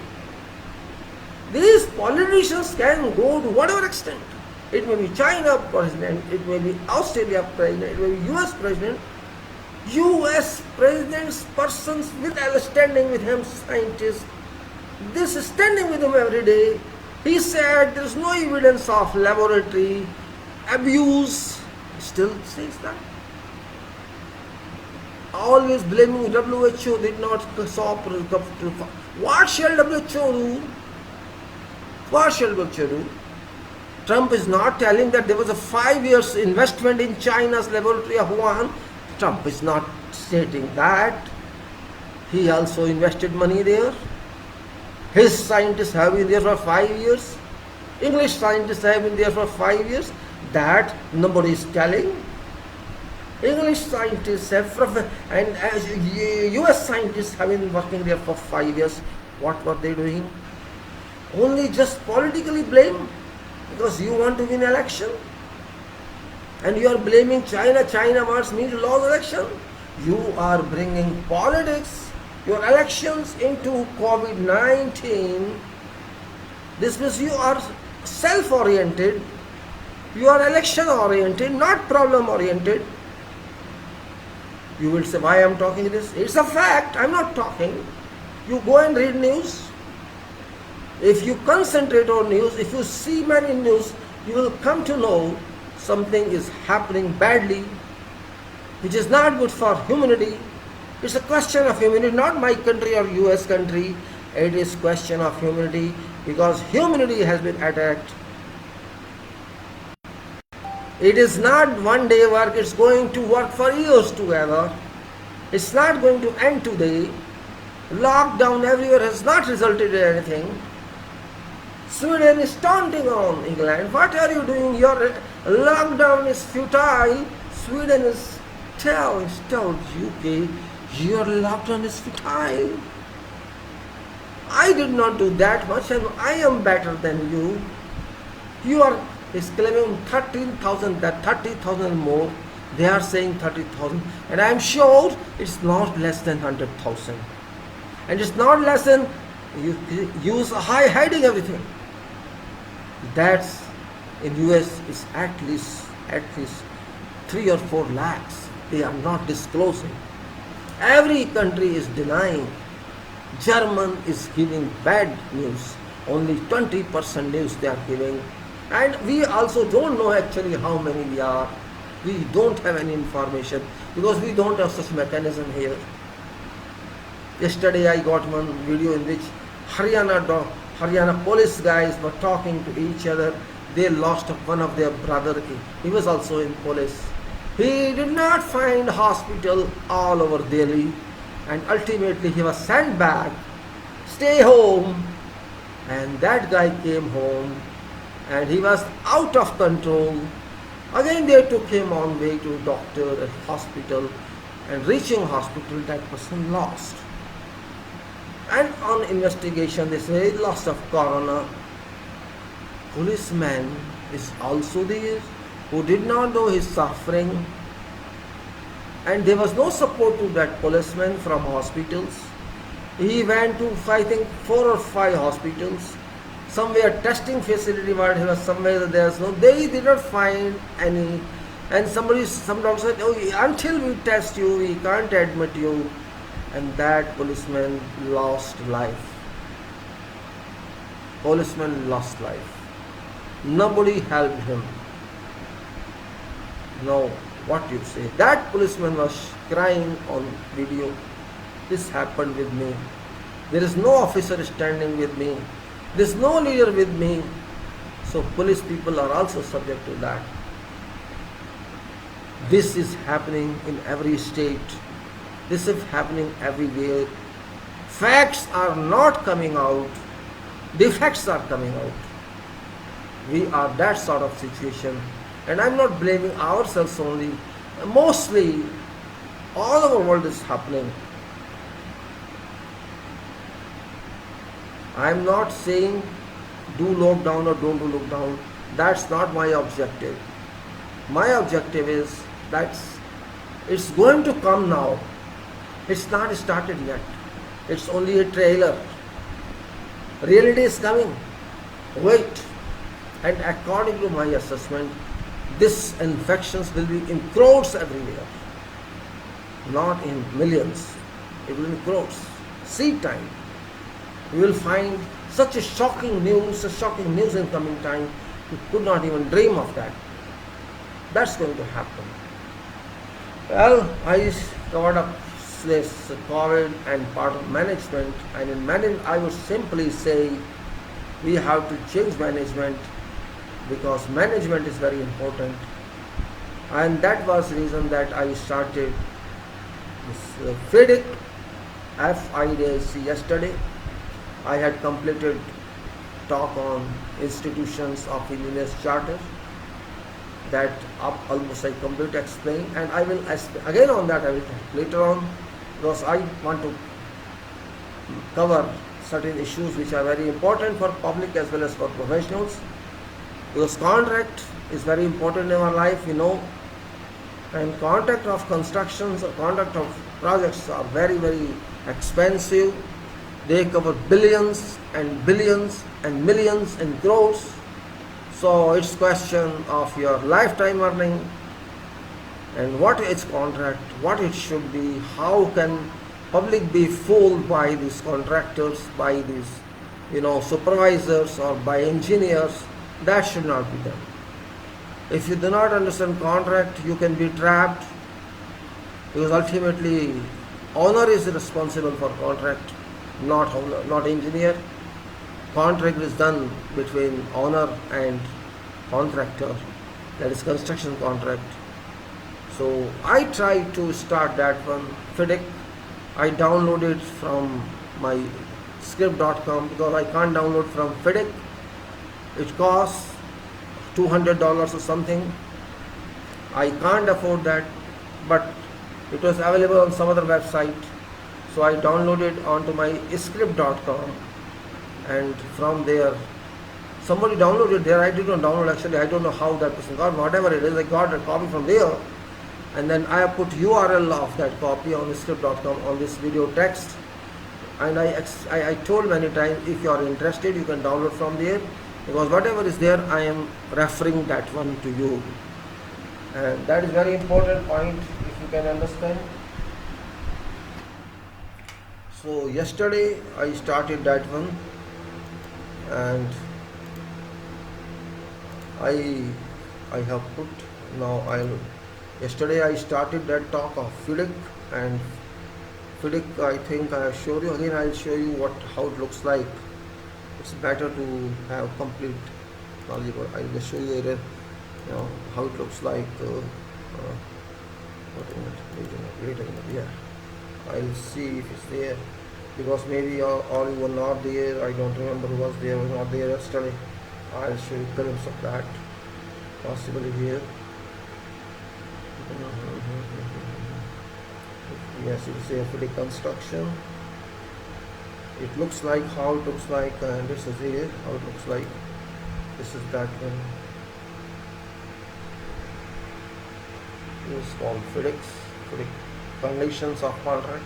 Speaker 1: These politicians can go to whatever extent. It may be China president, it may be Australia president, it may be US president. US president's persons with standing with him, scientists, this is standing with him every day. He said there is no evidence of laboratory abuse. Still says that. Always blaming WHO did not solve. What shall WHO do? What shall WHO do? Trump is not telling that there was a 5 years investment in China's laboratory of Wuhan. Trump is not stating that. He also invested money there. His scientists have been there for 5 years. English scientists have been there for 5 years. That nobody is telling. English scientists have, and US scientists have been working there for 5 years. What were they doing? Only just politically blame because you want to win election. And you are blaming China. China wants me to lose election. You are bringing politics, your elections into COVID-19. This means you are self-oriented. You are election-oriented, not problem-oriented. You will say, why I am talking this? It's a fact. I am not talking. You go and read news. If you concentrate on news, if you see many news, you will come to know something is happening badly, which is not good for humanity. It's a question of humanity, not my country or US country. It is question of humanity because humanity has been attacked. It is not one day work, it's going to work for years together. It's not going to end today. Lockdown everywhere has not resulted in anything. Sweden is taunting on England. What are you doing? Your lockdown is futile. Sweden is tells UK, your lockdown is futile. I did not do that much and I am better than you. You are claiming 13,000, that 30,000 more. They are saying 30,000 and I am sure it's not less than 100,000. And it's not less than, you use hiding everything. That's in US is at least 3 or 4 lakhs. They are not disclosing. Every country is denying. German is giving bad news. Only 20% news they are giving. And we also don't know actually how many we are. We don't have any information because we don't have such mechanism here. Yesterday I got one video in which Haryana police guys were talking to each other. They lost one of their brother. He was also in police. He did not find hospital all over Delhi and ultimately he was sent back. Stay home. And that guy came home and he was out of control. Again they took him on way to doctor and hospital, and reaching hospital that person lost. And on investigation they say loss of corona. Policeman is also there who did not know his suffering, and there was no support to that policeman from hospitals. He went to I think 4 or 5 hospitals. Somewhere testing facility, but he was somewhere there's no. They did not find any, and some doctor said, "Oh, until we test you, we can't admit you." And that policeman lost life. Policeman lost life. Nobody helped him. No, what you say? That policeman was crying on video. This happened with me. There is no officer standing with me. There is no leader with me. So police people are also subject to that. This is happening in every state. This is happening everywhere. Facts are not coming out. Defects are coming out. We are that sort of situation. And I'm not blaming ourselves only. Mostly, all over the world is happening. I'm not saying do lockdown or don't do lockdown. That's not my objective. My objective is that it's going to come now. It's not started yet. It's only a trailer. Reality is coming. Wait. And according to my assessment, these infections will be in crores everywhere. Not in millions. It will be in crores. Seed time. You will find such a shocking news in coming time. You could not even dream of that. That's going to happen. Well, I covered up this COVID and part of management, and in management I would simply say we have to change management, because management is very important. And that was the reason that I started this FIDIC, FIDIC yesterday. I had completed talk on institutions of Indian charter. That almost I complete explain, and I will again on that I will later on, because I want to cover certain issues which are very important for public as well as for professionals. Because contract is very important in our life, and contract of constructions or contract of projects are very, very expensive. They cover billions and billions and millions and crores. So it's question of your lifetime earning, and what is contract, what it should be, how can public be fooled by these contractors, by these supervisors or by engineers. That should not be done. If you do not understand contract, you can be trapped, because ultimately owner is responsible for contract, not owner, not engineer. Contract is done between owner and contractor, that is construction contract. So I tried to start that one, FIDIC. I downloaded from my script.com, because I can't download from FIDIC. It costs $200 or something. I can't afford that, but it was available on some other website. So I downloaded onto my script.com, and from there somebody downloaded there. I did not download actually. I don't know how that person got. Whatever it is, I got a copy from there, and then I have put URL of that copy on script.com on this video text. And I told many times, if you are interested, you can download from there, because whatever is there, I am referring that one to you. And that is very important point, if you can understand. So yesterday I started that one, and I have put now yesterday I started that talk of FIDIC, and FIDIC I think I have showed you. Again I will show you how it looks like. It's better to have complete knowledge. I will just show you here, how it looks like. Wait a minute, yeah. I'll see if it's there. because maybe all you were not there. I don't remember who was there or not there yesterday. I'll show you glimpse of that possibly here. Yes, it is a fitting construction. It looks like how it looks like, and this is here how it looks like. This is that one. This is called fitting conditions of contract.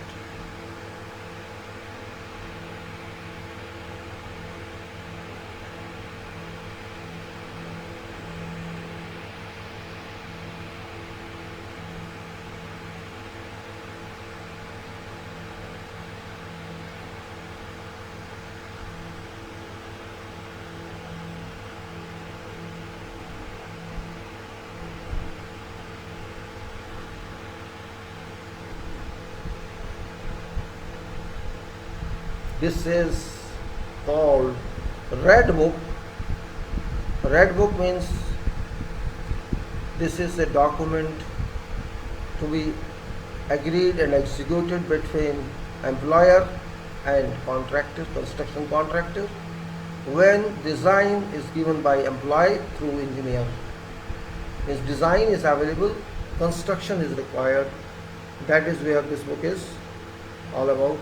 Speaker 1: This is called Red Book. Red Book means this is a document to be agreed and executed between employer and contractor, construction contractor, when design is given by employee through engineer. Means design is available, construction is required. That is where this book is all about.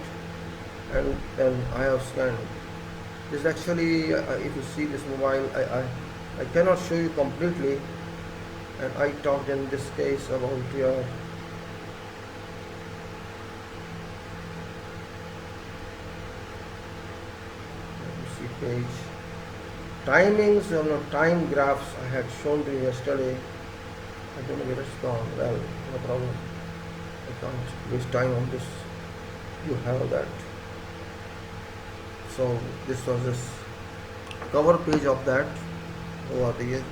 Speaker 1: And I have scanned. This actually, if you see this mobile, I cannot show you completely. And I talked in this case about your page timings, time graphs I had shown to you yesterday. I don't know where it's gone. Well, no problem. I can't waste time on this. You have that. So this was this cover page of that over here.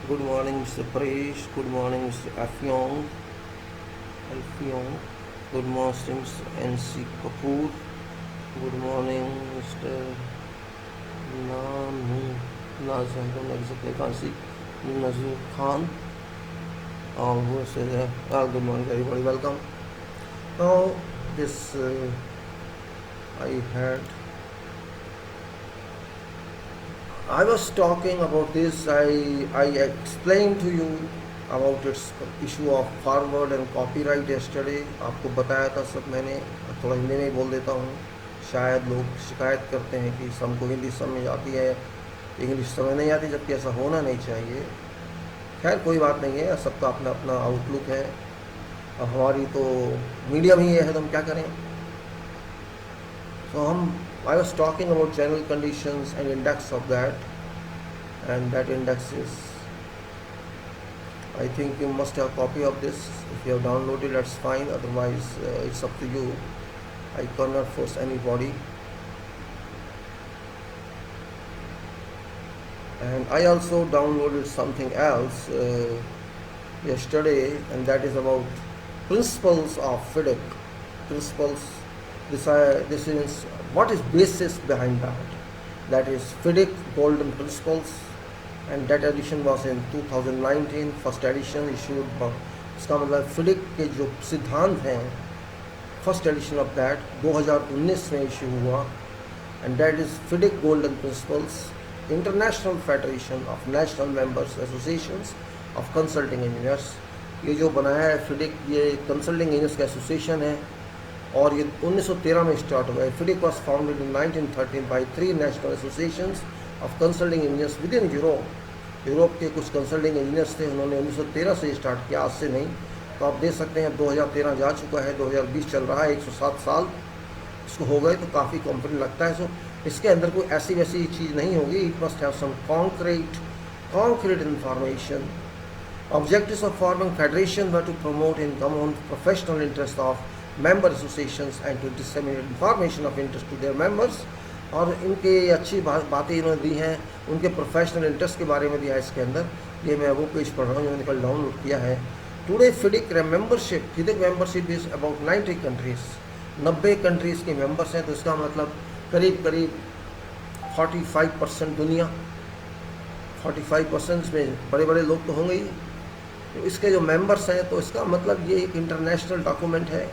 Speaker 1: Good morning, Mr. Paresh. Good morning, Mr. Alfion. Good morning, Mr. NC Kapoor. Good morning, Mr. Naz, I don't know exactly, I can't see. Nazir Khan. Who says that? Good morning, everybody. Welcome. Now, this I was talking about this. I explained to you about its issue of forward and copyright yesterday. आपको बताया था सब मैंने. थोड़ा हिंदी में ही बोल देता हूँ. शायद लोग शिकायत करते हैं कि हमको हिंदी समझ आती है, इंग्लिश समझ नहीं आती, जबकि ऐसा होना नहीं चाहिए. खैर कोई बात नहीं है, सबका अपना अपना आउटलुक है. अब हमारी तो मीडियम ही है तो हम क्या करें. So I was talking about general conditions and index of that, and that index is, I think you must have a copy of this. If you have downloaded, that's fine. Otherwise, it's up to you. I cannot force anybody. And I also downloaded something else yesterday, and that is about principles of FIDIC. Principles. This is what is basis behind that. That is FIDIC Golden Principles, and that edition was in 2019. First edition issued. इसका मतलब FIDIC के जो सिद्धांत हैं, first edition of that 2019 में issue हुआ, and that is FIDIC golden principles, international federation of national members associations of consulting engineers. ये जो बनाया है FIDIC, ये कंसल्टिंग इंजीनियर्स का एसोसिएशन है, और ये 1913 में स्टार्ट हुआ है. FIDIC was founded in 1913 by 3 national associations of consulting engineers with in Europe. Europe के कुछ कंसल्टिंग इंजीनियर्स थे, उन्होंने 1913 से स्टार्ट किया, आज से नहीं. तो आप देख सकते हैं 2013 जा चुका है, 2020 चल रहा है, 107 साल इसको हो गए, तो काफ़ी कॉन्फिडेंट लगता है. सो इसके अंदर कोई ऐसी वैसी चीज़ नहीं होगी. It must have some concrete information. Objectives of forming federation were to promote in common professional interest of member associations and to disseminate information of interest to their members. और इनके अच्छी बातें इन्होंने दी हैं, उनके प्रोफेशनल इंटरेस्ट के बारे में दिया है इसके अंदर. ये मैं वो पेज पढ़ रहा हूँ जो मैंने कल डाउनलोड किया है. Today FIDIC membership is about 90 countries. 90 countries के मेंबर्स हैं. तो इसका मतलब करीब 45% दुनिया, 45% में बड़े बड़े लोग तो होंगे ही. तो इसके जो मेंबर्स हैं, तो इसका मतलब ये एक इंटरनेशनल डॉक्यूमेंट है,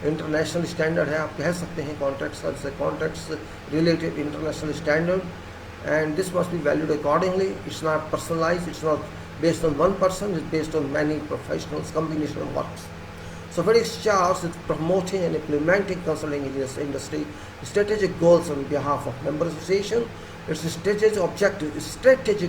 Speaker 1: इंटरनेशनल स्टैंडर्ड है, आप कह सकते हैं कॉन्ट्रैक्ट्स का, जैसे contracts related international standard, and this must be valued accordingly. It's not personalized, it's not based on one person, it's based on many professionals, combination of works. So FedEx charges with promoting and implementing consulting industry strategic goals on behalf of member association. Its strategic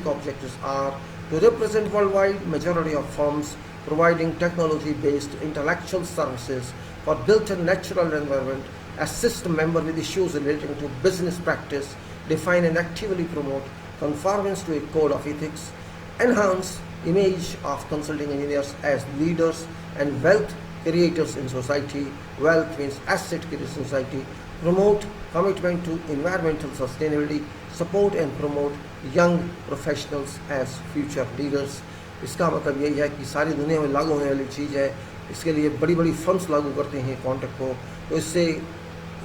Speaker 1: objectives are to represent worldwide majority of firms providing technology-based intellectual services for built and natural environment, assist member with issues relating to business practice, define and actively promote conformance to a code of ethics, enhance image of consulting engineers as leaders and wealth creators in society. Wealth means asset created in society. Promote commitment to environmental sustainability, support and promote young professionals as future leaders. इसका मतलब यही है कि सारी दुनिया में लागू होने वाली चीज़ है, इसके लिए बड़ी बड़ी फर्म्स लागू करते हैं कॉन्ट्रैक्ट को, तो इससे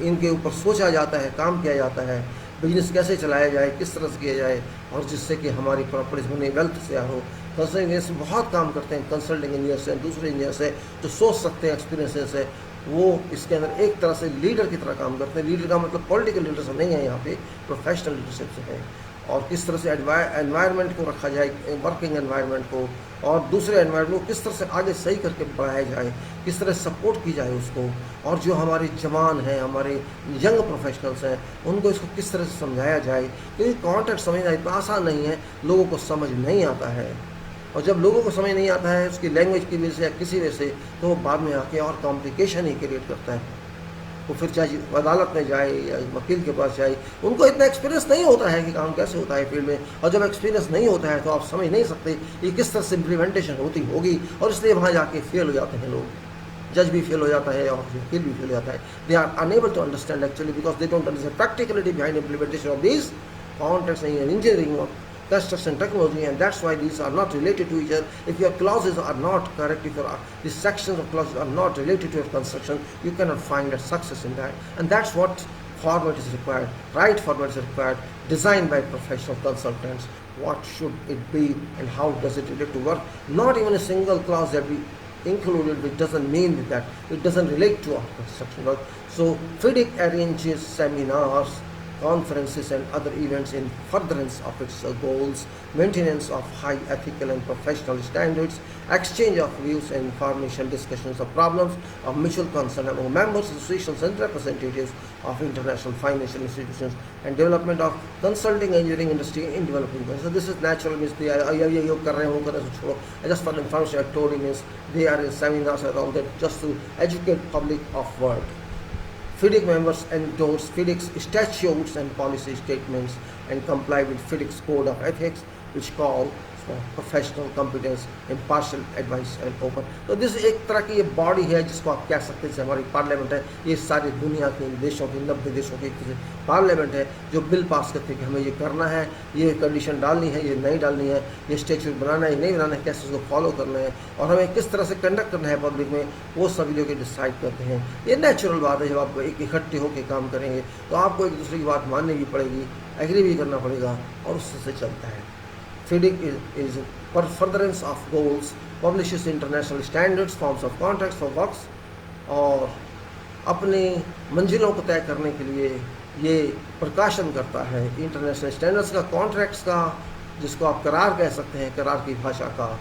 Speaker 1: इनके ऊपर सोचा जाता है, काम किया जाता है, बिजनेस कैसे चलाया जाए, किस तरह से किया जाए, और जिससे कि हमारी प्रॉपर्टीज बने, वेल्थ से हो। कंसल्टिंग इंजीनियर्स बहुत काम करते हैं, कंसल्टिंग इंजीनियर्स हैं, दूसरे इंजीनियर्स हैं जो सोच सकते हैं, एक्सपीरियंसेस है, वो इसके अंदर एक तरह से लीडर की तरह काम करते हैं। लीडर का मतलब पॉलिटिकल लीडरशिप नहीं है, यहाँ पे प्रोफेशनल लीडरशिप से है, और किस तरह से एनवायरनमेंट को रखा जाए, वर्किंग एनवायरनमेंट को, और दूसरे एनवायरनमेंट को किस तरह से आगे सही करके बढ़ाया जाए, किस तरह सपोर्ट की जाए उसको, और जो हमारे जवान हैं, हमारे यंग प्रोफेशनल्स हैं, उनको इसको किस तरह से समझाया जाए, क्योंकि कॉन्टेक्ट समझना इतना आसान नहीं है, लोगों को समझ नहीं आता है, और जब लोगों को समझ नहीं आता है उसकी लैंग्वेज की वजह से या किसी वजह से, तो वो बाद में आके और कॉम्प्लिकेशन ही क्रिएट करता है। वो फिर चाहे अदालत में जाए या वकील के पास जाए, उनको इतना एक्सपीरियंस नहीं होता है कि काम कैसे होता है फील्ड में, और जब एक्सपीरियंस नहीं होता है तो आप समझ नहीं सकते कि किस तरह से इम्प्लीमेंटेशन होती होगी, और इसलिए वहाँ जाके फेल हो जाते हैं लोग, जज भी फेल हो जाता है और वकील भी फेल हो जाता है। They are unable to understand actually because they don't understand practicality behind implementation of these contracts in engineering और construction technology, and that's why these are not related to each other. If your clauses are not correct, if these sections of clauses are not related to your construction, you cannot find a success in that. And that's what format is required. Right format is required, designed by professional consultants. What should it be and how does it relate to work? Not even a single clause that we included, which doesn't mean that it doesn't relate to our construction work. So FIDIC arranges seminars, conferences and other events in furtherance of its goals, maintenance of high ethical and professional standards, exchange of views and information, discussions of problems of mutual concern among members, associations and representatives of international financial institutions, and development of consulting engineering industry in developing countries. So this is natural, means they are just for information I told you, means they are in seminars and all that just to educate public of work. FIDIC members endorse FIDIC's statutes and policy statements and comply with FIDIC's code of ethics, which call for professional competence, impartial advice and open. तो this एक तरह की ये body है जिसको आप कह सकते हैं, हमारी पार्लियामेंट है, ये सारी दुनिया के देशों की 90 देशों की पार्लियामेंट है जो बिल पास करते हैं कि हमें ये करना है, ये कंडीशन डालनी है, ये नहीं डालनी है, ये स्टेच्यूट बनाना है, नहीं बनाना है, कैसे उसको फॉलो करना है, और हमें किस तरह से कंडक्ट करना है पब्लिक में, वो सभी लोग डिसाइड करते हैं। ये नेचुरल बात है, जब आप एक इकट्ठे होकर काम करेंगे तो आपको एक दूसरे की बात माननी भी पड़ेगी, एग्री भी करना पड़ेगा, और उससे चलता है। FIDIC is for furtherance of goals, publishes international standards, forms of contracts for works, और अपने मंजिलों को तय करने के लिए ये प्रकाशन करता है इंटरनेशनल स्टैंडर्ड्स का, कॉन्ट्रैक्ट्स का, जिसको आप करार कह सकते हैं, करार की भाषा का,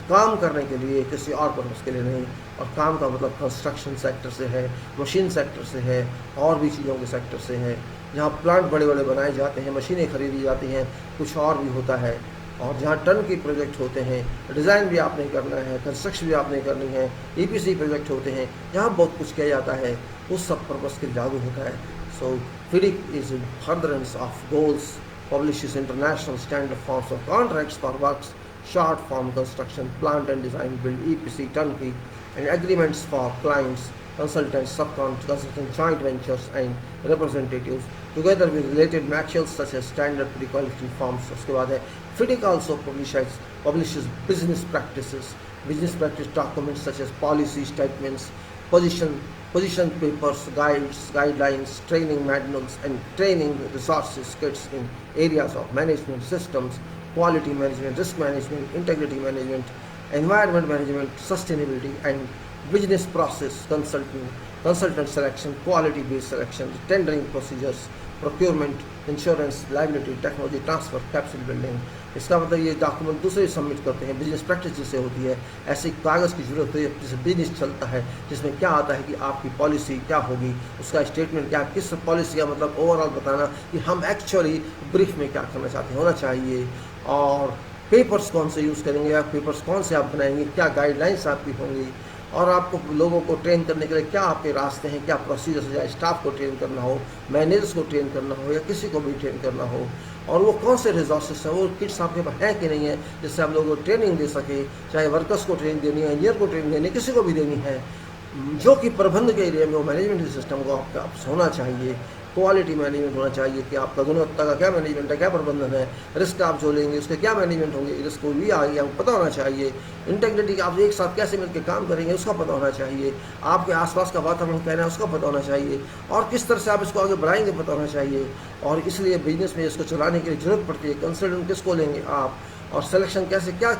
Speaker 1: काम करने के लिए, किसी और पर्पस के लिए नहीं, और काम का मतलब कंस्ट्रक्शन सेक्टर से है, मशीन सेक्टर से है, और भी चीज़ों के सेक्टर से है, जहाँ प्लांट बड़े बड़े बनाए जाते हैं, मशीनें खरीदी जाती हैं, कुछ और भी होता है, और जहाँ टन के प्रोजेक्ट होते हैं, डिज़ाइन भी आपने करना है, कंस्ट्रक्शन भी आपने करनी है, EPC प्रोजेक्ट होते हैं, जहाँ बहुत कुछ किया जाता है, उस सब पर्पस के लिए लागू होता है। सो FIDIC is in furtherance of goals, publishes international standard forms of contracts for works, short form construction, plant and design, build, EPC, turnkey, and agreements for clients, consultants, subcontractors, joint ventures, and representatives, together with related materials such as standard pre-qualification forms. उसके बाद है FIDIC also publishes business practice documents such as policy statements, position papers, guidelines, training manuals, and training resources kits in areas of management systems, quality management, risk management, integrity management, environment management, sustainability, and business process consulting, consultant selection, quality-based selection, tendering procedures, procurement, insurance, liability, technology transfer, capital building. इसका मतलब ये document दूसरे submit करते हैं, business practice जिसे होती है, ऐसे कागज़ की जरूरत होती है जिससे बिजनेस चलता है, जिसमें क्या आता है कि आपकी पॉलिसी क्या होगी, उसका स्टेटमेंट क्या, किस पॉलिसी का मतलब ओवरऑल बताना कि हम एक्चुअली ब्रीफ में क्या करना चाहते हैं होना चाहिए, और पेपर्स कौन से यूज़ करेंगे या पेपर्स कौन से आप बनाएंगे, क्या गाइडलाइंस आपकी होंगी, और आपको लोगों को ट्रेन करने के लिए क्या आपके रास्ते हैं, क्या प्रोसीजर्स है, स्टाफ को ट्रेन करना हो, मैनेजर्स को ट्रेन करना हो या किसी को भी ट्रेन करना हो, और वो कौन से रिसोर्सेस हैं, वो किट्स आपके पास हैं कि नहीं है जिससे आप लोगों को ट्रेनिंग दे सके, चाहे वर्कर्स को ट्रेनिंग देनी है, इंजीनियर को ट्रेनिंग देनी है, किसी को भी देनी है, जो कि प्रबंध के एरिया में वो मैनेजमेंट सिस्टम को आपका होना चाहिए, क्वालिटी मैनेजमेंट होना चाहिए कि आपका गुणवत्ता का क्या मैनेजमेंट है, क्या प्रबंधन है, रिस्क आप जो लेंगे उसके क्या मैनेजमेंट होंगे, रिस्क को भी आगे आपको पता होना चाहिए, इंटीग्रिटी आप एक साथ कैसे मिलकर काम करेंगे उसका पता होना चाहिए, आपके आसपास का वातावरण क्या है उसका पता होना चाहिए, और किस तरह से आप इसको आगे बढ़ाएंगे पता होना चाहिए। और इसलिए बिजनेस में इसको चलाने के लिए ज़रूरत पड़ती है कंसल्टेंट किसको लेंगे आप, और सिलेक्शन कैसे, क्या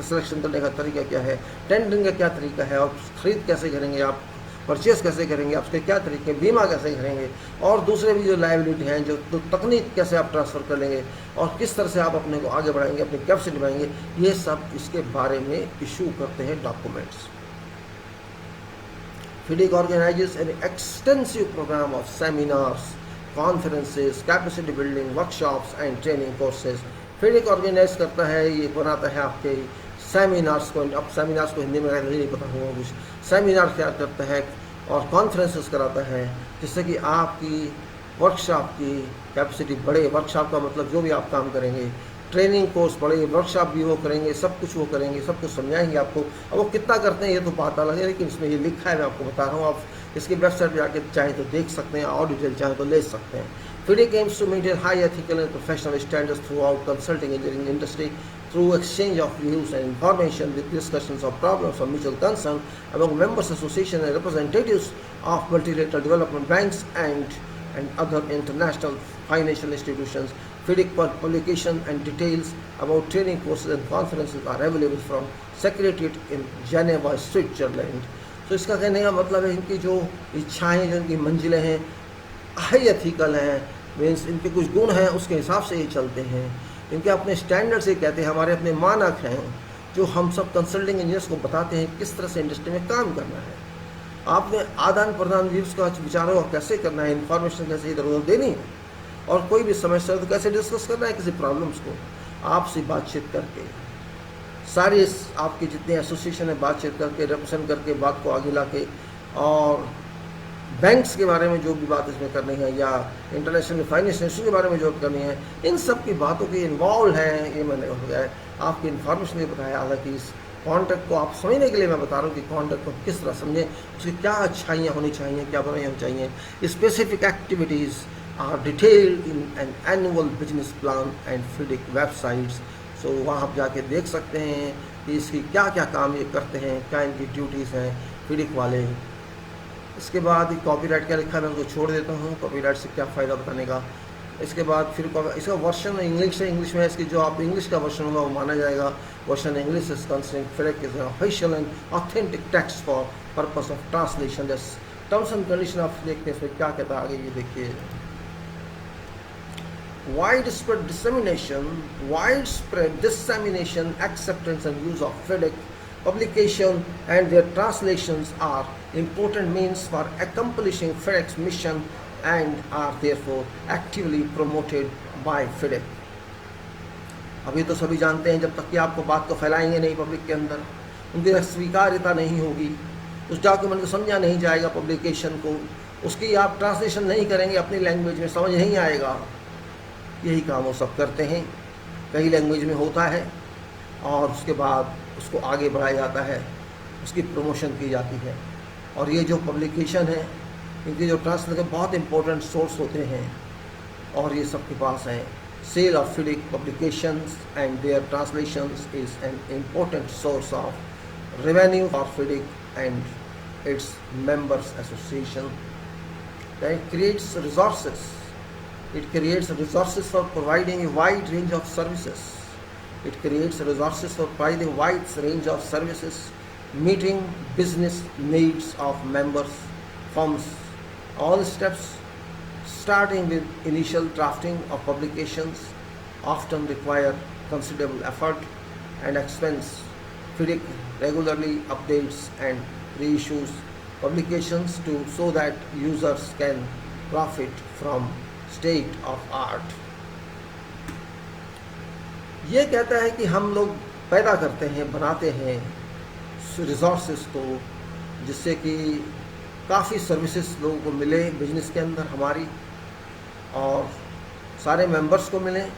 Speaker 1: सिलेक्शन करने का तरीका क्या है, टेंडरिंग का क्या तरीका है, और ख़रीद कैसे करेंगे आप, परचेस कैसे करेंगे, आपके क्या तरीके, बीमा कैसे करेंगे, और दूसरे भी जो लायबिलिटी हैं, जो तकनीक कैसे आप ट्रांसफ़र कर लेंगे, और किस तरह से आप अपने को आगे बढ़ाएंगे, अपनी कैपेसिटी बढ़ाएंगे, ये सब इसके बारे में इशू करते हैं documents. FIDIC organizes an extensive program of seminars, conferences, capacity building, workshops and training courses। FIDIC organise करता है, ये बनाता है आपके सेमिनार्स को, अब सेमिनार्स को हिंदी में नहीं पता होगा कुछ, सेमिनार तैयार करता है और कॉन्फ्रेंसेस कराता है जिससे कि आपकी वर्कशॉप की कैपेसिटी बढ़े। वर्कशॉप का मतलब जो भी आप काम करेंगे, ट्रेनिंग कोर्स बढ़े, वर्कशॉप भी वो करेंगे, सब कुछ वो करेंगे, सब कुछ समझाएंगे आपको। अब वो कितना करते हैं ये तो बात अलग है, लेकिन इसमें ये लिखा है, मैं आपको बता रहा हूँ, आप इसकी वेबसाइट पर जाकर चाहें तो देख सकते हैं, और डिटेल चाहें तो ले सकते हैं। FIDIC aims to maintain high ethical and professional standards throughout consulting engineering industry through exchange of views and information with discussions of problems of mutual concern among members associations and representatives of multilateral development banks and other international financial institutions। FIDIC publication and details about training courses and conferences are available from Secretariat in Geneva, Switzerland। तो इसका कहने का मतलब है इनकी जो इच्छाएं, जो इनकी मंजिलें हैं, हाई एथिकल हैं, मीन्स इनके कुछ गुण हैं, उसके हिसाब से ये चलते हैं, इनके अपने स्टैंडर्ड से कहते हैं, हमारे अपने मानक हैं जो हम सब कंसल्टिंग इंजीनियर्स को बताते हैं किस तरह से इंडस्ट्री में काम करना है। आपने आदान प्रदान व्यूज़ का विचारों का कैसे करना है, इन्फॉर्मेशन कैसे इधर उधर देनी है, और कोई भी समस्या तो कैसे डिस्कस करना है, किसी प्रॉब्लम्स को आपसे बातचीत करके, सारी आपकी जितने एसोसिएशन है बातचीत करके, रिप्रेजेंट करके, बात को आगे ला के, और बैंक्स के बारे में जो भी बात इसमें करनी है या इंटरनेशनल फाइनेंस इंस्टीट्यूशन के बारे में जो करनी है, इन सब की बातों के इन्वॉल्व हैं। ये मैंने हो गया है आपकी इन्फॉर्मेशन भी बताया। हालांकि इस कॉन्ट्रैक्ट को आप समझने के लिए मैं बता रहा हूँ कि कॉन्ट्रैक्ट को किस तरह समझें, उसकी क्या अच्छाइयाँ होनी चाहिए, क्या बुराइयाँ होनी चाहिए। Specific activities are detailed in an annual business plan and FIDIC websites. So वहाँ आप जाके देख सकते हैं कि इसकी क्या क्या काम ये करते हैं, क्या इनकी ड्यूटीज़ हैं FIDIC वाले। इसके बाद कॉपीराइट क्या लिखा है मैं उनको छोड़ देता हूँ, कॉपीराइट से क्या फ़ायदा बताने का। इसके बाद फिर इसका वर्जन इंग्लिश है, इंग्लिश में इसकी जो आप इंग्लिश का वर्जन होगा वो माना जाएगा। Version English is considered FIDIC is an official and authentic text for purpose of translation. दस टर्म्स एंड कंडीशन ऑफ देखते हैं इसमें क्या कहता है आगे, ये देखिए। Widespread dissemination, acceptance and use of FIDIC publication and their translations are important means for accomplishing FIDIC's mission and are therefore actively promoted by FIDIC। अभी तो सभी जानते हैं जब तक कि आपको बात को फैलाएंगे नहीं पब्लिक के अंदर, उनकी स्वीकार्यता नहीं होगी, उस डॉक्यूमेंट को समझा नहीं जाएगा, पब्लिकेशन को उसकी आप ट्रांसलेशन नहीं करेंगे अपनी लैंग्वेज में, समझ नहीं आएगा। यही काम वो सब करते हैं, कई लैंग्वेज में होता है, और उसके बाद उसको आगे बढ़ाया जाता है, उसकी प्रमोशन की जाती है। और ये जो पब्लिकेशन है, इनके जो ट्रांसलेशन बहुत इंपॉर्टेंट सोर्स होते हैं, और ये सबके पास हैं। Sale of FIDIC publications and their translations is an important source of revenue for FIDIC and its members association। That creates resources. It creates resources for providing a wide range of services. It creates resources for providing a wide range of services, meeting business needs of members। forms all steps starting with initial drafting of publications often require considerable effort and expense. FIDIC regularly updates and reissues publications so that users can profit from state of art. ये कहता है कि हम लोग पैदा करते हैं, बनाते हैं रिसोर्सेस को, जिससे कि काफ़ी सर्विसेज लोगों को मिले बिजनेस के अंदर हमारी, और सारे मेंबर्स को मिलें।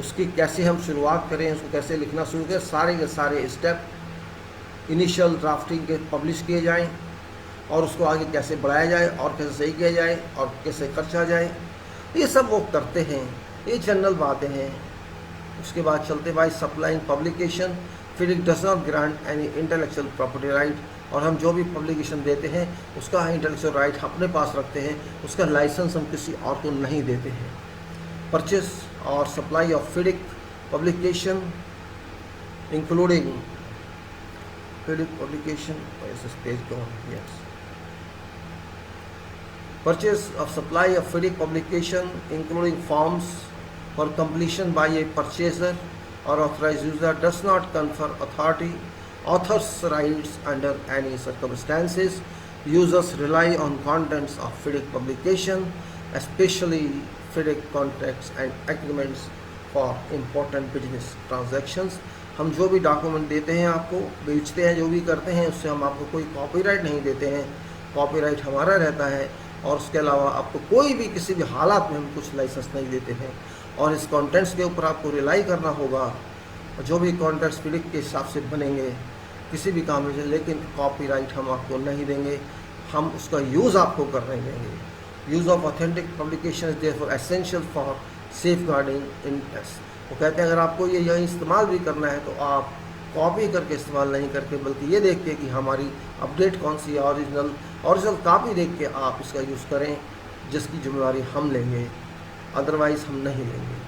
Speaker 1: उसकी कैसे हम शुरुआत करें, उसको कैसे लिखना शुरू करें, सारे के सारे स्टेप इनिशियल ड्राफ्टिंग के पब्लिश किए जाएं, और उसको आगे कैसे बढ़ाया जाए और कैसे सही किया जाए और कैसे खर्चा जाए, ये सब वो करते हैं। ये जनरल बातें हैं। उसके बाद चलते by supplying publication, FIDIC does not grant any intellectual property right, और हम जो भी पब्लिकेशन देते हैं उसका इंटेलेक्चुअल राइट अपने पास रखते हैं, उसका लाइसेंस हम किसी और को नहीं देते हैं। परचेस और supply of FIDIC publication including FIDIC publication, where is this page gone? Yes. Purchase of supply of FIDIC publication including forms for completion by a purchaser or authorized user does not confer author's rights under any circumstances. Users rely on contents of FIDIC publication, especially FIDIC contracts and agreements for important business transactions. हम जो भी document देते हैं आपको, बेचते हैं, जो भी करते हैं, उससे हम आपको कोई कॉपीराइट नहीं देते हैं। कॉपीराइट हमारा रहता है, और उसके अलावा आपको कोई भी किसी भी हालात में हम कुछ लाइसेंस नहीं देते हैं, और इस कंटेंट्स के ऊपर आपको रिलाई करना होगा। जो भी कंटेंट्स FIDIC के हिसाब से बनेंगे किसी भी काम में, लेकिन कॉपीराइट हम आपको नहीं देंगे, हम उसका यूज़ आपको करने देंगे। Use of authentic publication is therefore essential for safeguarding interest. वो कहते हैं अगर आपको ये यही इस्तेमाल भी करना है तो आप कॉपी करके इस्तेमाल नहीं करके, बल्कि ये देख के कि हमारी अपडेट कौन सी है, ओरिजिनल कॉपी देख के आप इसका यूज़ करें, जिसकी जिम्मेदारी हम लेंगे, अदरवाइज हम नहीं लेंगे।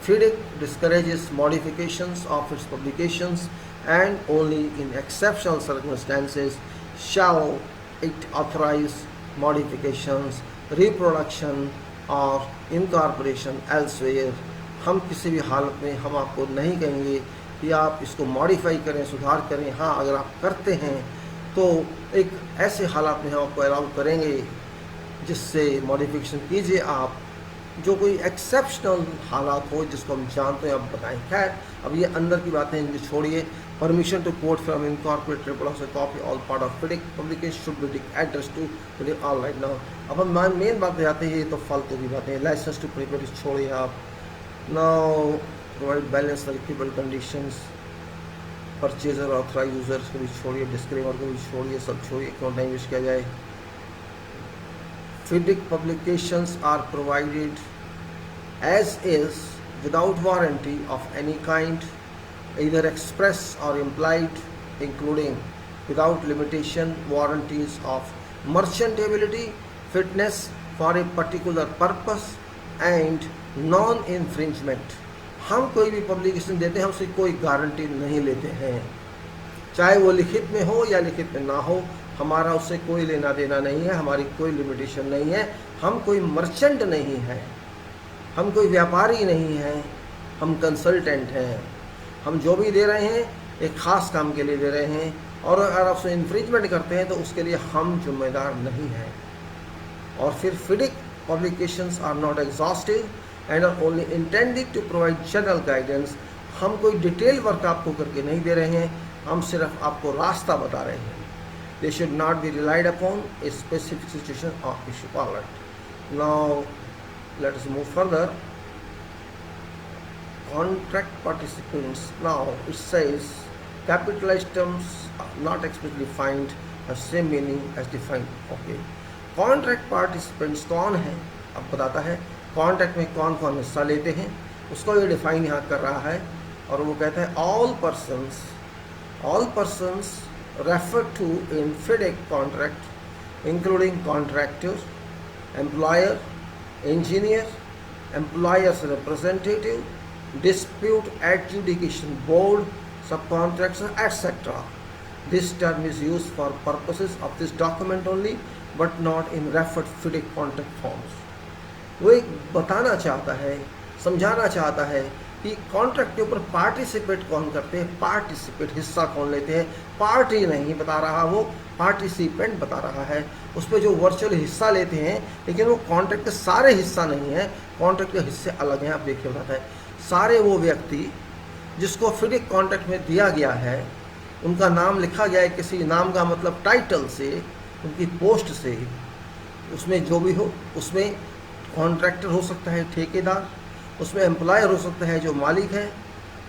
Speaker 1: FIDIC discourages modifications of its publications and only in exceptional circumstances shall it authorize modifications, reproduction or incorporation elsewhere. हम किसी भी हालत में हम आपको नहीं कहेंगे कि आप इसको मॉडिफाई करें, सुधार करें। हाँ, अगर आप करते हैं तो एक ऐसे हालात में हम आपको अलाउ करेंगे जिससे मॉडिफिकेशन कीजिए आप, जो कोई एक्सेप्शनल हालात हो जिसको हम जानते हैं, आप बताएं। खैर, अब ये अंदर की बातें इनकी छोड़िए। Permission to quote from incorporate reproduction copy all part of FIDIC publication should be address to FIDIC all right now. अब हम मेन बात पे आते हैं, ये तो फालतू की बातें। लाइसेंस टू प्रिपेयर छोड़िए आप। Now provide balance equitable conditions, purchaser authorise users को भी छोड़िए, डिस्क्लेमर को भी छोड़िए, सब छोड़िए, क्यों टाइम वेस्ट किया जाए। FIDIC publications are provided as is without warranty of any kind, either express or implied, including without limitation warranties of merchantability, fitness for a particular purpose and non-infringement. हम कोई भी पब्लिकेशन देते हैं, हम उसकी कोई गारंटी नहीं लेते हैं, चाहे वो लिखित में हो या लिखित में ना हो। हमारा उससे कोई लेना देना नहीं है, हमारी कोई लिमिटेशन नहीं है। हम कोई मर्चेंट नहीं हैं, हम कोई व्यापारी नहीं हैं, हम कंसल्टेंट हैं। हम जो भी दे रहे हैं एक ख़ास काम के लिए दे रहे हैं, और अगर आप उसमें इन्फ्रिंजमेंट करते हैं तो उसके लिए हम जिम्मेदार नहीं हैं। और फिर FIDIC publications are not exhaustive and are only intended to provide general guidance. हम कोई डिटेल वर्क आपको करके नहीं दे रहे हैं, हम सिर्फ आपको रास्ता बता रहे हैं। They should not be relied upon a specific situation or issue. All right. Now let us move further. Contract participants. Now it says capitalized terms are not explicitly defined, have same meaning as defined. Okay. Contract participants कौन है? अब बताता है contract में कौन कौन हिस्सा लेते हैं, उसको ये डिफाइन यहाँ कर रहा है। और वो कहता है all persons referred to in FIDIC contract, including contractor, employer, engineer, employer's representative, dispute adjudication board, subcontractor, etc. This term is used for purposes of this document only, but not in referred FIDIC contract forms. वो एक बताना चाहता है, समझाना चाहता है कि contract के ऊपर पार्टिसिपेट कौन करते हैं, पार्टिसिपेट हिस्सा कौन लेते हैं, पार्टी नहीं बता रहा, वो पार्टिसिपेंट बता रहा है। उस पर जो वर्चुअल हिस्सा लेते हैं, लेकिन वो कॉन्ट्रैक्ट के सारे हिस्सा नहीं है, कॉन्ट्रैक्ट के हिस्से अलग हैं। आप देखिए बताता है, सारे वो व्यक्ति जिसको FIDIC कॉन्ट्रैक्ट में दिया गया है, उनका नाम लिखा गया है, किसी नाम का मतलब टाइटल से, उनकी पोस्ट से, उसमें जो भी हो, उसमें कॉन्ट्रैक्टर हो सकता है ठेकेदार, उसमें एम्प्लॉयर हो सकता है जो मालिक है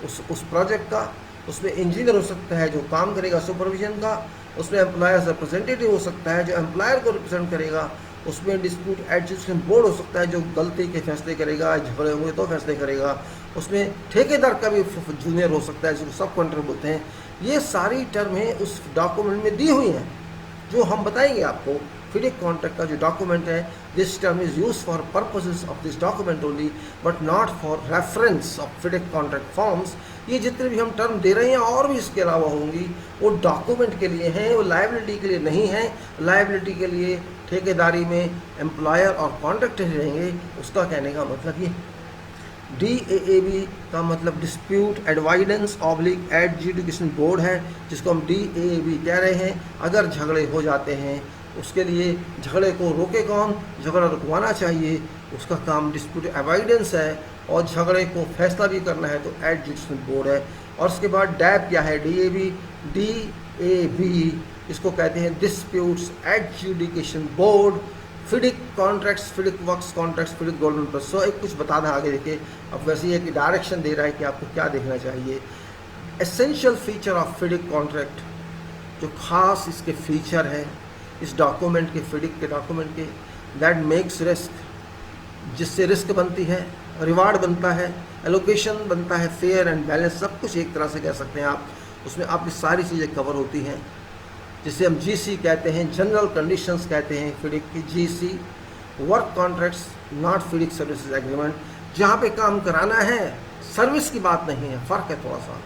Speaker 1: उस प्रोजेक्ट का, उसमें इंजीनियर हो सकता है जो काम करेगा सुपरविजन का, उसमें एम्प्लॉयर्स रिप्रेजेंटेटिव हो सकता है जो एम्प्लॉयर को रिप्रेजेंट करेगा, उसमें डिस्प्यूट एडजुडिकेशन बोर्ड हो सकता है जो गलती के फैसले करेगा, झगड़े होंगे तो फैसले करेगा, उसमें ठेकेदार का भी जूनियर हो सकता है जिसको सब कॉन्ट्रैक्ट बोलते हैं। ये सारी टर्में उस डॉक्यूमेंट में दी हुई हैं जो हम बताएंगे आपको। FIDIC कॉन्ट्रैक्ट का जो डॉक्यूमेंट है, this term is use for purposes of this document only, but not for reference of FIDIC contract forms. ये जितने भी हम टर्म दे रहे हैं और भी इसके अलावा होंगी, वो डॉक्यूमेंट के लिए हैं, वो लायबिलिटी के लिए नहीं है। लायबिलिटी के लिए ठेकेदारी में एम्प्लॉयर और कॉन्ट्रैक्टर रहेंगे, उसका कहने का मतलब ये। DAAB का मतलब डिस्प्यूट एडवाइडेंस ऑब्लिक एडजुडिकेशन बोर्ड है, जिसको हम DAAB कह रहे हैं। अगर झगड़े हो जाते हैं, उसके लिए झगड़े को रोके कौन, झगड़ा रुकवाना चाहिए, उसका काम डिस्प्यूट एवाइडेंस है, और झगड़े को फैसला भी करना है तो एडजुडिकेशन बोर्ड है। और उसके बाद DAB क्या है, DAB इसको कहते हैं disputes adjudication board. FIDIC contracts, FIDIC works contracts, FIDIC golden plus. So एक कुछ बताना आगे देखिए। अब वैसे ही एक डायरेक्शन दे रहा है कि आपको क्या देखना चाहिए। Essential feature of FIDIC contract, जो खास इसके फीचर हैं इस डॉक्यूमेंट के, FIDIC के डॉक्यूमेंट के, दैट मेक्स रिस्क, जिससे रिस्क बनती है, रिवार्ड बनता है, एलोकेशन बनता है, फेयर एंड बैलेंस, सब कुछ एक तरह से कह सकते हैं आप। उसमें आपकी सारी चीज़ें कवर होती हैं, जिसे हम GC कहते हैं, जनरल कंडीशंस कहते हैं FIDIC की। GC work contracts not FIDIC services agreement, जहाँ पे काम कराना है, सर्विस की बात नहीं है, फ़र्क है थोड़ा सा।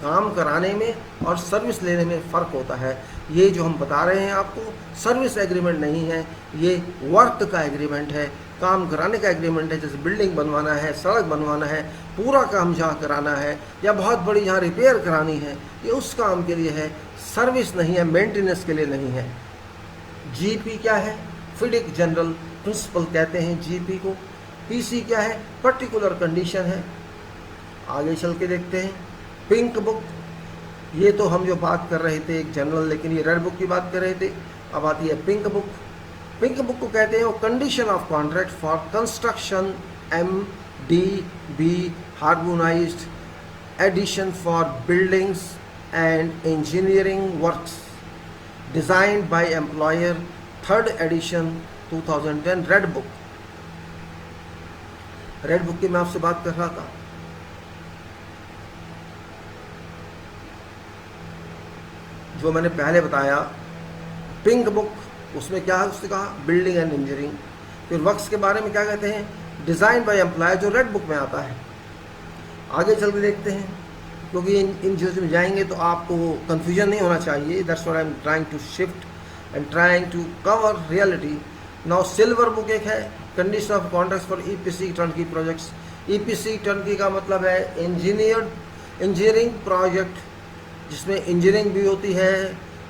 Speaker 1: काम कराने में और सर्विस लेने में फ़र्क होता है। ये जो हम बता रहे हैं आपको, सर्विस एग्रीमेंट नहीं है, ये वर्क का एग्रीमेंट है, काम कराने का एग्रीमेंट है। जैसे बिल्डिंग बनवाना है, सड़क बनवाना है, पूरा काम जहाँ कराना है, या बहुत बड़ी जहाँ रिपेयर करानी है, ये उस काम के लिए है, सर्विस नहीं है, मेंटेनेंस के लिए नहीं है। GP क्या है, FIDIC जनरल प्रिंसिपल कहते हैं GP को। PC क्या है, पर्टिकुलर कंडीशन है। आगे चल के देखते हैं पिंक बुक। ये तो हम जो बात कर रहे थे एक जनरल, लेकिन ये रेड बुक की बात कर रहे थे। अब आती है पिंक बुक। पिंक बुक को कहते हैं वो condition of contract for construction MDB harmonised edition for buildings and engineering works designed by employer, 3rd edition 2010। Red book, red book की मैं आपसे बात कर रहा था। जो मैंने पहले बताया पिंक बुक, उसमें क्या है, उसने कहा बिल्डिंग एंड इंजीनियरिंग। फिर वर्क्स के बारे में क्या कहते हैं, डिज़ाइन बाय एम्प्लॉयर, जो रेड बुक में आता है। आगे चल के देखते हैं, क्योंकि इन चीज़ों में जाएंगे तो आपको कन्फ्यूजन नहीं होना चाहिए। That's what I am trying to shift and trying to cover reality. Now silver book एक है, condition of contracts for EPC turnkey projects. EPC turnkey का मतलब है इंजीनियरिंग प्रोजेक्ट, जिसमें इंजीनियरिंग भी होती है,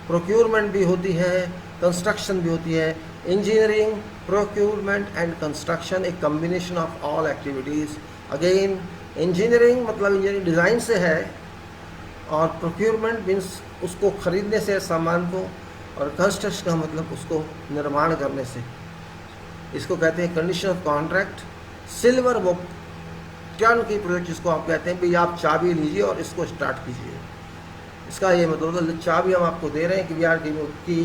Speaker 1: प्रोक्यूरमेंट भी होती है, कंस्ट्रक्शन भी होती है। इंजीनियरिंग, प्रोक्यूरमेंट एंड कंस्ट्रक्शन, एक combination of all activities. Again engineering मतलब इंजीनियरिंग डिज़ाइन से है, और प्रोक्यूरमेंट मीन्स उसको खरीदने से सामान को, और कंस्ट्रक्शन का मतलब उसको निर्माण करने से। इसको कहते हैं condition of contract. Silver book turnkey project, जिसको आप कहते हैं भाई आप चाबी लीजिए और इसको स्टार्ट कीजिए। इसका ये मतलब चाबी हम आपको दे रहे हैं कि वी आर गिविंग की,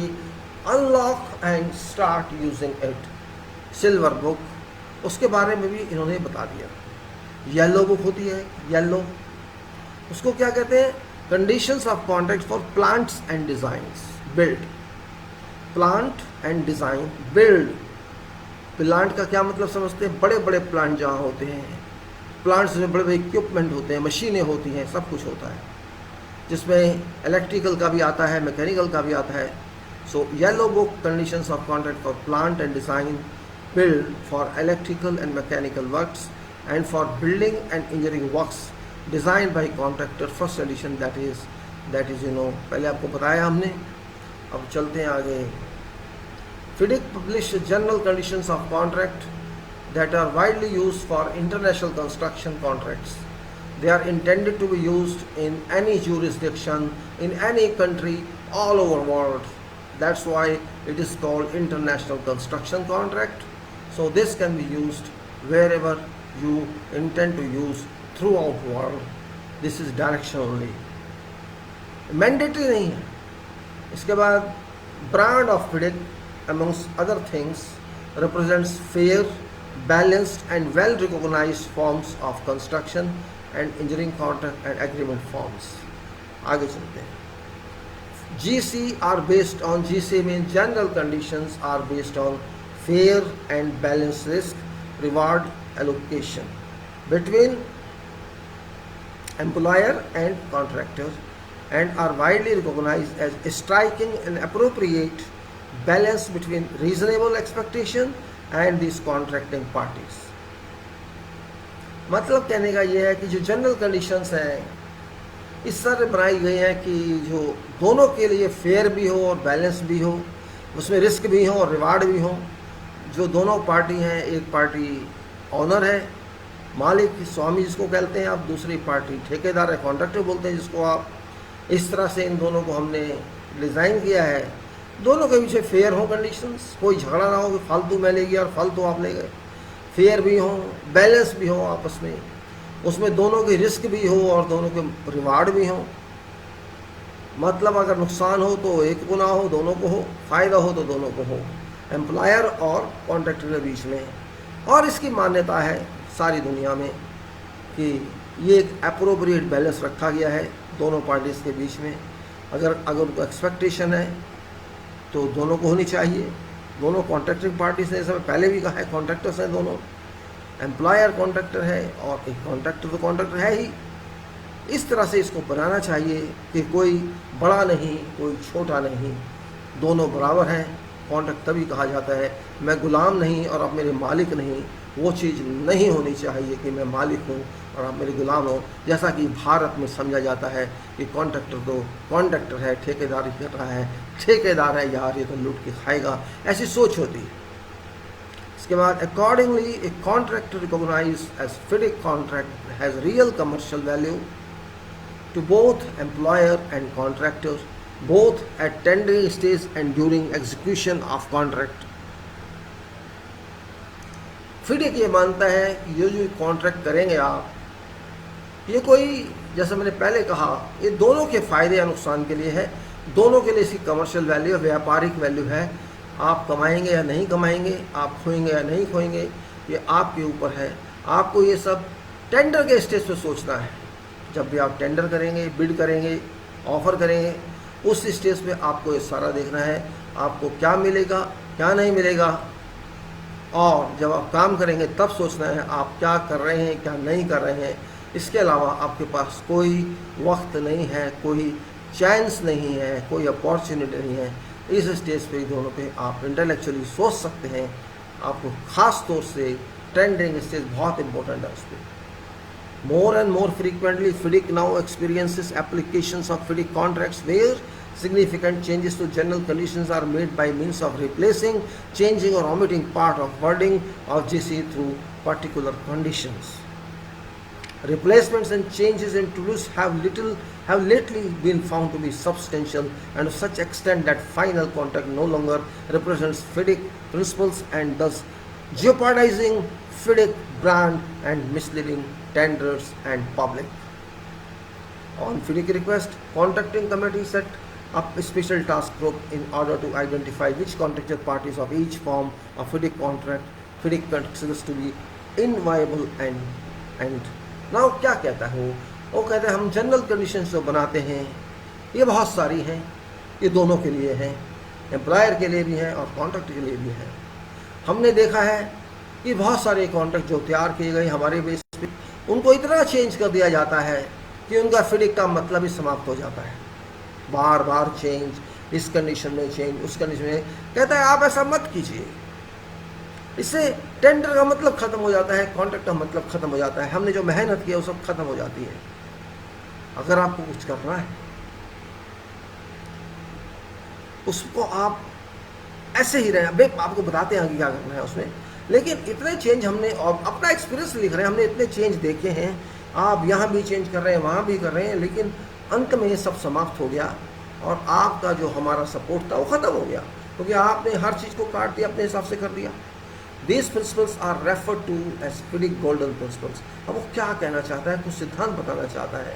Speaker 1: unlock and start using it. Silver book, उसके बारे में भी इन्होंने बता दिया। येलो बुक होती है, येलो, उसको क्या कहते हैं, conditions of contract for plants and designs build. Plant and design build, plant का क्या मतलब समझते हैं, बड़े बड़े प्लांट जहाँ होते हैं, प्लांट्स में बड़े बड़े इक्विपमेंट होते हैं, मशीनें होती हैं, सब कुछ होता है। जिसमें इलेक्ट्रिकल का भी आता है, मैकेनिकल का भी आता है. So yellow book conditions of contract for plant and design build for electrical and mechanical works and for building and engineering works designed by contractor, first edition, that is पहले आपको बताया हमने. अब चलते हैं आगे. FIDIC publish general conditions of contract that are widely used for international construction contracts. They are intended to be used in any jurisdiction, in any country, all over world. That's why it is called international construction contract. So this can be used wherever you intend to use throughout world. This is direction only. Mandatory नहीं है. इसके बाद brand of FIDIC amongst other things represents fair, balanced and well recognized forms of construction and engineering contract and agreement forms. आगे चलते हैं. GC are based on, GC means general conditions are based on fair and balanced risk reward allocation between employer and contractor and are widely recognized as striking an appropriate balance between reasonable expectation and these contracting parties. मतलब कहने का ये है कि जो general conditions हैं इस तरह बनाई गई हैं कि जो दोनों के लिए फेयर भी हो और बैलेंस भी हो, उसमें रिस्क भी हो और रिवार्ड भी हो. जो दोनों पार्टी हैं, एक पार्टी ऑनर है, मालिक, स्वामी जिसको कहते हैं आप, दूसरी पार्टी ठेकेदार है, कॉन्ट्रैक्टर बोलते हैं जिसको आप. इस तरह से इन दोनों को हमने डिज़ाइन किया है. दोनों के पीछे फेयर हो कंडीशंस, कोई झगड़ा ना हो कि फालतू मैं ले गया और फालतू आप ले गए. फेयर भी हो, बैलेंस भी हो आपस में, उसमें दोनों की रिस्क भी हो और दोनों के रिवार्ड भी हो. मतलब अगर नुकसान हो तो एक को ना हो, दोनों को हो, फ़ायदा हो तो दोनों को हो, एम्प्लॉयर और कॉन्ट्रैक्टर के बीच में. और इसकी मान्यता है सारी दुनिया में कि ये एक अप्रोप्रिएट बैलेंस रखा गया है दोनों पार्टीज़ के बीच में. अगर उनको एक्सपेक्टेशन है तो दोनों को होनी चाहिए. दोनों कॉन्ट्रैक्टिंग पार्टीज ने, समय पहले भी कहा है, कॉन्ट्रैक्टर्स हैं दोनों, एम्प्लॉयर कॉन्ट्रैक्टर है और एक कॉन्ट्रैक्टर तो कॉन्ट्रैक्टर है ही. इस तरह से इसको बनाना चाहिए कि कोई बड़ा नहीं, कोई छोटा नहीं, दोनों बराबर हैं. कॉन्ट्रैक्ट तभी कहा जाता है, मैं गुलाम नहीं और आप मेरे मालिक नहीं. वो चीज़ नहीं होनी चाहिए कि मैं मालिक हूँ और आप मेरे गुलाम हो, जैसा कि भारत में समझा जाता है कि कॉन्ट्रैक्टर तो कॉन्ट्रैक्टर है, ठेकेदारी कर रहा है, ठेकेदार है यार, ये तो लूट के खाएगा, ऐसी सोच होती है. इसके बाद accordingly a contract recognise as FIDIC contract has real commercial value to both employer and contractor, both at tendering stage and during execution of contract. FIDIC ये मानता है कि ये जो कॉन्ट्रैक्ट करेंगे आप, ये कोई, जैसे मैंने पहले कहा, ये दोनों के फ़ायदे या नुकसान के लिए है. दोनों के लिए इसकी कमर्शियल वैल्यू, व्यापारिक वैल्यू है. आप कमाएंगे या नहीं कमाएंगे, आप खोएंगे या नहीं खोएंगे, ये आपके ऊपर है. आपको ये सब टेंडर के स्टेज पे सोचना है. जब भी आप टेंडर करेंगे, बिड करेंगे, ऑफ़र करेंगे, उस स्टेज पे आपको ये सारा देखना है, आपको क्या मिलेगा, क्या नहीं मिलेगा. और जब आप काम करेंगे तब सोचना है आप क्या कर रहे हैं, क्या नहीं कर रहे हैं. इसके अलावा आपके पास कोई वक्त नहीं है, कोई चांस नहीं है, कोई अपॉर्चुनिटी नहीं है. इस स्टेज पे दोनों पे आप इंटेलेक्चुअली सोच सकते हैं. आपको ख़ास तौर से टेंडरिंग स्टेज बहुत इंपॉर्टेंट है उस पर. More and more frequently, FIDIC now experiences applications of FIDIC contracts where significant changes to general conditions are made by means of replacing, changing or omitting part of wording of GC through particular conditions. Replacements and changes introduced have lately been found to be substantial and to such extent that final contract no longer represents FIDIC principles and thus jeopardizing FIDIC brand and misleading tenders and public. On FIDIC request, contracting committee set up a special task group in order to identify which contracted parties of each form of FIDIC contract FIDIC considers to be inviolable and now क्या कहता है वो कहते हैं हम general conditions जो बनाते हैं ये बहुत सारी हैं, ये दोनों के लिए हैं, एम्प्लॉयर के लिए भी हैं और कॉन्ट्रैक्टर के लिए भी हैं. हमने देखा है कि बहुत सारे कॉन्ट्रैक्ट जो तैयार किए गए हमारे बेस पे, उनको इतना चेंज कर दिया जाता है कि उनका फिडिक का मतलब ही समाप्त हो जाता है। बार बार चेंज, इस कंडीशन में चेंज, उस कंडीशन में। कहता है आप ऐसा मत कीजिए, इससे टेंडर का मतलब खत्म हो जाता है, कॉन्ट्रैक्ट का मतलब खत्म हो जाता है, हमने जो मेहनत की है वो सब खत्म हो जाती है। अगर आपको कुछ करना है उसको आप ऐसे ही रहे, भाई आपको बताते हैं कि क्या करना है उसमें, लेकिन इतने चेंज हमने, और अपना एक्सपीरियंस लिख रहे हैं, हमने इतने चेंज देखे हैं, आप यहाँ भी चेंज कर रहे हैं, वहाँ भी कर रहे हैं, लेकिन अंत में ये सब समाप्त हो गया और आपका जो हमारा सपोर्ट था वो ख़त्म हो गया, क्योंकि आपने हर चीज़ को काट दिया, अपने हिसाब से कर दिया। These principles are referred to as FIDIC golden principles। अब वो क्या कहना चाहता है, कुछ सिद्धांत बताना चाहता है।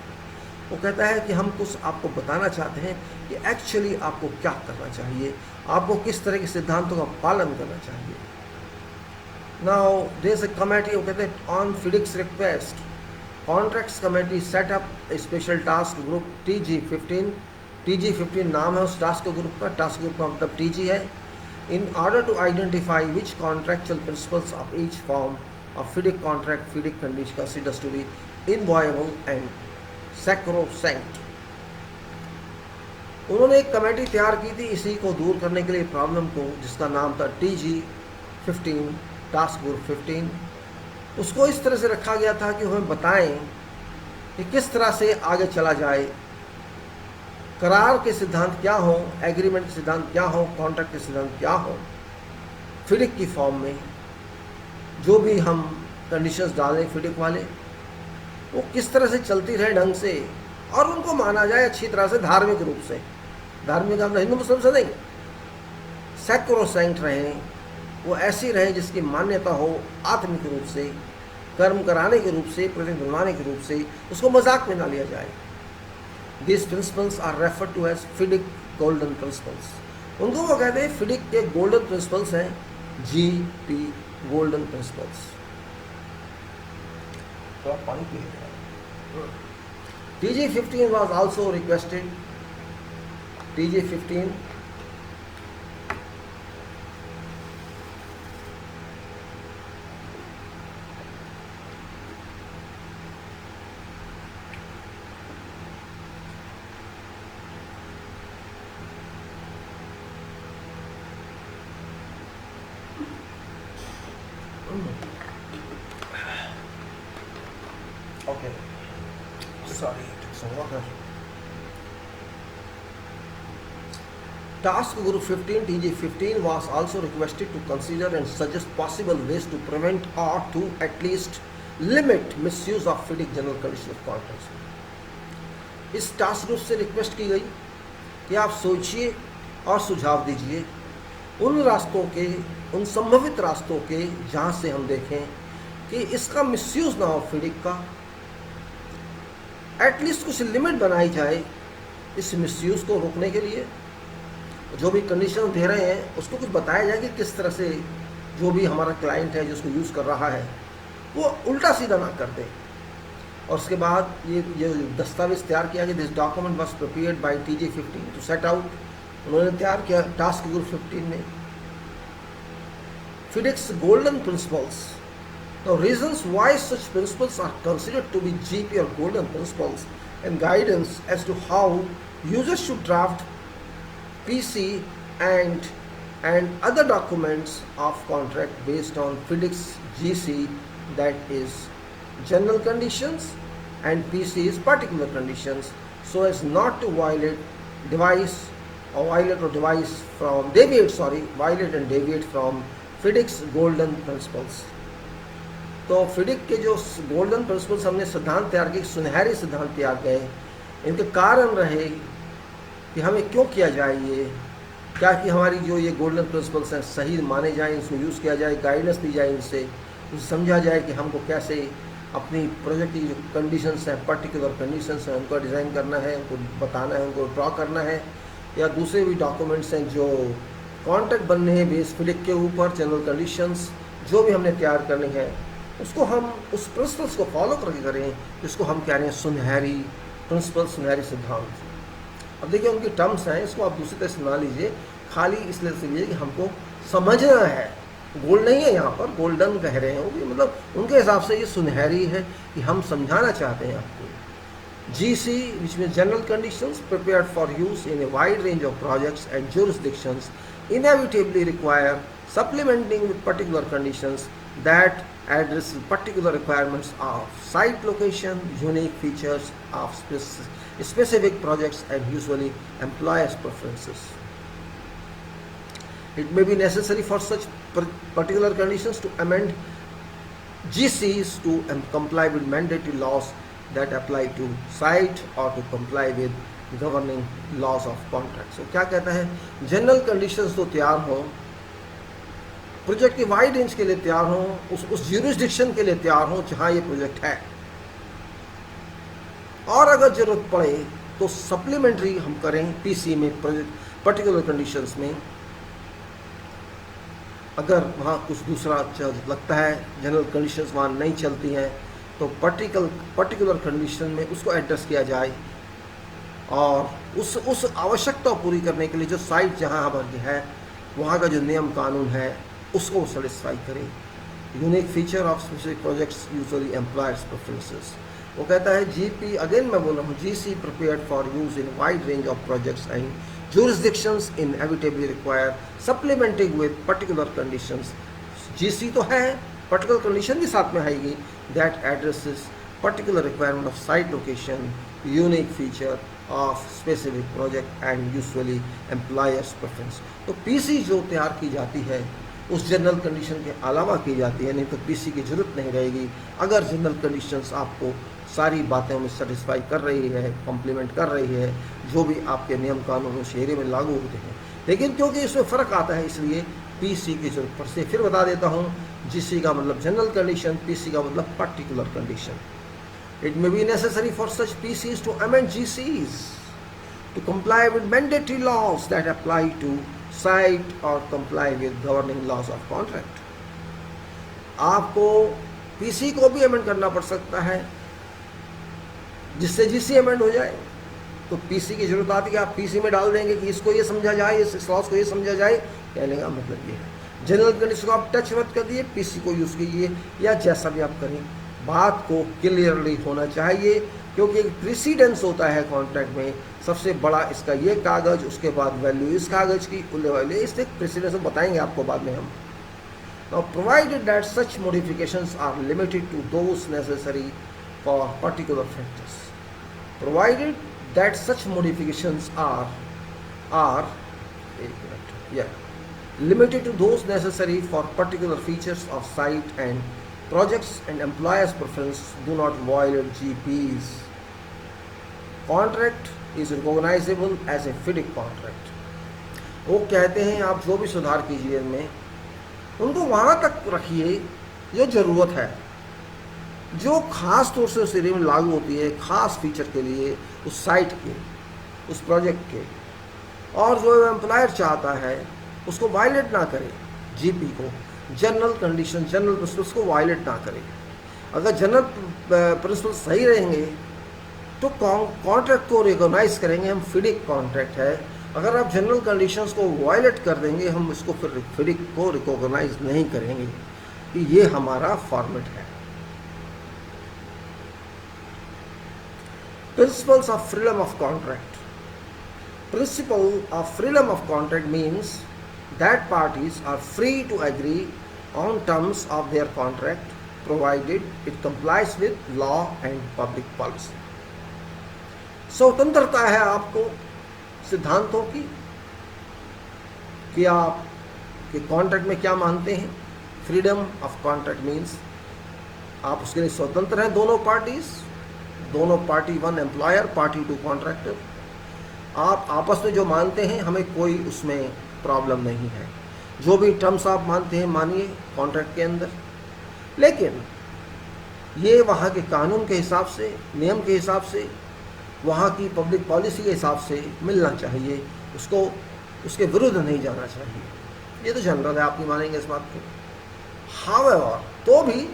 Speaker 1: वो कहता है कि हम कुछ आपको बताना चाहते हैं कि एक्चुअली आपको क्या करना चाहिए, आपको किस तरह के सिद्धांतों का पालन करना चाहिए। Now there is a committee, वो कहते हैं on FIDIC's request contracts committee set up a special task group TG15। TG15 नाम है उस टास्क ग्रुप का, टास्क ग्रुप का मतलब TG है। In order to identify which contractual principles of each form of FIDIC contract FIDIC condition considers to be inviolable and sacrosanct। उन्होंने एक committee तैयार की थी इसी को दूर करने के लिए, प्रॉब्लम को, जिसका नाम था TG15, टास्क ग्रुप 15। उसको इस तरह से रखा गया था कि हमें बताएं कि किस तरह से आगे चला जाए, करार के सिद्धांत क्या हो, एग्रीमेंट के सिद्धांत क्या हो, कॉन्ट्रैक्ट के सिद्धांत क्या हो, FIDIC की फॉर्म में जो भी हम कंडीशंस डालें FIDIC वाले, वो किस तरह से चलती रहे ढंग से, और उनको माना जाए अच्छी तरह से धार्मिक रूप से। धार्मिक अपना हिंदू मुस्लिम से नहीं, सैक्रोसैंक्ट रहें, वो ऐसी रहें जिसकी मान्यता हो आत्मिक रूप से, कर्म कराने के रूप से, प्रोजेक्ट बनवाने के रूप से, उसको मजाक में ना लिया जाए। These principles are referred to as FIDIC golden principles। उनको वो कहते हैं FIDIC के golden principles हैं, GP golden principles। तो आप पानी पी लें। TG15 was also requested, TG15 Okay, sorry, I took some water। Task Group 15 TG15 was also requested to consider and suggest possible ways to prevent or to at least limit misuse of FIDIC general condition of contracts। इस task group से request की गई कि आप सोचिए और सुझाव दीजिए उन रास्तों के, उन संभावित रास्तों के जहाँ से हम देखें कि इसका मिसयूज़ ना हो FIDIC का, एटलीस्ट कुछ लिमिट बनाई जाए इस मिसयूज़ को रोकने के लिए। जो भी कंडीशन दे रहे हैं उसको कुछ बताया जाए कि किस तरह से जो भी हमारा क्लाइंट है जिसको यूज़ कर रहा है वो उल्टा सीधा ना कर दे। और उसके बाद ये दस्तावेज तैयार किया कि this document was prepared by TG15 to set out, उन्होंने तैयार किया टास्क ग्रुप 15 ने FIDIC's golden principles। Now reasons why such principles are considered to be GP or golden principles and guidance as to how users should draft PC and other documents of contract based on FIDIC's GC, that is general conditions, and PC is particular conditions, so as not to violate and deviate from FIDIC's golden principles। तो FIDIC के जो golden principles हमने सिद्धांत तैयार किए, सुनहरे सिद्धांत तैयार किए, इनके कारण रहे कि हमें क्यों किया जाए ये, क्या कि हमारी जो ये गोल्डन प्रिंसिपल्स हैं सही माने जाए, इसको यूज़ किया जाए, गाइडेंस दी जाए, इनसे समझा जाए कि हमको कैसे अपनी प्रोजेक्ट की जो कंडीशंस हैं, पर्टिकुलर कंडीशंस हैं, उनको डिज़ाइन करना है, उनको बताना है, उनको ड्रॉ करना है, या दूसरे भी डॉक्यूमेंट्स हैं जो कॉन्ट्रैक्ट बनने हैं बेस FIDIC के ऊपर, जनरल कंडीशंस जो भी हमने तैयार करनी है उसको हम उस प्रिंसिपल्स को फॉलो करके करें, जिसको हम कह रहे हैं सुनहरी प्रिंसिपल, सुनहरी सिद्धांत। अब देखिए उनकी टर्म्स हैं, इसको आप दूसरी तरह से ना लीजिए, खाली इसलिए से लीजिए कि हमको समझना है। गोल्ड नहीं है यहाँ पर, गोल्डन कह रहे हैं वो भी, मतलब उनके हिसाब से ये सुनहरी है कि हम समझाना चाहते हैं आपको GC, which means general conditions prepared for use in a wide range of projects and jurisdictions, inevitably require supplementing with particular conditions that address particular requirements of site location, unique features of specific projects, and usually employers' preferences. It may be necessary for such particular conditions to amend GCs to comply with mandatory laws that apply to site or to comply with governing laws of contract. So क्या कहता है, general conditions तो तैयार हों, project की wide range के लिए तैयार हों, उस ज्यूरिसडिक्शन के लिए तैयार हों जहां ये प्रोजेक्ट है, और अगर जरूरत पड़े तो सप्लीमेंट्री हम करें पीसी में प्रोजेक्ट पर्टिकुलर कंडीशंस में, अगर वहाँ कुछ दूसरा लगता है, जनरल कंडीशंस वहाँ नहीं चलती हैं, तो पर्टिकुलर कंडीशन में उसको एड्रेस किया जाए और उस आवश्यकता पूरी करने के लिए जो साइट जहाँ पर है वहाँ का जो नियम कानून है उसको सेटिस्फाई करे। Unique feature of specific projects usually employers preferences. वो कहता है जीपी, अगेन मैं बोल रहा हूँ, GC prepared for use in wide range of projects and jurisdictions inevitably require supplementing with particular conditions. GC तो है, particular condition भी साथ में आएगी, that addresses particular requirement of site location, unique feature of specific project and usually employer's preference. तो PC जो तैयार की जाती है उस जनरल कंडीशन के अलावा की जाती है, नहीं तो PC की जरूरत नहीं रहेगी अगर जनरल कंडीशंस आपको सारी बातें में सेटिस्फाई कर रही है, कॉम्प्लीमेंट कर रही है जो भी आपके नियम कानून उस एरिया में लागू होते हैं। लेकिन क्योंकि इसमें फ़र्क आता है इसलिए पीसी की जरूरत पर से फिर बता देता हूँ, जीसी का मतलब जनरल कंडीशन, पीसी का मतलब particular condition. It may be necessary for such PCs to amend GCs to comply with mandatory laws that apply to site और comply with governing laws of contract. आपको PC को भी amend करना पड़ सकता है जिससे जीसी अमेंड हो जाए, तो पीसी की जरूरत आती है कि आप पीसी में डाल देंगे कि इसको ये समझा जाए, इस क्लॉज को ये समझा जाए, कहने का मतलब ये है। जनरल कंडीशन को आप टच मत कर दिए, पीसी को यूज़ कीजिए या जैसा भी आप करें, बात को क्लियरली होना चाहिए क्योंकि एक प्रेसिडेंस होता है कॉन्ट्रैक्ट में, सबसे बड़ा इसका ये कागज़, उसके बाद वैल्यू इस कागज़ की, उल्ले वाले इससे प्रेसिडेंस बताएंगे आपको बाद में हम। Now provided that such modifications are limited to those necessary for particular factors. Provided that such modifications are limited to those necessary for particular features of site and projects and employers' preference do not violate GPs. Contract is recognizable as a FIDIC contract. वो कहते हैं आप जो भी सुधार कीजिए इनमें उनको वहाँ तक रखिए जो ज़रूरत है, जो खास तौर से उस एरिया में लागू होती है, खास फीचर के लिए, उस साइट के, उस प्रोजेक्ट के, और जो एम्प्लॉयर चाहता है उसको वायलेट ना करे, जीपी को, जनरल कंडीशन, जनरल प्रिंसिपल्स को वायलेट ना करे। अगर जनरल प्रिंसिपल सही रहेंगे तो कॉन्ट्रैक्ट को रिकॉग्नाइज करेंगे हम, फिडिक कॉन्ट्रैक्ट है। अगर आप जनरल कंडीशंस को वायलेट कर देंगे हम इसको फिर फिडिक को रिकॉग्नाइज नहीं करेंगे कि ये हमारा फॉर्मेट है। Principles of freedom of contract. Principle of freedom of contract means that parties are free to agree on terms of their contract provided it complies with law and public policy. स्वतंत्रता है आपको सिद्धांतों की कि आप कि contract में क्या मानते हैं। फ्रीडम ऑफ कॉन्ट्रैक्ट मीन्स आप उसके लिए स्वतंत्र हैं, दोनों पार्टीज, दोनों party, one employer, party two contractor, आप आपस में जो मानते हैं हमें कोई उसमें प्रॉब्लम नहीं है। जो भी टर्म्स आप मानते हैं मानिए कॉन्ट्रैक्ट के अंदर, लेकिन ये वहाँ के कानून के हिसाब से, नियम के हिसाब से, वहाँ की पब्लिक पॉलिसी के हिसाब से मिलना चाहिए, उसको उसके विरुद्ध नहीं जाना चाहिए। ये तो जनरल है, आप नहीं मानेंगे इस बात को। हाउएवर, तो भी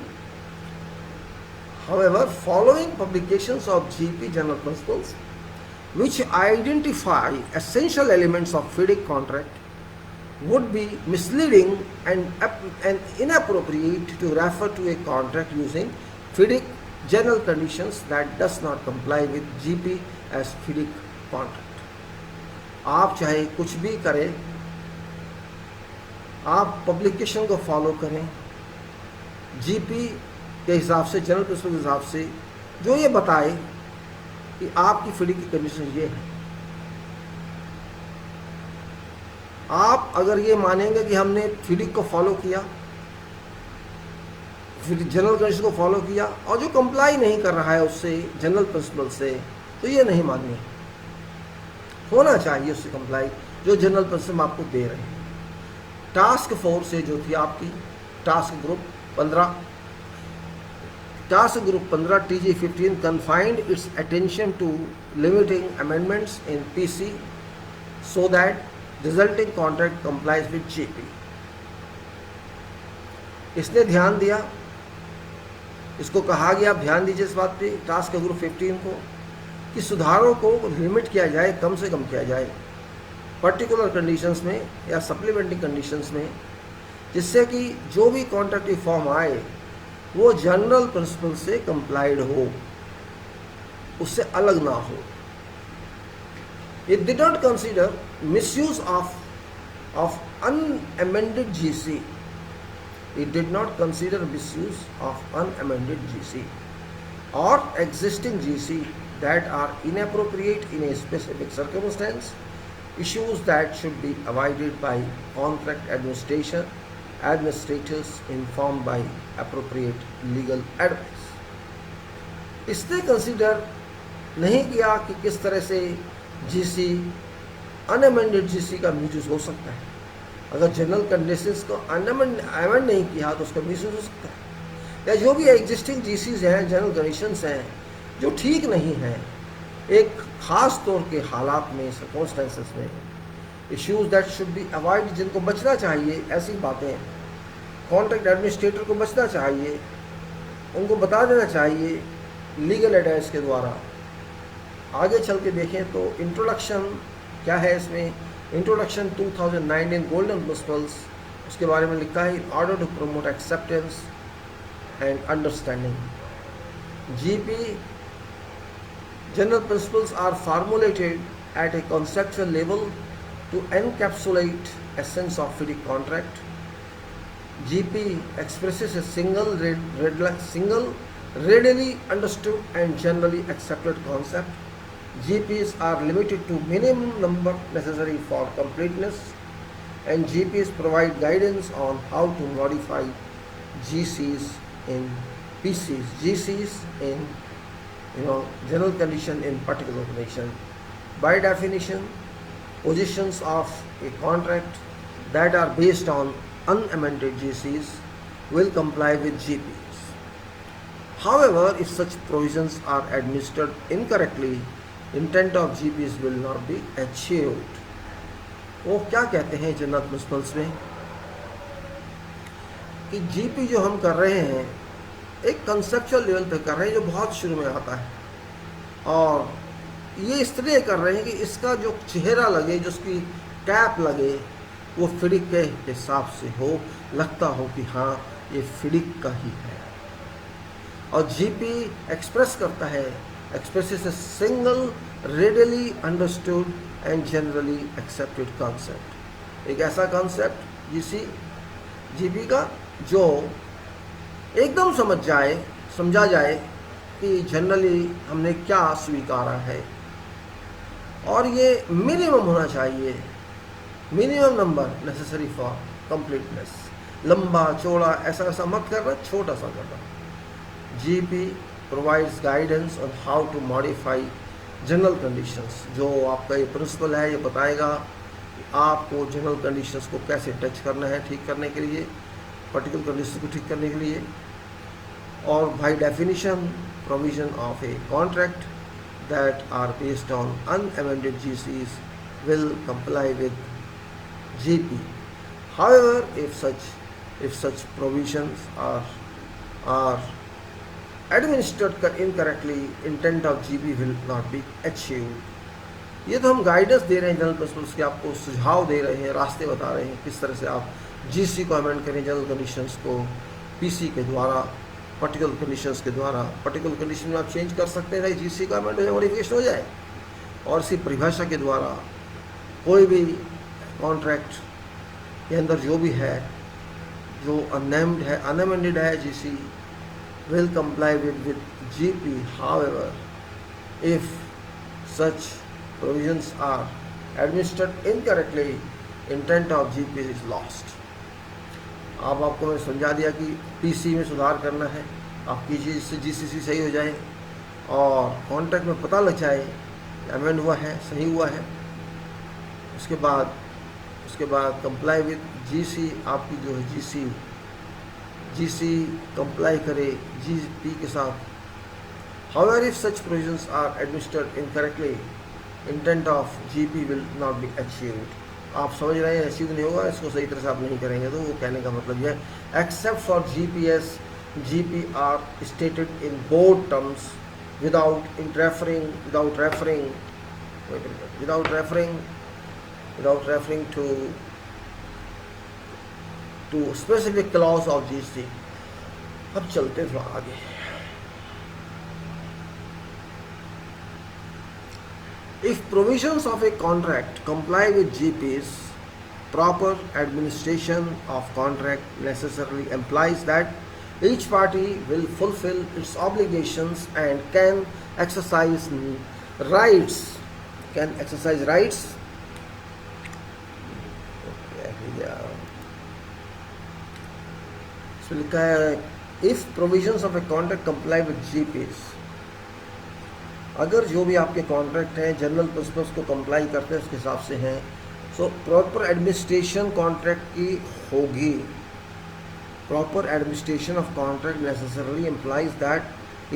Speaker 1: however, following publications of GP General Principles, which identify essential elements of FIDIC contract, would be misleading and inappropriate to refer to a contract using FIDIC general conditions that does not comply with GP as FIDIC contract. आप चाहे कुछ भी करें, आप publication को follow करें, GP के हिसाब से, जनरल प्रिंसिपल के हिसाब से जो ये बताए कि आपकी FIDIC की कंडीशन ये है, आप अगर ये मानेंगे कि हमने FIDIC को फॉलो किया, फिर जनरल कंडीशन को फॉलो किया, और जो कंप्लाई नहीं कर रहा है उससे, जनरल प्रिंसिपल से, तो ये नहीं माननी। होना चाहिए उससे कंप्लाई जो जनरल प्रिंसिपल आपको दे रहे हैं। टास्क फोर्स से जो थी आपकी task group 15, TG15 confined its attention to limiting amendments in PC so that resulting contract complies with GP. इसने ध्यान दिया, इसको कहा गया ध्यान दीजिए इस बात पे, टास्क ग्रुप 15 को, कि सुधारों को लिमिट किया जाए, कम से कम किया जाए पर्टिकुलर कंडीशंस में या सप्लीमेंट्री कंडीशंस में, जिससे कि जो भी कॉन्ट्रैक्ट फॉर्म आए वो जनरल प्रिंसिपल से कंप्लाइड हो, उससे अलग ना हो। It did not consider misuse of unamended GC. It did not consider misuse of unamended GC or existing GC that are inappropriate in a specific circumstance, issues that should be avoided by contract administrators informed by appropriate legal advice. इसने consider नहीं किया कि किस तरह से GC, अनअमेंडेड GC का misuse हो सकता है। अगर जनरल कंडीशंस को अमेंड नहीं किया तो उसका मिसयूज हो सकता है, या जो भी एग्जिस्टिंग GCs हैं, जनरल कंडीशंस हैं जो ठीक नहीं हैं एक ख़ास तौर के हालात में, सर्कमस्टेंसेस में, issues that should be avoid, जिनको बचना चाहिए, ऐसी बातें कॉन्ट्रैक्ट एडमिनिस्ट्रेटर को बचना चाहिए, उनको बता देना चाहिए लीगल एडवाइस के द्वारा। आगे चल के देखें तो इंट्रोडक्शन क्या है इसमें, इंट्रोडक्शन 2019 गोल्डन प्रिंसिपल्स, उसके बारे में लिखा है, in order to promote acceptance and understanding, GP general principles are formulated at a conceptual level to encapsulate essence of FIDIC contract. GP expresses a single readily understood and generally accepted concept. GPs are limited to minimum number necessary for completeness, and GPs provide guidance on how to modify GCs in PCs, GCs in general condition in particular condition. By definition, positions of a contract that are based on unamended GCs will comply with GPs. However, if such provisions are administered incorrectly, intent of GPs will not be achieved. वो क्या कहते हैं general principles में कि GP जो हम कर रहे हैं एक कंसेप्चुअल लेवल पे कर रहे हैं, जो बहुत शुरू में आता है, और ये इसलिए कर रहे हैं कि इसका जो चेहरा लगे, जो उसकी कैप लगे, वो FIDIC के हिसाब से हो, लगता हो कि हाँ ये FIDIC का ही है। और GP एक्सप्रेस करता है, expresses a single readily understood and generally accepted concept, एक ऐसा कॉन्सेप्ट GP का जो एकदम समझा जाए कि जनरली हमने क्या स्वीकारा है, और ये मिनिमम होना चाहिए, minimum number necessary for completeness, लंबा चौड़ा ऐसा मत करना, छोटा सा करना। GP provides guidance on how to modify general conditions, जो आपका ये प्रिंसिपल है ये बताएगा कि आपको जनरल कंडीशंस को कैसे टच करना है ठीक करने के लिए, पर्टिकुलर कंडीशन को ठीक करने के लिए। और by definition provision of a contract that are based on unamended GCs will comply with GP. However, if such provisions are administered incorrectly, intent of GP will not be achieved. ये तो हम guidance दे रहे हैं general principles के, आपको सुझाव दे रहे हैं, रास्ते बता रहे हैं किस तरह से आप GC को अमेंड करें, जनरल कंडीशंस को PC के द्वारा, पर्टिकुलर कंडीशंस के द्वारा। पर्टिकुलर कंडीशन में आप चेंज कर सकते हैं, जीसी का मॉडिफिकेशन हो जाए, और इसी परिभाषा के द्वारा कोई भी कॉन्ट्रैक्ट के अंदर जो भी है, जो अननेम्ड है, अनअमेंडेड है, GC will comply with GP. However, if such provisions are administered incorrectly, intent of GP is lost. अब आपको मैंने समझा दिया कि पीसी में सुधार करना है, आप कीजिए जिससे जीसीसी सही हो जाए और कॉन्ट्रैक्ट में पता लग जाए अमेंड हुआ है, सही हुआ है। उसके बाद कंप्लाई विद जीसी, आपकी जो है जीसी कंप्लाई करे जीपी के साथ। However, if such provisions are administered incorrectly, intent of GP will not be achieved. आप समझ रहे हैं, अचीव नहीं होगा, इसको सही तरह से आप नहीं करेंगे। तो वो कहने का मतलब यह है, except for GPS, GP are stated in both terms without referring to specific clause of GC. अब चलते हैं थोड़ा आगे। If provisions of a contract comply with GPs, proper administration of contract necessarily implies that each party will fulfill its obligations and can exercise rights. इसमें लिखा है if provisions of a contract comply with GPs, अगर जो भी आपके contract हैं general principles को comply करते हैं उसके हिसाब से हैं, सो प्रॉपर एडमिनिस्ट्रेशन कॉन्ट्रैक्ट की होगी। Proper administration of contract necessarily implies that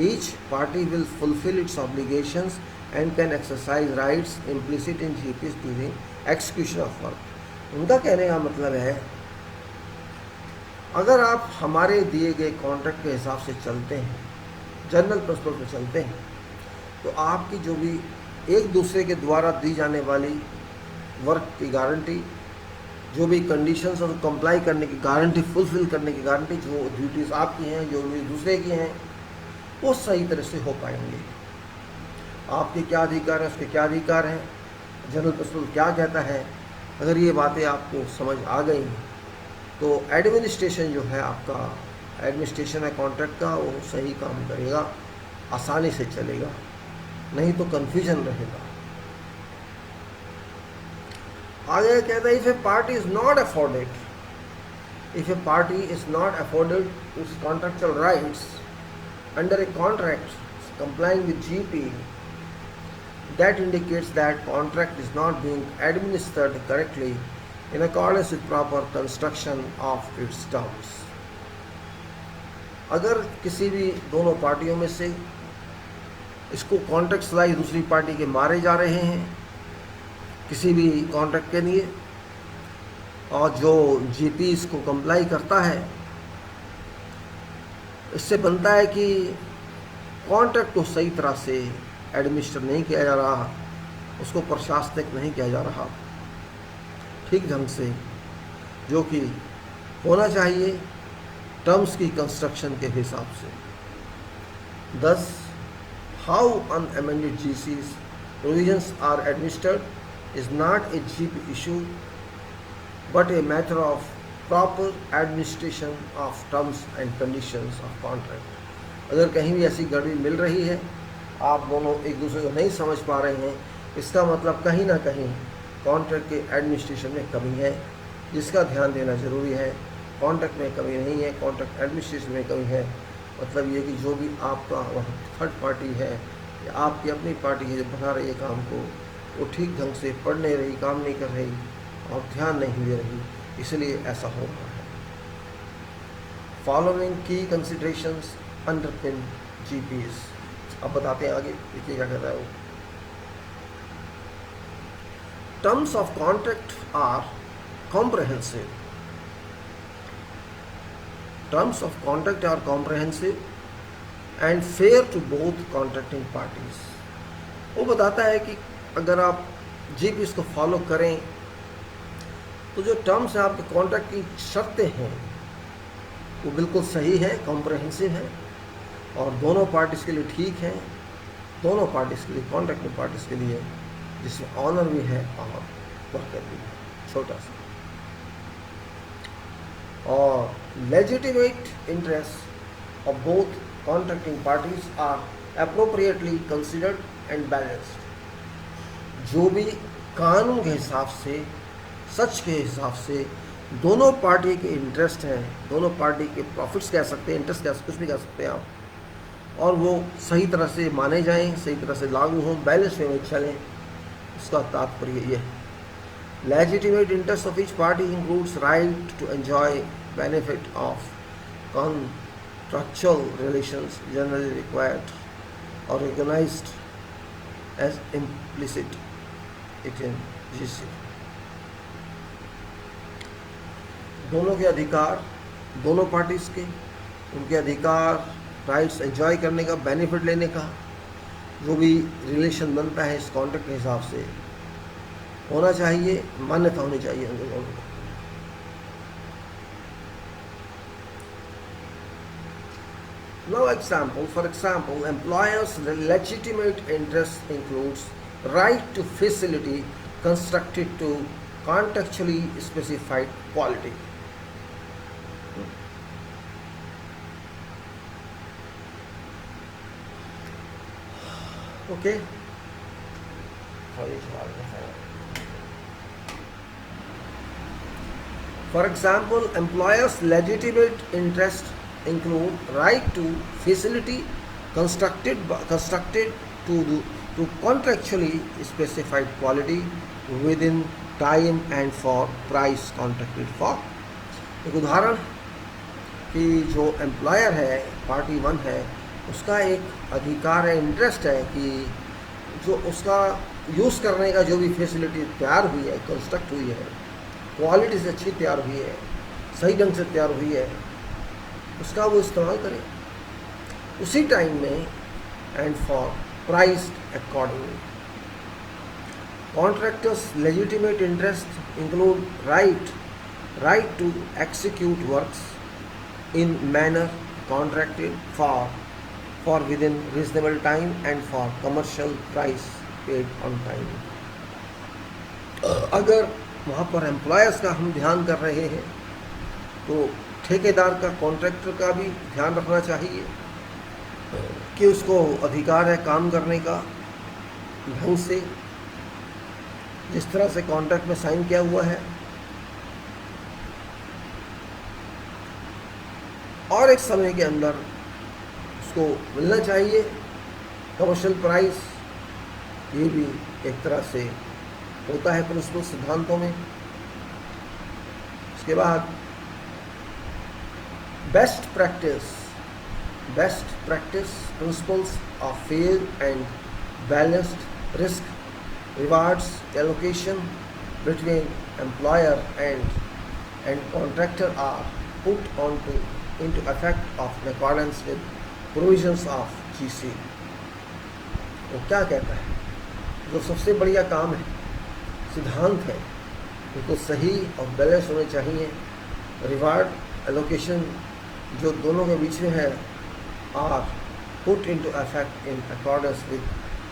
Speaker 1: each party will fulfil its obligations and can exercise rights implicit in GPs during execution of work. उनका कहने का मतलब है, अगर आप हमारे दिए गए कॉन्ट्रैक्ट के हिसाब से चलते हैं, जनरल प्रिंसिपल में चलते हैं, तो आपकी जो भी एक दूसरे के द्वारा दी जाने वाली वर्क की गारंटी, जो भी कंडीशंस और कंप्लाई करने की गारंटी, फुलफिल करने की गारंटी, जो ड्यूटीज़ आपकी हैं, जो भी दूसरे की हैं, वो सही तरह से हो पाएंगे। आपके क्या अधिकार हैं, उसके क्या अधिकार हैं, जनरल प्रिंसिपल क्या कहता है, अगर ये बातें आपको समझ आ गई तो एडमिनिस्ट्रेशन जो है आपका, एडमिनिस्ट्रेशन है कॉन्ट्रैक्ट का, वो सही काम करेगा, आसानी से चलेगा, नहीं तो कन्फ्यूजन रहेगा। आगे कहता है if A party is not afforded, if A party is not afforded it's contractual rights under a contract complying with GP, that indicates that contract is not being administered correctly in accordance with proper construction of its terms. अगर किसी भी दोनों पार्टियों में से इसको contract सलाई दूसरी पार्टी के मारे जा रहे हैं किसी भी कॉन्ट्रैक्ट के लिए, और जो जीपी इसको कंप्लाई करता है, इससे बनता है कि कॉन्ट्रैक्ट को सही तरह से एडमिनिस्टर नहीं किया जा रहा, उसको प्रशासनिक नहीं किया जा रहा ठीक ढंग से, जो कि होना चाहिए टर्म्स की कंस्ट्रक्शन के हिसाब से। Thus, how unamended GC's provisions are administered is not a GP issue, but a matter of proper administration of terms and conditions of contract. अगर कहीं भी ऐसी गड़बड़ी मिल रही है, आप दोनों एक दूसरे को नहीं समझ पा रहे हैं, इसका मतलब कहीं ना कहीं कॉन्ट्रैक्ट के एडमिनिस्ट्रेशन में कमी है, जिसका ध्यान देना ज़रूरी है। कॉन्ट्रैक्ट में कमी नहीं है, कॉन्ट्रैक्ट एडमिनिस्ट्रेशन में कमी है। मतलब ये कि जो भी आपका वहाँ थर्ड पार्टी है या आपकी अपनी पार्टी है जो बना रही है काम को, वो ठीक ढंग से पढ़ नहीं रही, काम नहीं कर रही और ध्यान नहीं दे रही, इसलिए ऐसा हो रहा है। फॉलोइंग की कंसिडरेशंस अंडरपिन जीपीएस। अब बताते हैं आगे, देखिए क्या कहता है वो। Terms of contract are comprehensive. Terms of contract are comprehensive and fair to both contracting parties. वो बताता है कि अगर आप जीपीएस को फॉलो करें तो जो टर्म्स हैं आपके कॉन्ट्रैक्ट की शर्तें हैं वो बिल्कुल सही है, कॉम्प्रहेंसिव है और दोनों पार्टीज के लिए ठीक है, दोनों पार्टीज के लिए, कॉन्ट्रैक्टिंग पार्टीज के लिए, जिसमें ऑनर भी है और वर्कर भी है, छोटा सा। और legitimate interest of both contracting parties are appropriately considered and balanced. जो भी कानून के हिसाब से, सच के हिसाब से दोनों पार्टी के इंटरेस्ट हैं, दोनों पार्टी के प्रॉफिट्स कह सकते हैं, इंटरेस्ट कह, कुछ भी कह सकते हैं आप, और वो सही तरह से माने जाएं, सही तरह से लागू हों, बैलेंस में चलें, उसका तात्पर्य ये है। Legitimate interest of each party includes right to enjoy benefit of contractual relations generally required और recognised as implicit it in GC. दोनों के अधिकार, दोनों पार्टीज के, उनके अधिकार, राइट्स एंजॉय करने का, बेनिफिट लेने का, जो भी रिलेशन बनता है इस कॉन्ट्रैक्ट के हिसाब से होना चाहिए, मान्यता होनी चाहिए उन दोनों को। Now example, for example, employers' legitimate interest includes right to facility constructed to contractually specified quality. Okay. For example, employers' legitimate interest include right to facility constructed to contractually specified quality within time and for price contracted for. एक उदाहरण कि जो employer है, party one है, उसका एक अधिकार है, इंटरेस्ट है कि जो उसका यूज़ करने का जो भी फैसिलिटी तैयार हुई है, कंस्ट्रक्ट हुई है, क्वालिटी से अच्छी तैयार हुई है, सही ढंग से तैयार हुई है, उसका वो इस्तेमाल करें उसी टाइम में and for price accordingly. Contractors legitimate interest include right to execute works in manner contracted for within reasonable time and for commercial price paid on time. अगर वहाँ पर एम्प्लॉयर्स का हम ध्यान कर रहे हैं तो ठेकेदार का, कॉन्ट्रैक्टर का भी ध्यान रखना चाहिए कि उसको अधिकार है काम करने का ढंग से, जिस तरह से कॉन्ट्रैक्ट में साइन किया हुआ है, और एक समय के अंदर उसको मिलना चाहिए कमर्शियल प्राइस। ये भी एक तरह से होता है प्रिंसिपल सिद्धांतों में। उसके बाद best practice principles of fair and balanced risk rewards allocation between employer and contractor are put on to into effect of accordance with provisions of GC। वो क्या कहता है, जो सबसे बढ़िया काम है, सिद्धांत है, उनको सही और बैलेंस होने चाहिए। रिवार्ड एलोकेशन जो दोनों के बीच में है are put into effect in accordance with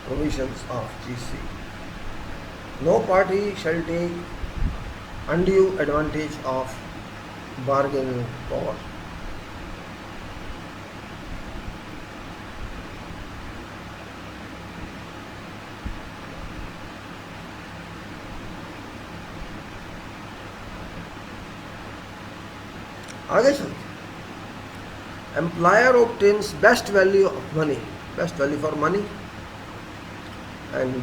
Speaker 1: provisions of GC। No party shall take undue advantage of bargaining power. आगे चलते। Employer obtains best value of money, best value for money and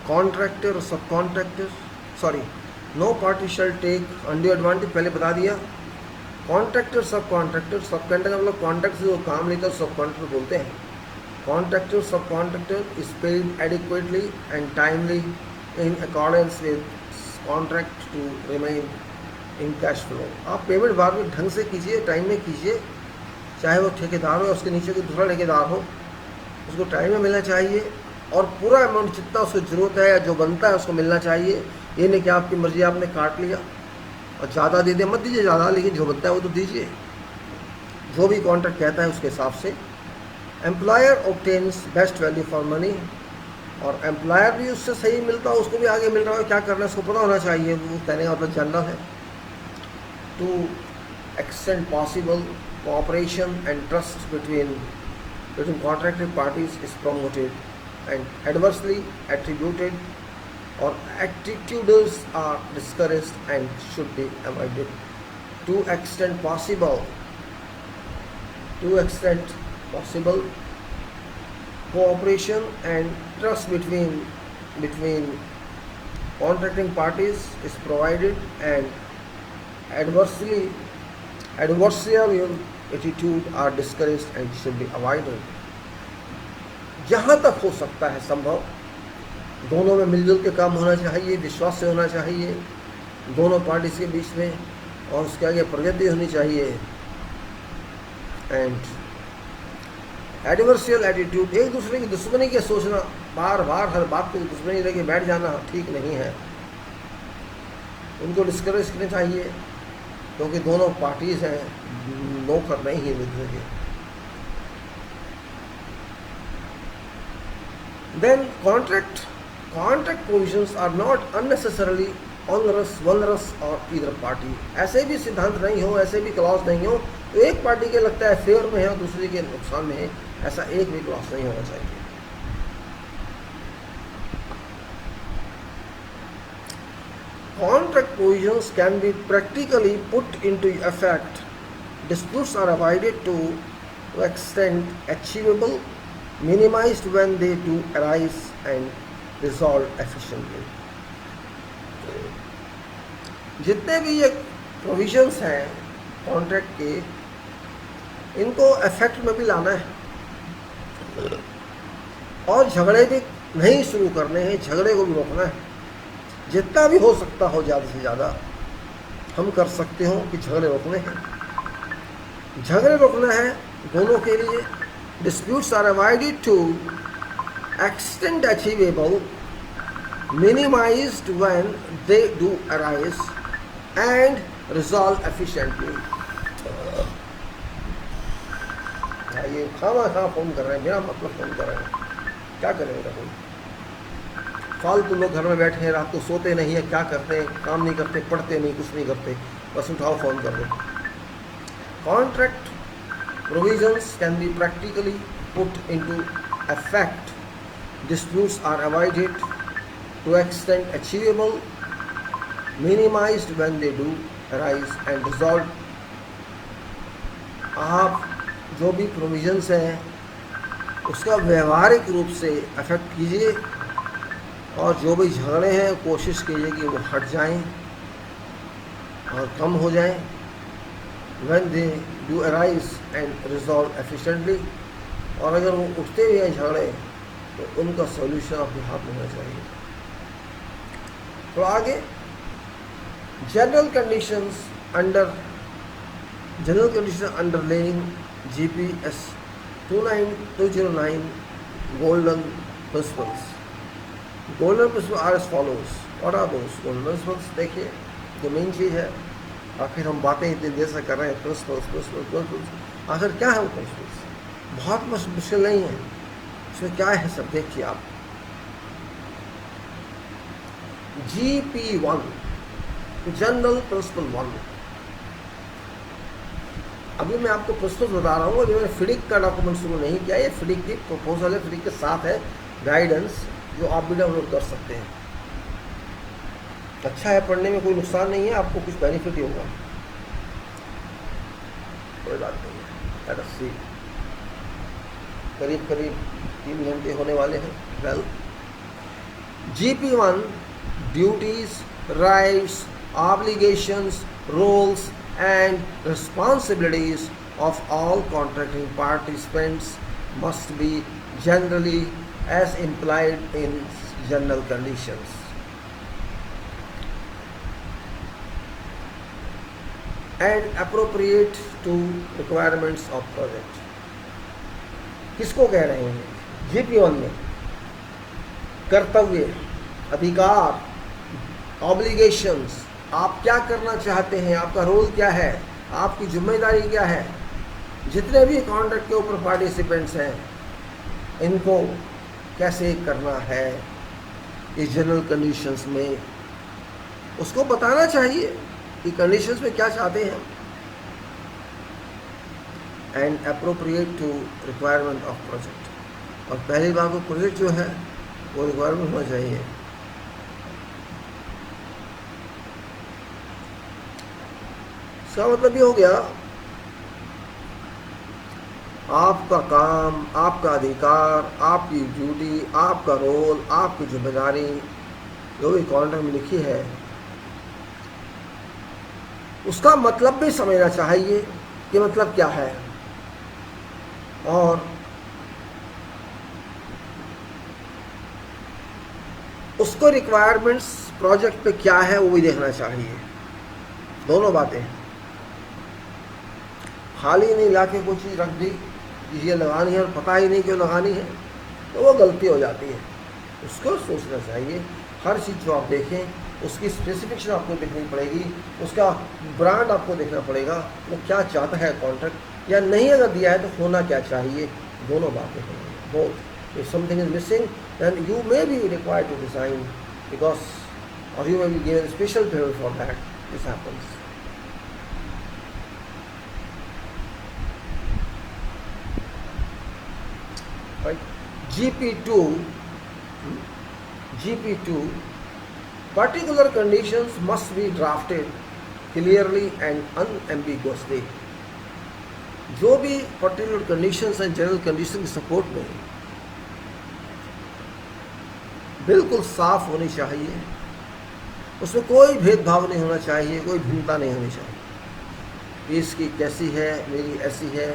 Speaker 1: contractor और subcontractor, sorry, no party shall take undue advantage, पहले बता दिया। Contractor सब contractor मतलब contract से जो काम लेता है सब कॉन्ट्रैक्टर बोलते हैं। Contractor subcontractor is paid adequately and timely in accordance with contract to remain in cash flow. आप पेमेंट बाद में ढंग से कीजिए, टाइम में कीजिए, चाहे वो ठेकेदार हो या उसके नीचे कोई दूसरा ठेकेदार हो, उसको टाइम में मिलना चाहिए और पूरा अमाउंट जितना उसको ज़रूरत है या जो बनता है उसको मिलना चाहिए। ये नहीं कि आपकी मर्ज़ी, आपने काट लिया और ज़्यादा दे दिया, मत दीजिए ज़्यादा, लेकिन जो बनता है वो तो दीजिए। जो भी कॉन्ट्रैक्ट कहता है उसके हिसाब से। Employer obtains best value for money, और एम्प्लॉयर भी उससे सही मिलता है, उसको भी आगे मिल रहा है, क्या करना है उसको पता होना चाहिए, वो कहने का मतलब जनरल है। To extend possible cooperation and trust between contracting parties is promoted, and adversely attributed or attitudes are discouraged and should be avoided. To extent possible cooperation and trust between contracting parties is provided, and adversarial attitude are discouraged and should be avoided. जहाँ तक हो सकता है संभव दोनों में मिलजुल के काम होना चाहिए, विश्वास से होना चाहिए दोनों पार्टीज के बीच में, और उसके आगे प्रगति होनी चाहिए। एंड एडवर्सियल एटीट्यूड, एक दूसरे की दुश्मनी के सोचना, बार बार हर बात को दुश्मनी लेके बैठ जाना ठीक नहीं है, उनको डिस्करेज करना चाहिए, क्योंकि दोनों पार्टीज हैं, नौकर नहीं है दूसरे के। Then contract provisions are not unnecessarily onerous और ईदर पार्टी, ऐसे भी सिद्धांत नहीं हो, ऐसे भी क्लॉज नहीं हो तो एक पार्टी के लगता है फेवर में है और दूसरे के नुकसान में है, ऐसा एक भी क्लॉज नहीं होना चाहिए। Contract provisions can be practically put into effect. Disputes are avoided to extent achievable, minimized when they do arise, and resolved efficiently. जितने भी ये प्रोविजंस हैं कॉन्ट्रैक्ट के, इनको इफेक्ट में भी लाना है और झगड़े भी नहीं शुरू करने हैं, झगड़े को भी रोकना है। जितना भी हो सकता हो ज़्यादा से ज़्यादा हम कर सकते हो कि झगड़े रोकने हैं, झगड़े रोकना है दोनों के लिए। Disputes are avoided to extend achievable, minimised when they do arise, and resolve efficiently. ये खामा खा फ़ोन कर रहे हैं, बिना मतलब फ़ोन कर रहे हैं, क्या करेंगे कोई? फालतू लोग घर में बैठे हैं, रात को सोते नहीं है, क्या करते हैं? काम नहीं करते, पढ़ते नहीं, कुछ नहीं करते, बस उठाओ फ़ोन कर दो। Contract provisions can be practically put into effect. Disputes are avoided to extent achievable, minimized when they do arise, and resolved. आप जो भी प्रोविजंस हैं उसका व्यवहारिक रूप से अफेक्ट कीजिए, और जो भी झगड़े हैं कोशिश कीजिए कि वो हट जाएं और कम हो जाएं। when they do arise and resolve efficiently, और अगर वो उठते भी हैं झगड़े तो उनका सॉल्यूशन आपके हाथ में होना चाहिए। तो आगे general conditions underlying GPS 29209 golden principles. Golden principles are as follows. What are those golden principles? देखिए, जो मेन चीज़ है, आखिर हम बातें इतनी देर से कर रहे हैं प्रिंसिपल्स, आखिर क्या है वो प्रिंसिपल्स? बहुत मुश्किल नहीं है, इसमें क्या है सब देखिए आप। GP1 general principle 1। अभी मैं आपको प्रिंसिपल्स बता रहा हूँ, अभी मैंने फिडिक का डॉक्यूमेंट शुरू नहीं किया, ये फिडिक की प्रपोजल है, फिडिक के साथ है गाइडेंस, जो आप भी डाउनलोड कर सकते हैं। अच्छा है, पढ़ने में कोई नुकसान नहीं है, आपको कुछ बेनिफिट ही होगा, कोई बात नहीं है। लेट अस सी, करीब 3 घंटे होने वाले हैं। Well, GP1 duties, rights, obligations, roles and responsibilities of all contracting participants must be generally as implied in general conditions. And appropriate to requirements of project. किसको कह रहे हैं? GP1 में कर्तव्य, अधिकार, ऑब्लिगेशंस, आप क्या करना चाहते हैं, आपका रोल क्या है, आपकी जिम्मेदारी क्या है, जितने भी कॉन्ट्रैक्ट के ऊपर पार्टिसिपेंट्स हैं, इनको कैसे करना है इस जनरल कंडीशंस में, उसको बताना चाहिए कि कंडीशंस में क्या चाहते हैं, and appropriate to requirement of project. और पहली बात, वो प्रोजेक्ट जो है वो रिक्वायरमेंट होना चाहिए। इसका मतलब ये हो गया, आपका काम, आपका अधिकार, आपकी ड्यूटी, आपका रोल, आपकी जिम्मेदारी जो भी कॉन्ट्रैक्ट में लिखी है, उसका मतलब भी समझना चाहिए कि मतलब क्या है, और उसको रिक्वायरमेंट्स प्रोजेक्ट पे क्या है वो भी देखना चाहिए। दोनों बातें, खाली नहीं ला के कोई चीज़ रख दी ये लगानी है और पता ही नहीं क्यों लगानी है, तो वो गलती हो जाती है। उसको सोचना चाहिए। हर चीज़ जो आप देखें उसकी स्पेसिफिकेशन आपको देखनी पड़ेगी, उसका ब्रांड आपको देखना पड़ेगा, वो क्या चाहता है कॉन्ट्रैक्ट, या नहीं अगर दिया है तो होना क्या चाहिए। दोनों बातें हैं, both. If something is missing then you may be required to design, because और you may be given special period for that. This happens. Right? GP2, particular conditions must be drafted clearly and unambiguously. जो भी particular conditions and general condition के support में बिल्कुल साफ होनी चाहिए, उसमें कोई भेदभाव नहीं होना चाहिए, कोई भिन्नता नहीं होनी चाहिए। इसकी कैसी है, मेरी ऐसी है,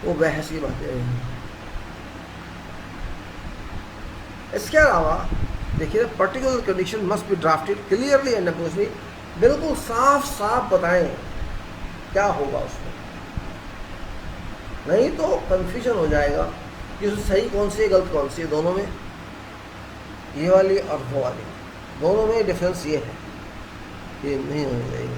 Speaker 1: वो बहस की बातें नहीं। इसके अलावा देखिए, particular condition must be drafted clearly and अप्रोचली, बिल्कुल साफ साफ बताएं क्या होगा उसमें, नहीं तो कंफ्यूजन हो जाएगा कि उसमें सही कौन सी है, गलत कौन सी है। दोनों में, ये वाली और वो वाली, दोनों में डिफरेंस ये है कि नहीं होनी चाहिए।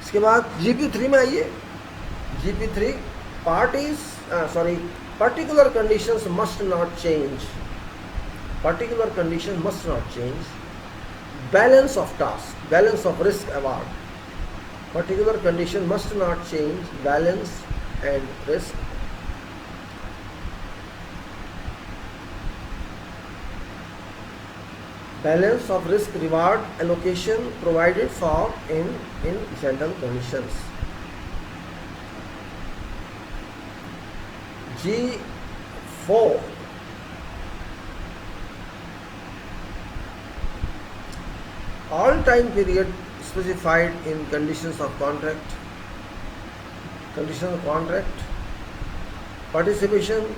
Speaker 1: इसके बाद GP3 में आइए। GP3, particular conditions must not change. Particular conditions must not change. Balance of task, balance of risk award. Particular condition must not change balance and risk. Balance of risk reward allocation provided for in general conditions. G4, all time period specified in conditions of contract, participation,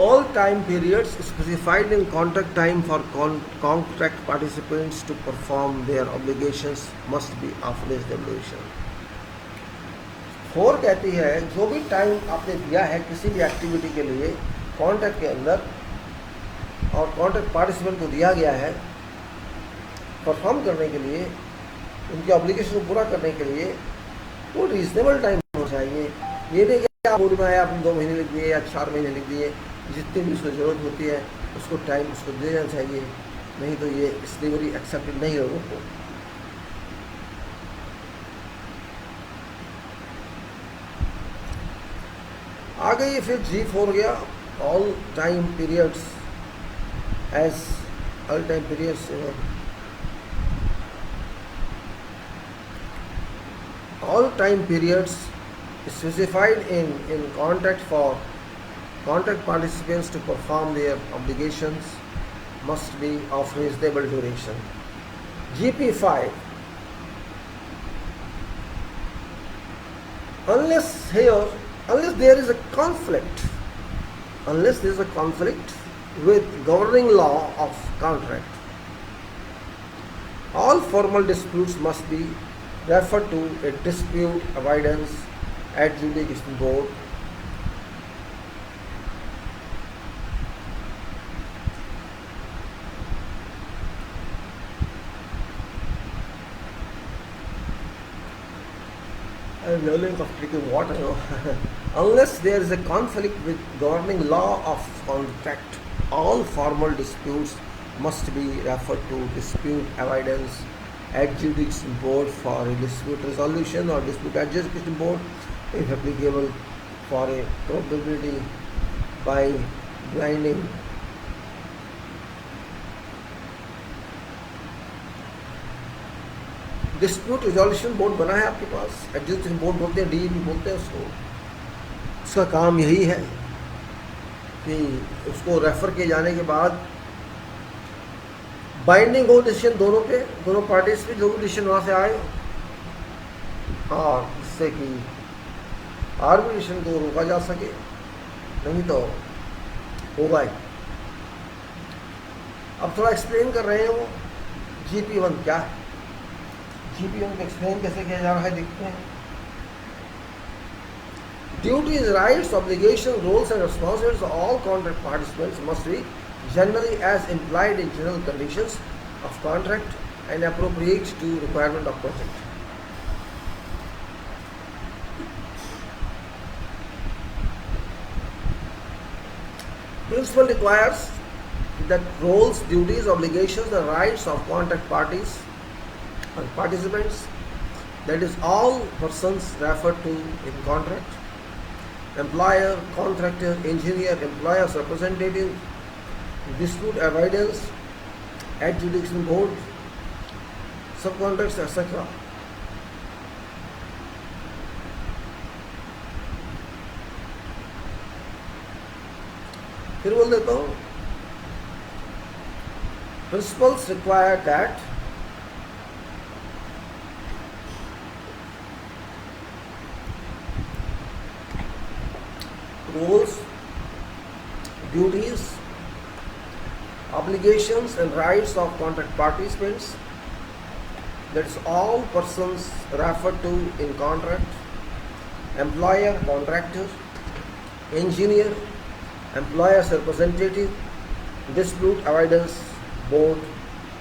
Speaker 1: all time periods specified in contract time for contract participants to perform their obligations must be of reasonable duration. 4 कहती है, जो भी time आपने दिया है किसी भी activity के लिए कॉन्ट्रैक्ट के अंदर और कॉन्ट्रैक्ट पार्टिसिपेंट को दिया गया है परफॉर्म करने के लिए, उनके ऑब्लिगेशन को पूरा करने के लिए, वो रीजनेबल टाइम होना चाहिए। ये नहीं कि आप बोर्ड में आया, आपने 2 महीने लिख दिए या 4 महीने लिख दिए, जितनी भी उसको ज़रूरत होती है उसको टाइम उसको देना चाहिए, नहीं तो ये स्लेवरी एक्सेप्टेड नहीं लोगों को। आ गई फिर G4 गया, all time periods as all time periods all time periods specified in contract for contract participants to perform their obligations must be of reasonable duration. GP5, unless there is a conflict with governing law of contract, all formal disputes must be referred to a dispute avoidance adjudication board. I'm learning of drinking water now. Unless there is a conflict with governing law of contract, all formal disputes must be referred to dispute avoidance adjudication board for a dispute resolution or dispute adjudication board if applicable for a probability by blinding dispute resolution board बना है आपके पास, adjudication board बोलते हैं, D भी बोलते हैं उसको। उसका काम यही है कि उसको रेफर किए जाने के बाद बाइंडिंग हो डिसीजन दोनों पे, दोनों पार्टीज पे, जो भी डिसीजन वहाँ से आए, और जिससे कि आर्बिट्रेशन को रोका जा सके, नहीं तो होगा ही। अब थोड़ा एक्सप्लेन कर रहे हैं वो GP1 क्या है। GP1 को एक्सप्लेन कैसे किया जा रहा है देखते हैं। Duties, rights, obligations, roles and responsibilities of all contract participants must be generally as implied in general conditions of contract and appropriate to requirement of project. Principle requires that roles, duties, obligations and rights of contract parties or participants, that is all persons referred to in contract, employer, contractor, engineer, employer's representative, dispute avoidance, adjudication board, subcontracts, etc. फिर बोल देता हूँ, principles require that roles, duties, obligations and rights of contract participants, that is all persons referred to in contract, employer, contractor, engineer, employer's representative, dispute avoidance board,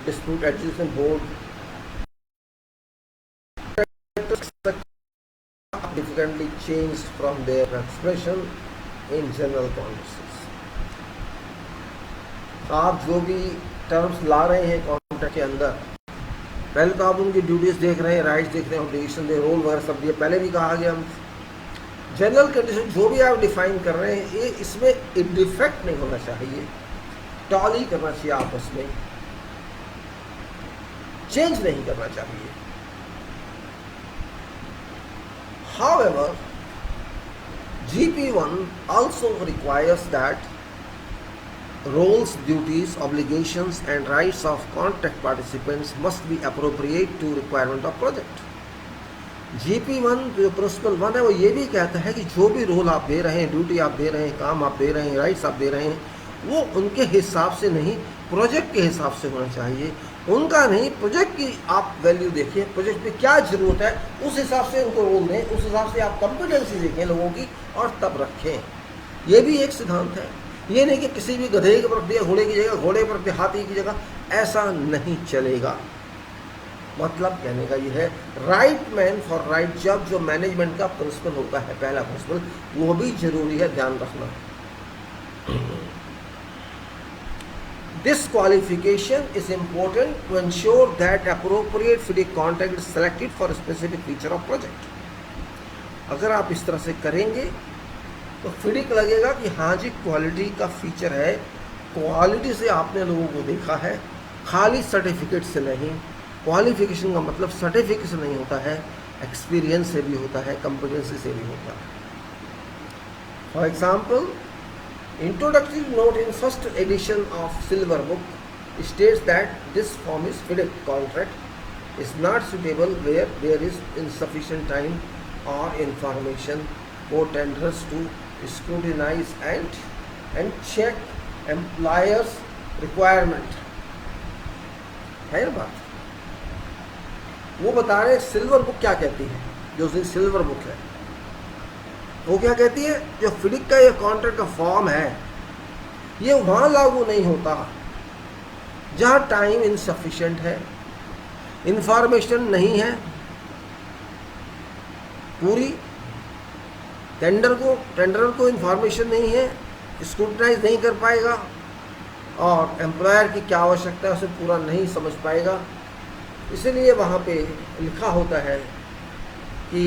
Speaker 1: dispute adjudication board, significantly changed from their expression in general conditions. आप जो भी terms ला रहे हैं contract के अंदर, पहले तो आप उनकी ड्यूटीज देख रहे हैं, राइट्स देख रहे हैं, ऑब्लिगेशन दे, रोल वगैरह सब दिए, पहले भी कहा गया। हम जनरल कंडीशन जो भी आप डिफाइन कर रहे हैं, ये इसमें डिफेक्ट नहीं होना चाहिए, टॉली करना चाहिए, आपस में चेंज नहीं करना चाहिए। However, GP1 also requires that roles, duties, obligations and rights of contract participants must be appropriate to requirement of project. GP1 जो प्रिंसिपल 1 है वो ये भी कहता है कि जो भी रोल आप दे रहे हैं, ड्यूटी आप दे रहे हैं, काम आप दे रहे हैं, राइट्स आप दे रहे हैं, वो उनके हिसाब से नहीं, प्रोजेक्ट के हिसाब से होना चाहिए। उनका नहीं, प्रोजेक्ट की आप वैल्यू देखिए, प्रोजेक्ट पे क्या जरूरत है उस हिसाब से उनको रोल दें, उस हिसाब से आप कॉम्पिटेंसी देखें लोगों की और तब रखें। ये भी एक सिद्धांत है। ये नहीं कि किसी भी गधे के पर दिया घोड़े की जगह, घोड़े पर दिया हाथी की जगह, ऐसा नहीं चलेगा। मतलब कहने का ये है, right man for right job जो मैनेजमेंट का प्रिंसिपल होता है, पहला प्रिंसिपल, वो भी जरूरी है ध्यान रखना। This qualification is important to ensure that appropriate FIDIC contract is selected for a specific feature of project. अगर आप इस तरह से करेंगे तो FIDIC लगेगा कि हाँ जी क्वालिटी का फीचर है, क्वालिटी से आपने लोगों को देखा है, खाली सर्टिफिकेट से नहीं। क्वालिफिकेशन का मतलब सर्टिफिकेट से नहीं होता है, एक्सपीरियंस से भी होता है, कॉम्पिटेंसी से भी होता है। For example, introductory note in first edition of Silver Book states that this form is FIDIC contract is not suitable where there is insufficient time or information for tenders to scrutinize and check employers' requirement. है ना बात? वो बता रहे हैं silver book क्या कहती है। जो सिल्वर बुक है वो क्या कहती है, जो FIDIC का ये कॉन्ट्रैक्ट का फॉर्म है ये वहाँ लागू नहीं होता जहाँ टाइम इनसफिशिएंट है, इंफॉर्मेशन नहीं है, पूरी टेंडर को इन्फॉर्मेशन नहीं है, स्क्रूटनाइज नहीं कर पाएगा और एम्प्लॉयर की क्या आवश्यकता है उसे पूरा नहीं समझ पाएगा। इसीलिए वहाँ पे लिखा होता है कि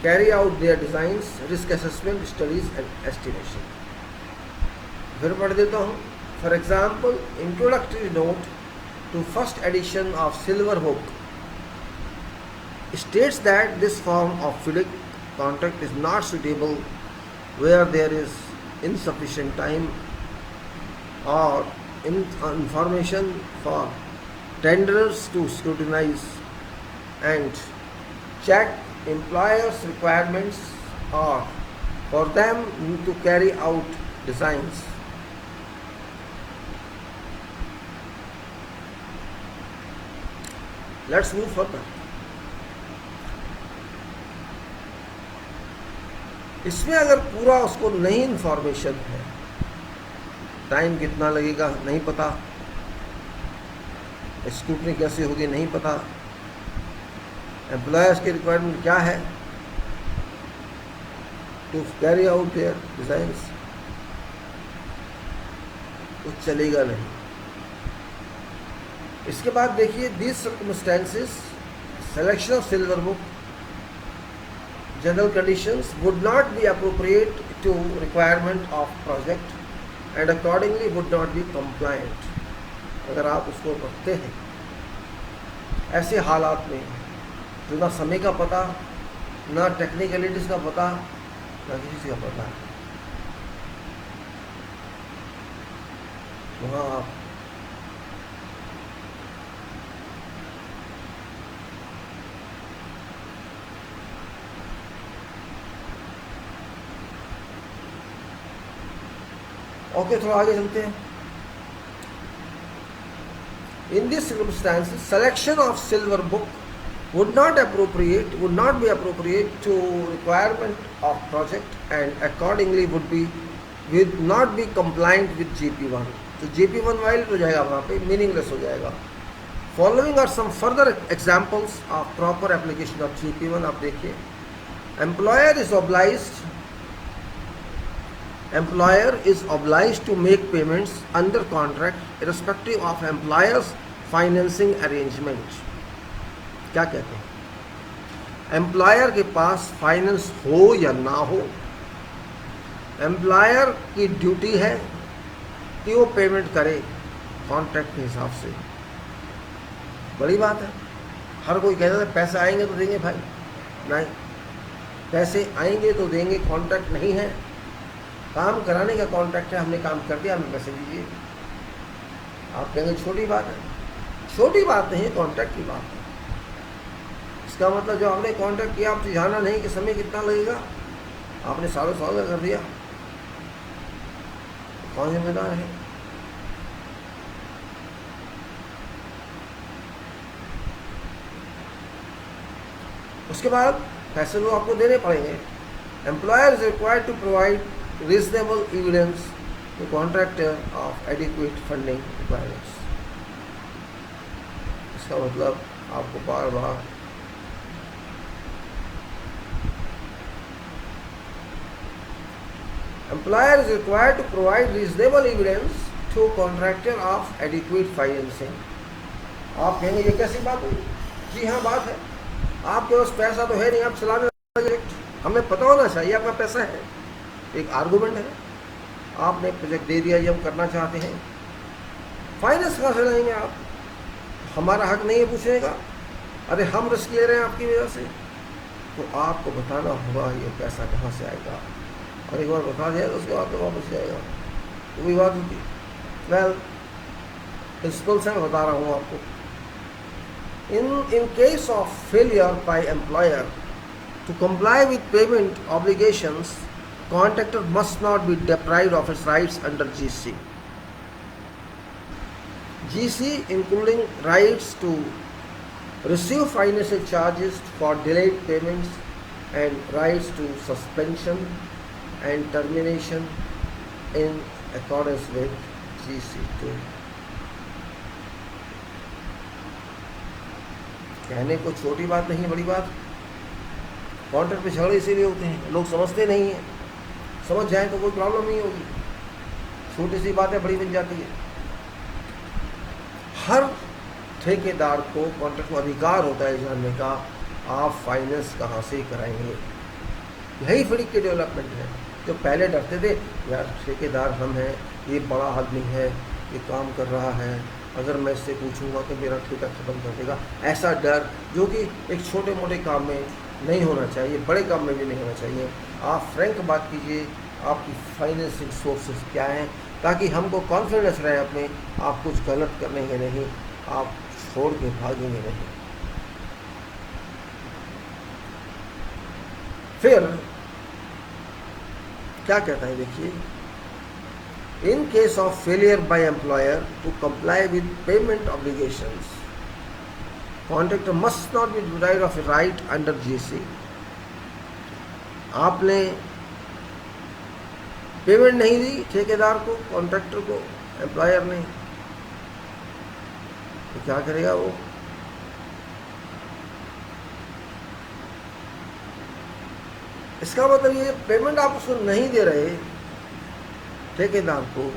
Speaker 1: carry out their designs, risk assessment, studies and estimation. फिर पढ़ देता हूँ। For example, introductory note to first edition of silver book states that this form of FIDIC contract is not suitable where there is insufficient time or information for tenders to scrutinize and check employers' requirements or for them to carry out designs. Let's move further. इसमें अगर पूरा उसको नहीं information है, time कितना लगेगा नहीं पता, स्क्रूटनी कैसे होगी नहीं पता, एम्प्लॉयर्स के रिक्वायरमेंट क्या है to carry out their designs, वो चलेगा नहीं। इसके बाद देखिए, these circumstances, selection of silver book, general conditions would not be appropriate to requirement of project and accordingly would not be compliant। अगर आप उसको रखते हैं ऐसे हालात में जो ना समय का पता, ना टेक्निकलिटीज़ का पता, ना किसी का पता, वहाँ आप ओके, थोड़ा आगे चलते हैं। In these circumstances, selection of silver book would not be appropriate to requirement of project and accordingly would not be compliant with GP1। तो GP1 वाइल हो जाएगा, वहाँ पे मीनिंगलेस हो जाएगा। Following are some further examples of proper application of GP1। आप देखिए, employer is obliged to make payments under contract irrespective of employer's financing arrangement। क्या कहते हैं? एम्प्लॉयर के पास फाइनेंस हो या ना हो, एम्प्लॉयर की ड्यूटी है कि वो पेमेंट करे कॉन्ट्रैक्ट के हिसाब से। बड़ी बात है। हर कोई कहता है पैसे आएंगे तो देंगे, भाई नहीं, पैसे आएंगे तो देंगे, कॉन्ट्रैक्ट नहीं है, काम कराने का कॉन्ट्रैक्ट है, हमने काम कर दिया, हमें पैसे दीजिए। आप कहेंगे छोटी बात है, छोटी बात नहीं है, कॉन्ट्रैक्ट की बात है। इसका मतलब जो आपने कॉन्ट्रैक्ट किया, आपसे जाना नहीं कि समय कितना लगेगा, आपने सालों साल का कर दिया, कौन जिम्मेदार है? उसके बाद पैसे तो आपको देने पड़ेंगे। Employer is required to provide reasonable evidence to contractor of adequate funding requirements। इसका मतलब आपको बार बार employer is required to provide reasonable evidence to contractor of adequate financing। आप कहेंगे ये कैसी बात हुई? जी हाँ, बात है। आपके पास पैसा तो है नहीं, आप चलाने प्रोजेक्ट, हमें पता होना चाहिए आपका पैसा है, एक आर्गुमेंट है। आपने प्रोजेक्ट दे दिया, ये हम करना चाहते हैं, फाइनेंस कहाँ से लाएंगे आप? हमारा हक नहीं है पूछने का, अरे हम रिस्क ले रहे हैं आपकी वजह से, तो आपको बताना होगा ये पैसा कहाँ से आएगा। और एक बार बता दिया तो उसके बाद तो वापस जाएगा, वो भी बात होती। वेल, प्रिंसिपल से मैं बता रहा हूँ आपको। In case of failure by employer to comply with payment obligations, contractor must not be deprived of his rights under GC. GC including rights to receive financial charges for delayed payments and rights to suspension and termination in accordance with GC2। कहने को छोटी बात नहीं, बड़ी बात। Contract पे झगड़े इसीलिए होते हैं, लोग समझते नहीं हैं। समझ जाए तो कोई प्रॉब्लम नहीं होगी, छोटी सी बातें बड़ी बन जाती है। हर ठेकेदार को कॉन्ट्रैक्ट में अधिकार होता है जानने का आप फाइनेंस कहाँ से कराएंगे। यही फरीक की डेवलपमेंट है। जो पहले डरते थे यार ठेकेदार हम हैं, ये बड़ा आदमी है, ये काम कर रहा है, अगर मैं इससे पूछूंगा तो मेरा ठेका ख़त्म कर देगा, ऐसा डर जो कि एक छोटे मोटे काम में नहीं होना चाहिए, बड़े काम में भी नहीं होना चाहिए। आप फ्रैंक बात कीजिए आपकी फाइनेंसिंग सोर्सेज क्या हैं, ताकि हमको कॉन्फिडेंस रहे अपने, आप कुछ गलत करेंगे नहीं, आप छोड़ के भागेंगे नहीं। फिर क्या कहता है देखिए, in case of failure by employer to comply with payment obligations, contractor must not be deprived of right under GSC. आपने पेमेंट नहीं दी ठेकेदार को, कॉन्ट्रैक्टर को, एम्प्लॉयर ने, तो क्या करेगा वो? इसका मतलब ये पेमेंट आप उसको नहीं दे रहे ठेकेदार को,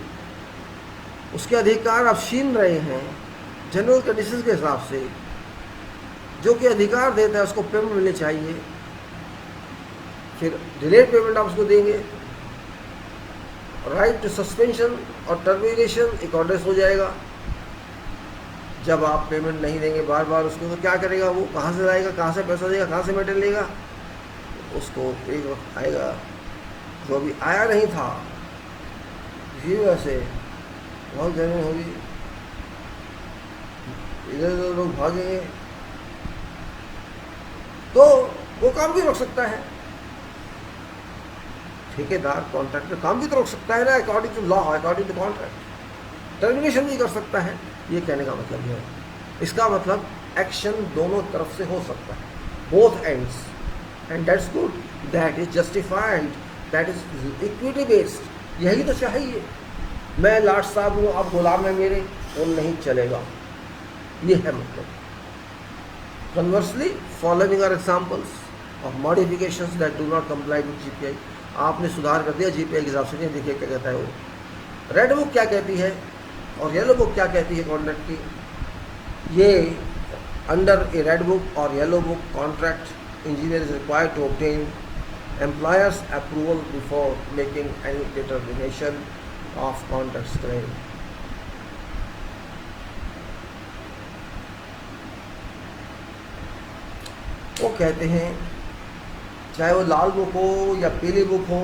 Speaker 1: उसके अधिकार आप छीन रहे हैं जनरल कंडीशंस के हिसाब से। जो कि अधिकार देता है उसको पेमेंट मिलनी चाहिए, फिर डिलेड पेमेंट आप उसको देंगे। राइट टू सस्पेंशन और टर्मिनेशन एक ऑर्डर हो जाएगा। जब आप पेमेंट नहीं देंगे बार बार उसको, तो क्या करेगा वो? कहाँ से लाएगा, कहाँ से पैसा देगा, कहाँ से मेटेरियल लेगा? उसको एक वक्त आएगा जो अभी आया नहीं था, इसी वजह से बहुत जमीन होगी, इधर उधर लोग भागेंगे, तो वो काम भी रोक सकता है ठेकेदार। कॉन्ट्रैक्टर काम भी तो रोक सकता है ना, according to law, according to contract. Termination भी कर सकता है। ये कहने का मतलब है, इसका मतलब एक्शन दोनों तरफ से हो सकता है, both ends, and that's good, that is justified, that is equity based. यही तो चाहिए। मैं लाट साहब हूँ, आप गुलाम हैं मेरे, वो नहीं चलेगा, ये है मतलब। Conversely following are examples of modifications that do not comply with GPI. आपने सुधार कर दिया जीपीआई के हिसाब से, नहीं देखिए क्या कहता है वो। रेड बुक क्या कहती है और येलो बुक क्या कहती है कॉन्ट्रैक्ट की। ये अंडर ए रेड बुक और yellow book contract engineer is required to obtain employer's approval before making any determination of contract claim. वो कहते हैं चाहे वो लाल बुक हो या पीली बुक हो,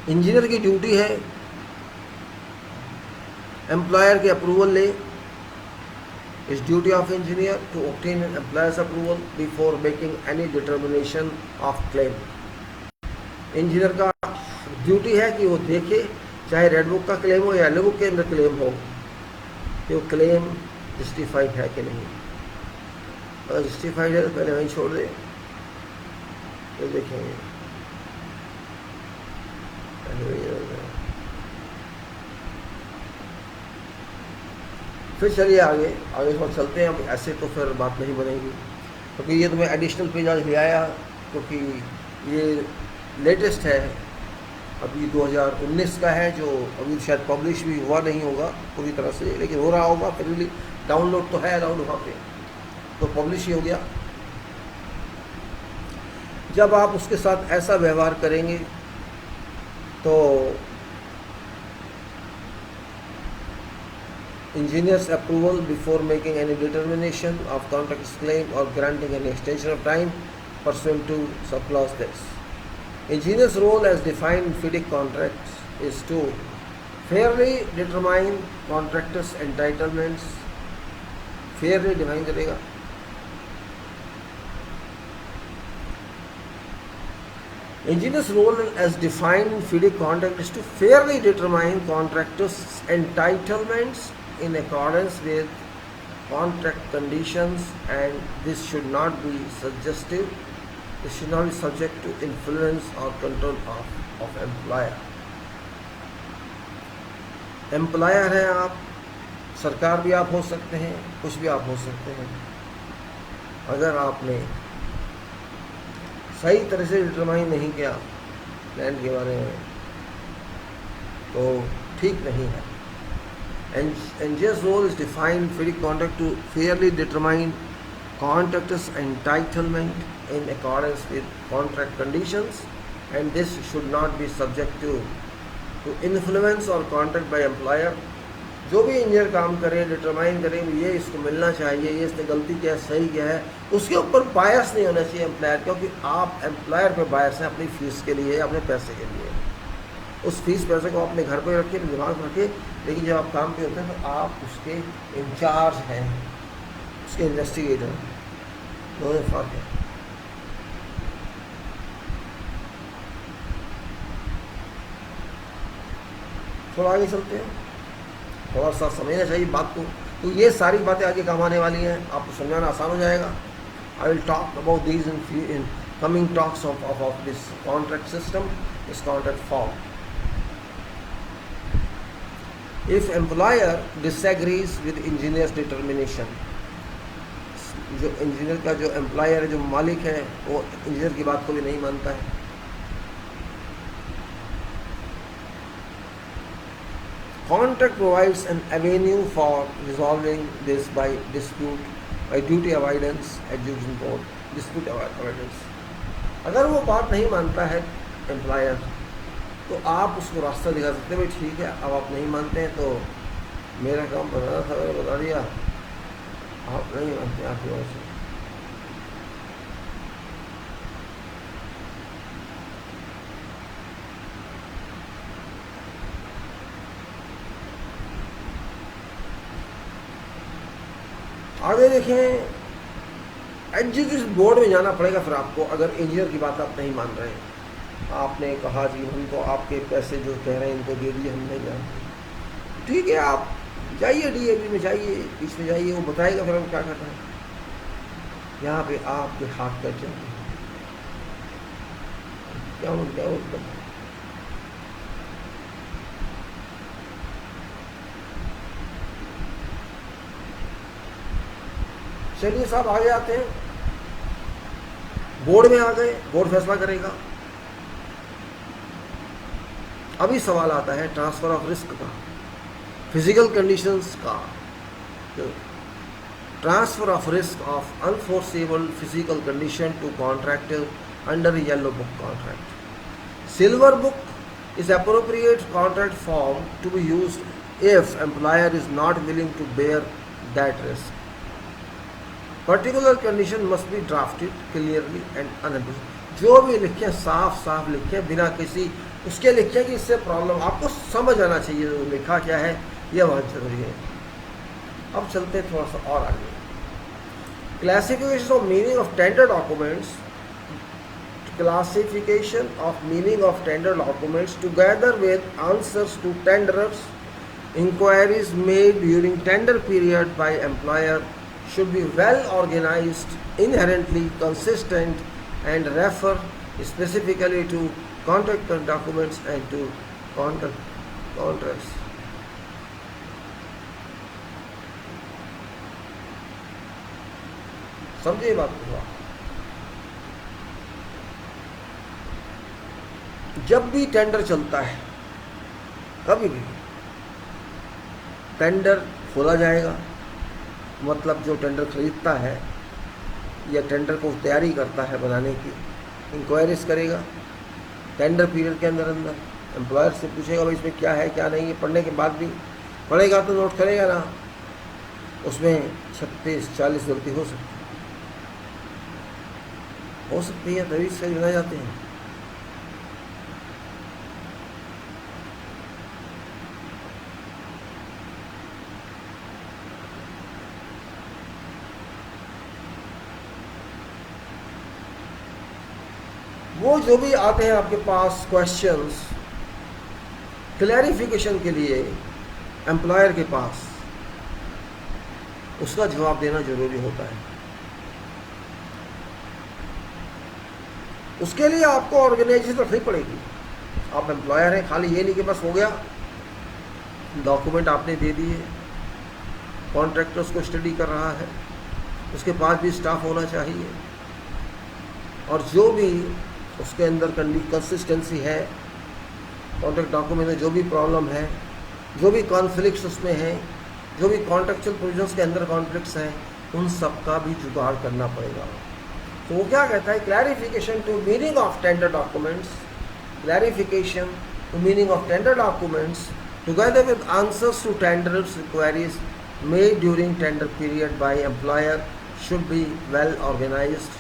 Speaker 1: इंजीनियर की ड्यूटी है एम्प्लॉयर के अप्रूवल ले। It's duty of engineer to obtain an employer's approval before making any determination of claim. Engineer का ड्यूटी है कि वो देखे, चाहे रेड बुक का क्लेम हो या येलो बुक के अंदर क्लेम हो, कि वो क्लेम जस्टिफाइड है कि नहीं। अगर जस्टिफाइड है तो पहले वहीं छोड़ दे, तो देखेंगे। फिर चलिए आगे थोड़ा चलते हैं। अब ऐसे तो फिर बात नहीं बनेगी, क्योंकि ये तो मैं एडिशनल पेज आज ले आया, क्योंकि ये लेटेस्ट है, अभी 2019 का है, जो अभी शायद पब्लिश भी हुआ नहीं होगा पूरी तरह से, लेकिन हो रहा होगा। फिर भी डाउनलोड तो है अलाउड वहाँ पे, तो पब्लिश ही हो गया। जब आप उसके साथ ऐसा व्यवहार करेंगे तो engineers approval before making any determination of contract claim और granting any extension of time pursuant to subclause this. Engineer's role as defined in FIDIC contracts is to fairly determine contractors' entitlements. fairly define करेगा। Engineer's role as defined in FIDIC contract is to fairly determine contractors' entitlements in accordance with contract conditions, and this should not be suggestive. This should not be subject to influence or control of employer. Employer हैं आप, सरकार भी आप हो सकते हैं, कुछ भी आप हो सकते हैं। अगर आपने सही तरह से डिटरमाइन नहीं किया लैंड के बारे में तो ठीक नहीं है। Engineer's role is defined for the contract to fairly determine contractor's entitlement in accordance with contract conditions, and this should not be subject to influence or contract by employer। जो भी इंजीनियर काम करे डिटरमाइन करे ये इसको मिलना चाहिए, ये इसने गलती किया सही क्या है, उसके ऊपर बायस नहीं होना चाहिए एम्प्लॉयर, क्योंकि आप एम्प्लॉयर पे बायस हैं अपनी फीस के लिए, अपने पैसे के लिए। उस फीस पैसे को अपने घर पे रखिए, दिमाग में रखिए, लेकिन जब आप काम पे होते हैं तो आप उसके इंचार्ज हैं, उसके इन्वेस्टिगेटर। दोनों फर्क है। थोड़ा आगे चलते हैं, थोड़ा सा समझना चाहिए बात को। तो ये सारी बातें आगे काम आने वाली हैं, आपको समझाना आसान हो जाएगा। I will talk about these in coming talks of this contract system, this contract form. If employer disagrees with engineer's determination, जो इंजीनियर का जो एम्प्लॉयर है, जो मालिक है, वो इंजीनियर की बात को भी नहीं मानता है। Contract provides an avenue for resolving this by dispute, by duty avoidance, adjudication board, dispute avoidance। अगर वो बात नहीं मानता है एम्प्लॉयर तो आप उसको रास्ता दिखा सकते हैं, भाई ठीक है अब आप नहीं मानते हैं तो मेरा काम बनाना था, मैंने बता दिया, आप नहीं मानते आपकी वजह से। आगे देखें, एग्जीक्यूटिव बोर्ड में जाना पड़ेगा फिर आपको, अगर इंजीनियर की बात आप नहीं मान रहे हैं। आपने कहा जी हम तो आपके पैसे जो कह रहे हैं इनको दे दिए, हम नहीं जानते, ठीक है आप जाइए डीएबी में जाइए, इसमें जाइए, वो बताएगा फिर हम क्या करना है। यहाँ पे आपके हाथ कट जाते हैं, क्या मतलब। चलिए साहब आगे आते हैं, बोर्ड में आ गए, बोर्ड फैसला करेगा। अभी सवाल आता है ट्रांसफर ऑफ रिस्क का, फिजिकल कंडीशंस का। Transfer of risk of unforeseeable physical condition to contractor under yellow book contract. Silver book is appropriate contract form to be used if employer is not willing to bear that risk. Particular condition must be drafted clearly and unambiguous. जो भी लिखे साफ साफ लिखे, बिना किसी उसके लिखे कि इससे प्रॉब्लम, आपको समझ आना चाहिए जो लिखा क्या है, यह बहुत जरूरी है। अब चलते हैं थोड़ा सा और आगे। Classification of meaning of tender documents, classification of meaning of tender documents together with answers to tenderers enquiries made during tender period by employer should be well organized, inherently consistent, and refer specifically to contract documents and to contracts. समझिए बात को। जब भी tender चलता है, कभी भी tender खोला जाएगा, मतलब जो टेंडर खरीदता है या टेंडर को तैयारी करता है बनाने की, इंक्वायरीज करेगा टेंडर पीरियड के अंदर एम्प्लॉयर से पूछेगा भाई इसमें क्या है क्या नहीं है। पढ़ने के बाद भी पढ़ेगा तो नोट करेगा ना, उसमें 36-40 गलती हो सकती है, तभी सही बनाए जाते हैं। वो जो भी आते हैं आपके पास क्वेश्चंस क्लैरिफिकेशन के लिए एम्प्लॉयर के पास, उसका जवाब देना जरूरी होता है। उसके लिए आपको ऑर्गेनाइजेशन रखनी पड़ेगी। आप एम्प्लॉयर हैं, खाली ये नहीं कि बस हो गया, डॉक्यूमेंट आपने दे दिए, कॉन्ट्रैक्टर उसको स्टडी कर रहा है, उसके पास भी स्टाफ होना चाहिए और जो भी उसके अंदर कंसिस्टेंसी है, कॉन्ट्रैक्ट डॉक्यूमेंट में जो भी प्रॉब्लम है, जो भी कॉन्फ्लिक्ट्स उसमें हैं, जो भी कॉन्ट्रेक्चुअल प्रोविजंस के अंदर कॉन्फ्लिक्ट्स हैं, उन सब का भी जुगाड़ करना पड़ेगा। तो वो क्या कहता है, clarification to meaning of tender documents, clarification to meaning of tender documents together with answers to tenders queries made during tender period by employer should be well organized,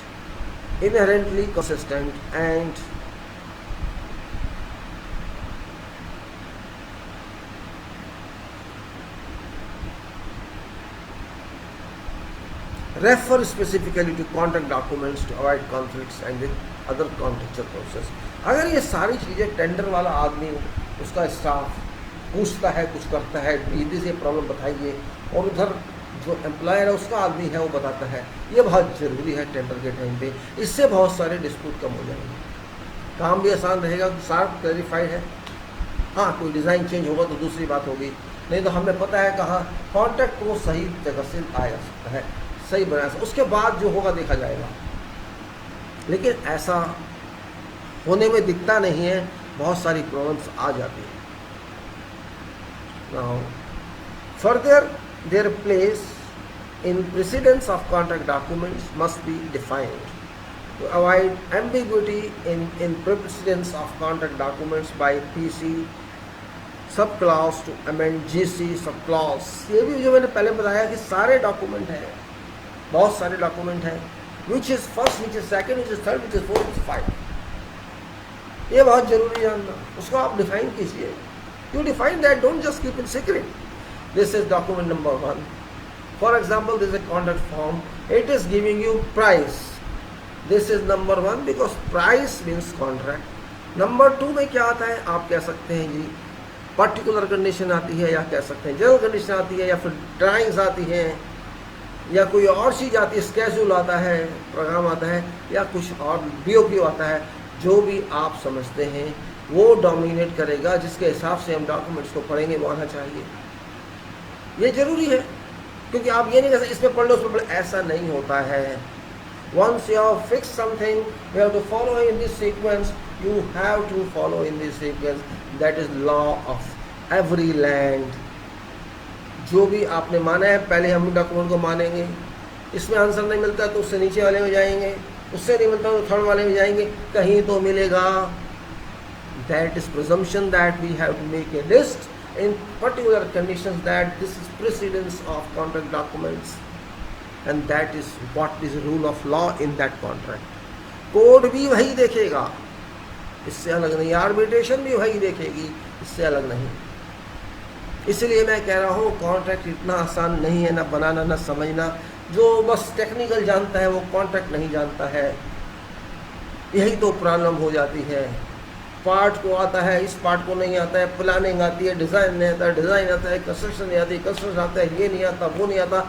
Speaker 1: inherently consistent and refer specifically to contract documents to avoid conflicts and with other contractual process। अगर ये सारी चीज़ें tender वाला आदमी, उसका staff पूछता है, कुछ करता है, दीदी से प्रॉब्लम बताइए, और उधर जो एम्प्लॉयर है उसका आदमी है वो बताता है, ये बहुत ज़रूरी है टेंडर के टाइम पे। इससे बहुत सारे डिस्प्यूट कम हो जाएंगे, काम भी आसान रहेगा, साफ क्लैरिफाइड है। हाँ, कोई डिज़ाइन चेंज होगा तो दूसरी बात होगी, नहीं तो हमें पता है कहाँ कॉन्ट्रैक्ट को सही जगह से आया सकता है, सही बना सकता, उसके बाद जो होगा देखा जाएगा। लेकिन ऐसा होने में दिखता नहीं है, बहुत सारी प्रॉब्लम्स आ जाती है। Now, further, their place in precedence of contract documents must be defined to avoid ambiguity in precedence of contract documents by PC subclause to amend GC subclause। ये भी जो मैंने पहले बताया कि सारे डॉक्यूमेंट हैं, बहुत सारे डॉक्यूमेंट हैं, which is first, which is second, which is third, which is fourth, which is five। ये बहुत जरूरी जानना, उसको आप डिफाइन कीजिए। You define that, don't just keep it secret. This is document number 1. For example, this is a contract form. It is giving you price. This is number 1 because price means contract. Number 2 में क्या आता है, आप कह सकते हैं जी particular condition आती है, या कह सकते हैं जनरल कंडीशन आती है, या फिर ड्राइंग्स आती हैं, या कोई और चीज़ आती है, स्केड्यूल आता है, प्रोग्राम आता है, या कुछ और BOQ आता है। जो भी आप समझते हैं वो डोमिनेट करेगा, जिसके हिसाब से हम डॉक्यूमेंट्स को पढ़ेंगे वो आना चाहिए। ये जरूरी है, क्योंकि आप ये नहीं कह सकते इसमें पढ़ लो उसमें पढ़ लो, ऐसा नहीं होता है। Once you have fixed something, you have to follow in this sequence. You have to follow in this sequence. That is law of every land। जो भी आपने माना है, पहले हम डॉक्यूमेंट को मानेंगे, इसमें आंसर नहीं मिलता तो उससे नीचे वाले में जाएंगे, उससे नहीं मिलता तो थर्ड वाले में जाएंगे, कहीं तो मिलेगा। That is presumption that we have to make a list in particular conditions that this is precedence of contract documents, and that is what is rule of law in that contract। Code भी वही देखेगा, इससे अलग नहीं। Arbitration भी वही देखेगी, इससे अलग नहीं। इसलिए मैं कह रहा हूँ कॉन्ट्रैक्ट इतना आसान नहीं है, ना बनाना ना समझना। जो बस टेक्निकल जानता है वो कॉन्ट्रैक्ट नहीं जानता है, यही तो प्रॉब्लम हो जाती है। पार्ट को आता है, इस पार्ट को नहीं आता है, प्लानिंग आती है, डिज़ाइन नहीं आता है, डिज़ाइन आता है, कंस्ट्रक्शन नहीं आती, कंस्ट्रक्शन आता है, ये नहीं आता, वो नहीं आता।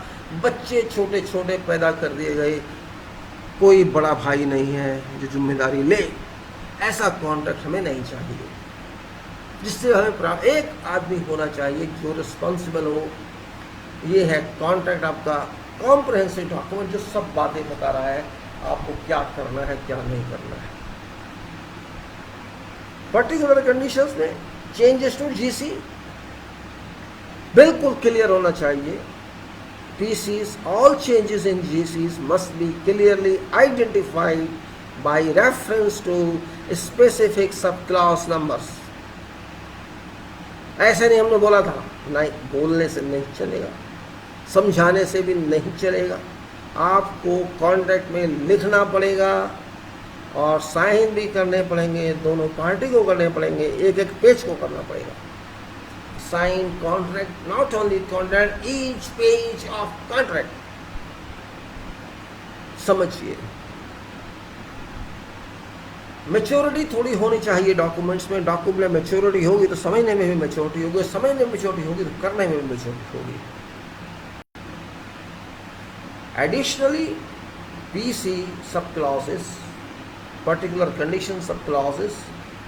Speaker 1: बच्चे छोटे छोटे पैदा कर दिए गए, कोई बड़ा भाई नहीं है जो जिम्मेदारी ले। ऐसा कॉन्ट्रैक्ट हमें नहीं चाहिए, जिससे हमें एक आदमी होना चाहिए जो रिस्पॉन्सिबल हो। ये है कॉन्ट्रैक्ट, आपका कॉम्प्रहेंसिव डॉक्यूमेंट जो सब बातें बता रहा है आपको क्या करना है क्या नहीं करना है। पर्टिकुलर कंडीशंस में चेंजेस टू GC बिल्कुल क्लियर होना चाहिए। PCs, all changes in GCs must be clearly identified by reference to specific subclause numbers। ऐसे नहीं हमने बोला था, नहीं, बोलने से नहीं चलेगा, समझाने से भी नहीं चलेगा। आपको कॉन्ट्रैक्ट में लिखना पड़ेगा और साइन भी करने पड़ेंगे, दोनों पार्टी को करने पड़ेंगे, एक एक पेज को करना पड़ेगा। Sign contract, not only contract, each page of contract. समझिए, मैच्योरिटी थोड़ी होनी चाहिए डॉक्यूमेंट्स में। डॉक्यूमेंट में मैच्योरिटी होगी तो समझने में भी मैच्योरिटी होगी, समझने में मैच्योरिटी होगी तो करने में भी मैच्योरिटी होगी। Additionally PC subclauses, particular condition subclauses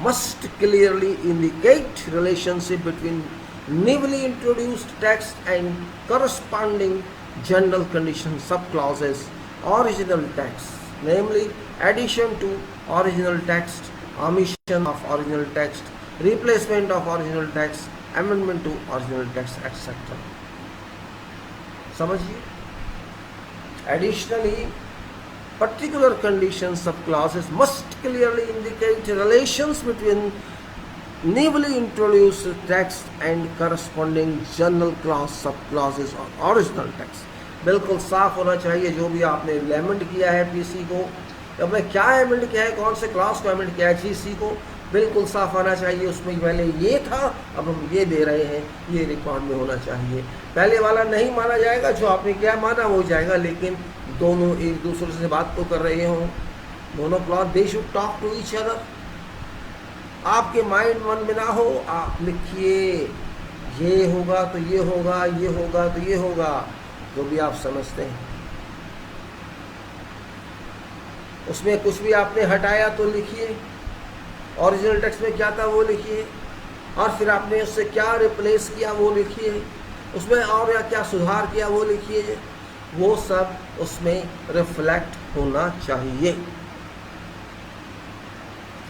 Speaker 1: must clearly indicate relationship between newly introduced text and corresponding general condition subclauses original text, namely addition to original text, omission of original text, replacement of original text, amendment to original text, etc. समझिए. Additionally, particular conditions of clauses must clearly indicate relations between newly introduced text and corresponding general clause, subclauses or original text. बिल्कुल साफ होना चाहिए जो भी आपने amend किया है पीसी को, आपने क्या अमेंड किया है, कौन से क्लास को अमेंड किया है जीसी को, बिल्कुल साफ आना चाहिए. उसमें पहले ये था, अब हम ये दे रहे हैं, ये रिकॉर्ड में होना चाहिए. पहले वाला नहीं माना जाएगा, जो आपने क्या माना वो जाएगा, लेकिन दोनों एक दूसरे से बात तो कर रहे हों. दोनों class they should talk to each other. आपके माइंड मन में ना हो, आप लिखिए ये होगा तो ये होगा, ये होगा तो ये होगा, जो भी आप समझते हैं. उसमें कुछ भी आपने हटाया तो लिखिए, ओरिजिनल टेक्स्ट में क्या था वो लिखिए, और फिर आपने उससे क्या रिप्लेस किया वो लिखिए, उसमें और या क्या सुधार किया वो लिखिए. वो सब उसमें रिफ्लेक्ट होना चाहिए.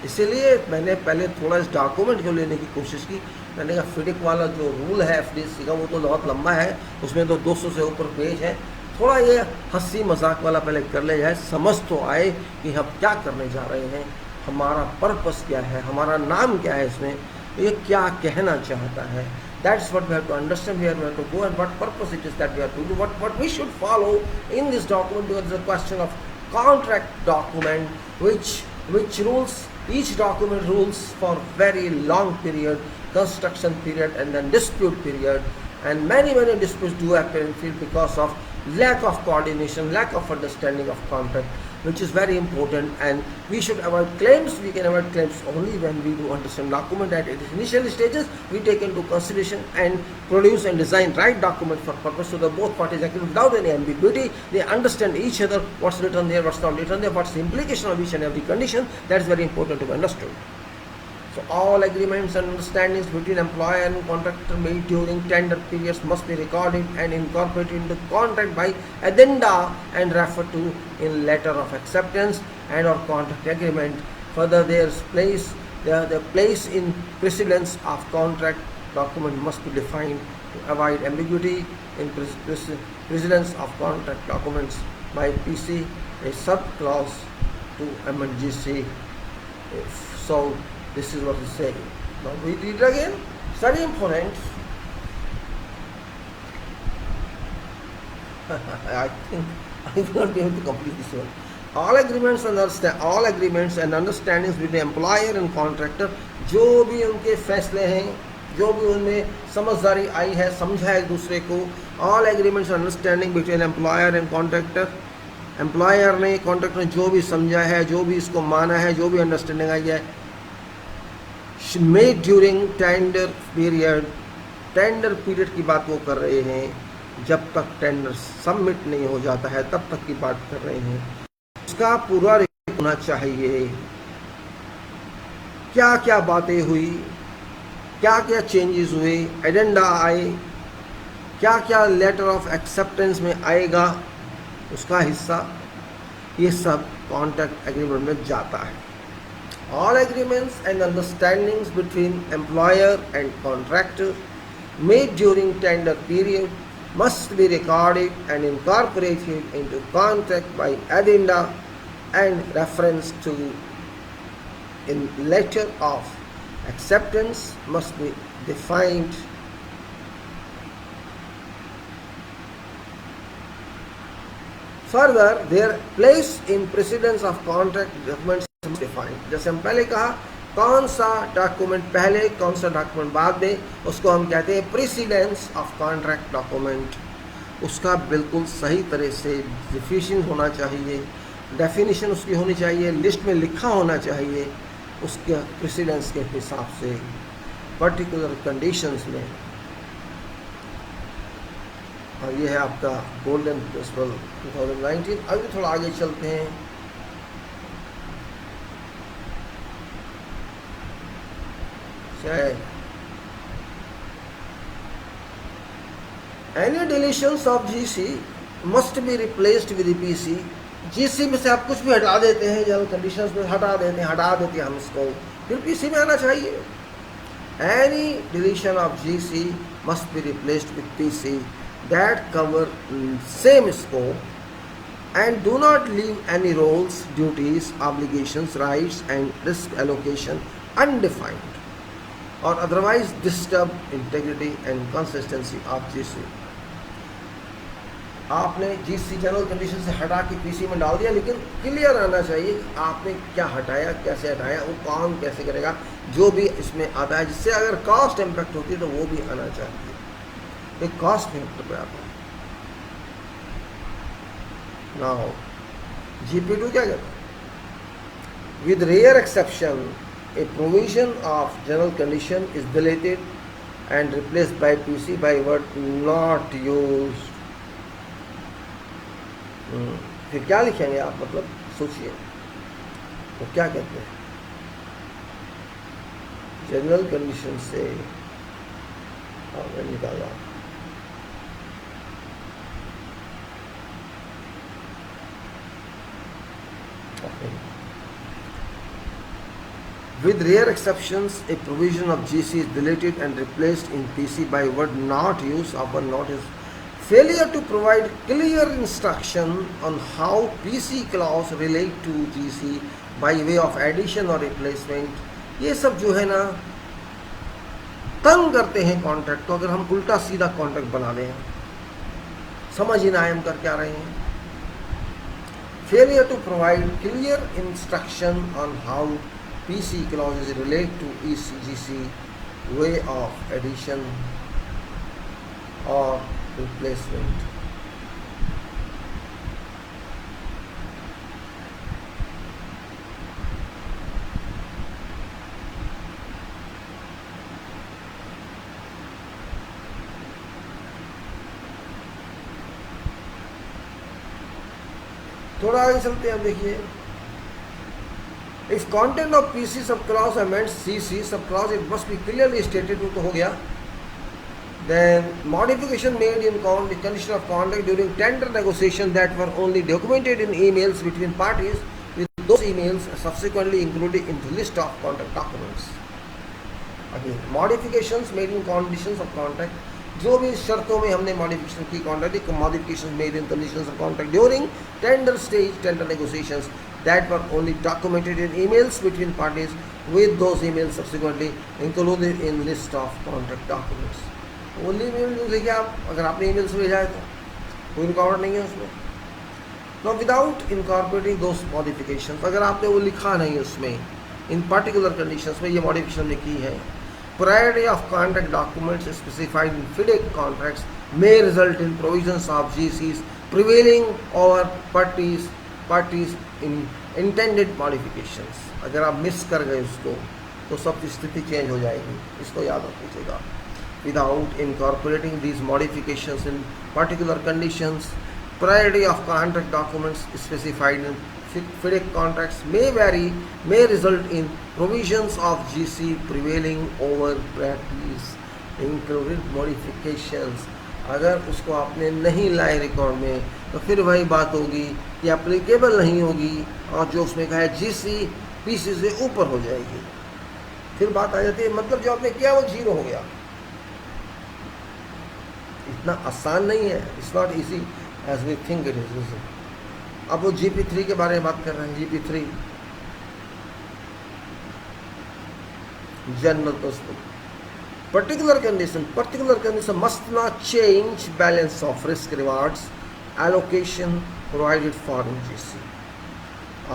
Speaker 1: इसीलिए मैंने पहले थोड़ा इस डॉक्यूमेंट को लेने की कोशिश की. मैंने कहा फिडिक वाला जो रूल है एफडीसी का वो तो बहुत लंबा है, उसमें तो 200 से ऊपर पेज है. थोड़ा ये हंसी मजाक वाला पहले कर ले जाए, समझ तो आए कि हम क्या करने जा रहे हैं, हमारा पर्पस क्या है, हमारा नाम क्या है, इसमें ये क्या कहना चाहता है. That's what we have to understand, where we have to go and what purpose it is that we have to do, what we should follow in this document. Because it's a question of contract document, which rules, each document rules for very long period, construction period and then dispute period, and many disputes do happen because of lack of coordination, lack of understanding of contract, which is very important. And we should avoid claims. We can avoid claims only when we do understand document at its initial stages. We take into consideration and produce and design right document for purpose, so that both parties agree without any ambiguity. They understand each other, what's written there, what's not written there, what's the implication of each and every condition. That is very important to be understood. So all agreements and understandings between employer and contractor made during tender periods must be recorded and incorporated into contract by addenda and referred to in letter of acceptance and or contract agreement. Further, their place in precedence of contract document must be defined to avoid ambiguity in precedence of contract documents by PC, a sub-clause to MNGC. So this is what is saying. Now we read it again. It's very important. I think I will not be able to complete this one. All agreements and understandings between employer and contractor, जो भी उनके फैसले हैं, जो भी उनमें समझदारी आई है, समझा है एक दूसरे को. All agreements and understanding between employer and contractor, employer ने कॉन्ट्रैक्टर ने जो भी समझा है, जो भी इसको माना है, जो भी अंडरस्टैंडिंग आई है, made during tender period. Tender period की बात वो कर रहे हैं, जब तक टेंडर सबमिट नहीं हो जाता है तब तक की बात कर रहे हैं. उसका पूरा रिकॉर्ड होना चाहिए, क्या क्या बातें हुई, क्या क्या चेंजेस हुए, एडेंडा आए, क्या क्या लेटर ऑफ एक्सेप्टेंस में आएगा, उसका हिस्सा, ये सब कॉन्ट्रैक्ट एग्रीमेंट में जाता है. All agreements and understandings between employer and contractor made during tender period must be recorded and incorporated into contract by addenda and reference to in letter of acceptance must be defined. Further, their place in precedence of contract documents defined. जैसे हम पहले कहा, कौन सा document पहले, कौन सा document बाद में, उसको हम कहते हैं प्रेसिडेंस ऑफ कॉन्ट्रैक्ट डॉक्यूमेंट. उसका बिल्कुल सही तरह से डिफिनेशन होना चाहिए, डेफिनेशन उसकी होनी चाहिए, लिस्ट में लिखा होना चाहिए उसके प्रेसिडेंस के हिसाब से पर्टिकुलर कंडीशंस में. और ये है आपका गोल्डन प्रिंसिपल 2019. अभी थोड़ा आगे चलते हैं. Any deletions of GC must be replaced with the PC GC में से आप कुछ भी हटा देते हैं, जनरल कंडीशंस में हटा देते हैं हम इसको, फिर पीसी में आना चाहिए. Any deletion of GC must be replaced with PC that cover same scope and do not leave any roles, duties, obligations, rights and risk allocation undefined or otherwise disturb integrity and consistency of GC. आपने GC general condition से हटा के PC में डाल दिया, लेकिन clear आना चाहिए आपने क्या हटाया, कैसे हटाया, वो काम कैसे करेगा, जो भी इसमें आता है, जिससे अगर कॉस्ट इम्पैक्ट होती है तो वो भी आना चाहिए. एक कॉस्ट फैक्टर पे आता है. Now, GP2 क्या कहता है? With rare exception, a provision of general condition is deleted and replaced by PC by word not used. फिर क्या लिखेंगे आप, मतलब सोचिए, तो क्या कहते हैं? जनरल कंडीशन से आपने निकाला, with rare exceptions, a provision of GC is deleted and replaced in PC by word not used. Upon notice, failure to provide clear instruction on how PC clause relate to GC by way of addition or replacement, ये सब जो है ना तंग करते हैं contract को. अगर हम उल्टा सीधा कॉन्ट्रैक्ट बना लें, समझ ही ना आए हम कर क्या रहे हैं. Failure to provide clear instruction on how PC clauses relate to ECGC way of addition or replacement. थोड़ा आगे चलते हैं. अब देखिए, if content of PC sub clause amends CC sub clause it must be clearly stated, तो हो गया. Then modification made in condition of contract during tender negotiation that were only documented in emails between parties with those emails subsequently included in the list of contract documents. Again modifications made in conditions of contract, जो भी शर्तों में हमने modification की contract, modification made in conditions of contract during tender stage, tender negotiations that were only documented in emails between parties with those emails subsequently included in list of contract documents. Only email देखिए आप, अगर आपने email से भेजा है तो कोई record नहीं है उसमें. नो विदाउट इनकॉर्पोरेटिंग दोस मॉडिफिकेशंस, अगर आपने वो लिखा नहीं उसमें इन पर्टिकुलर कंडीशंस में ये मॉडिफिकेशन हमने की है. Priority of contract documents specified in FIDIC contracts may result in provisions of GCs prevailing over parties in intended modifications. अगर आप मिस कर गए उसको तो सब स्थिति चेंज हो जाएगी, इसको याद रखिएगा. Without incorporating these modifications in particular conditions, priority of contract documents specified in FIDIC contracts may result in provisions of GC prevailing over parties included modifications. अगर उसको आपने नहीं लाए रिकॉर्ड में तो फिर वही बात होगी कि एप्लीकेबल नहीं होगी, और जो उसमें कहा है GC PC से ऊपर हो जाएगी. फिर बात आ जाती है, मतलब जो आपने किया वो जीरो हो गया. इतना आसान नहीं है. It's not easy as we think it is. अब वो GP3 के बारे में बात कर रहे हैं. GP3 general perspective. Particular condition must not change balance of risk rewards allocation provided for in GC.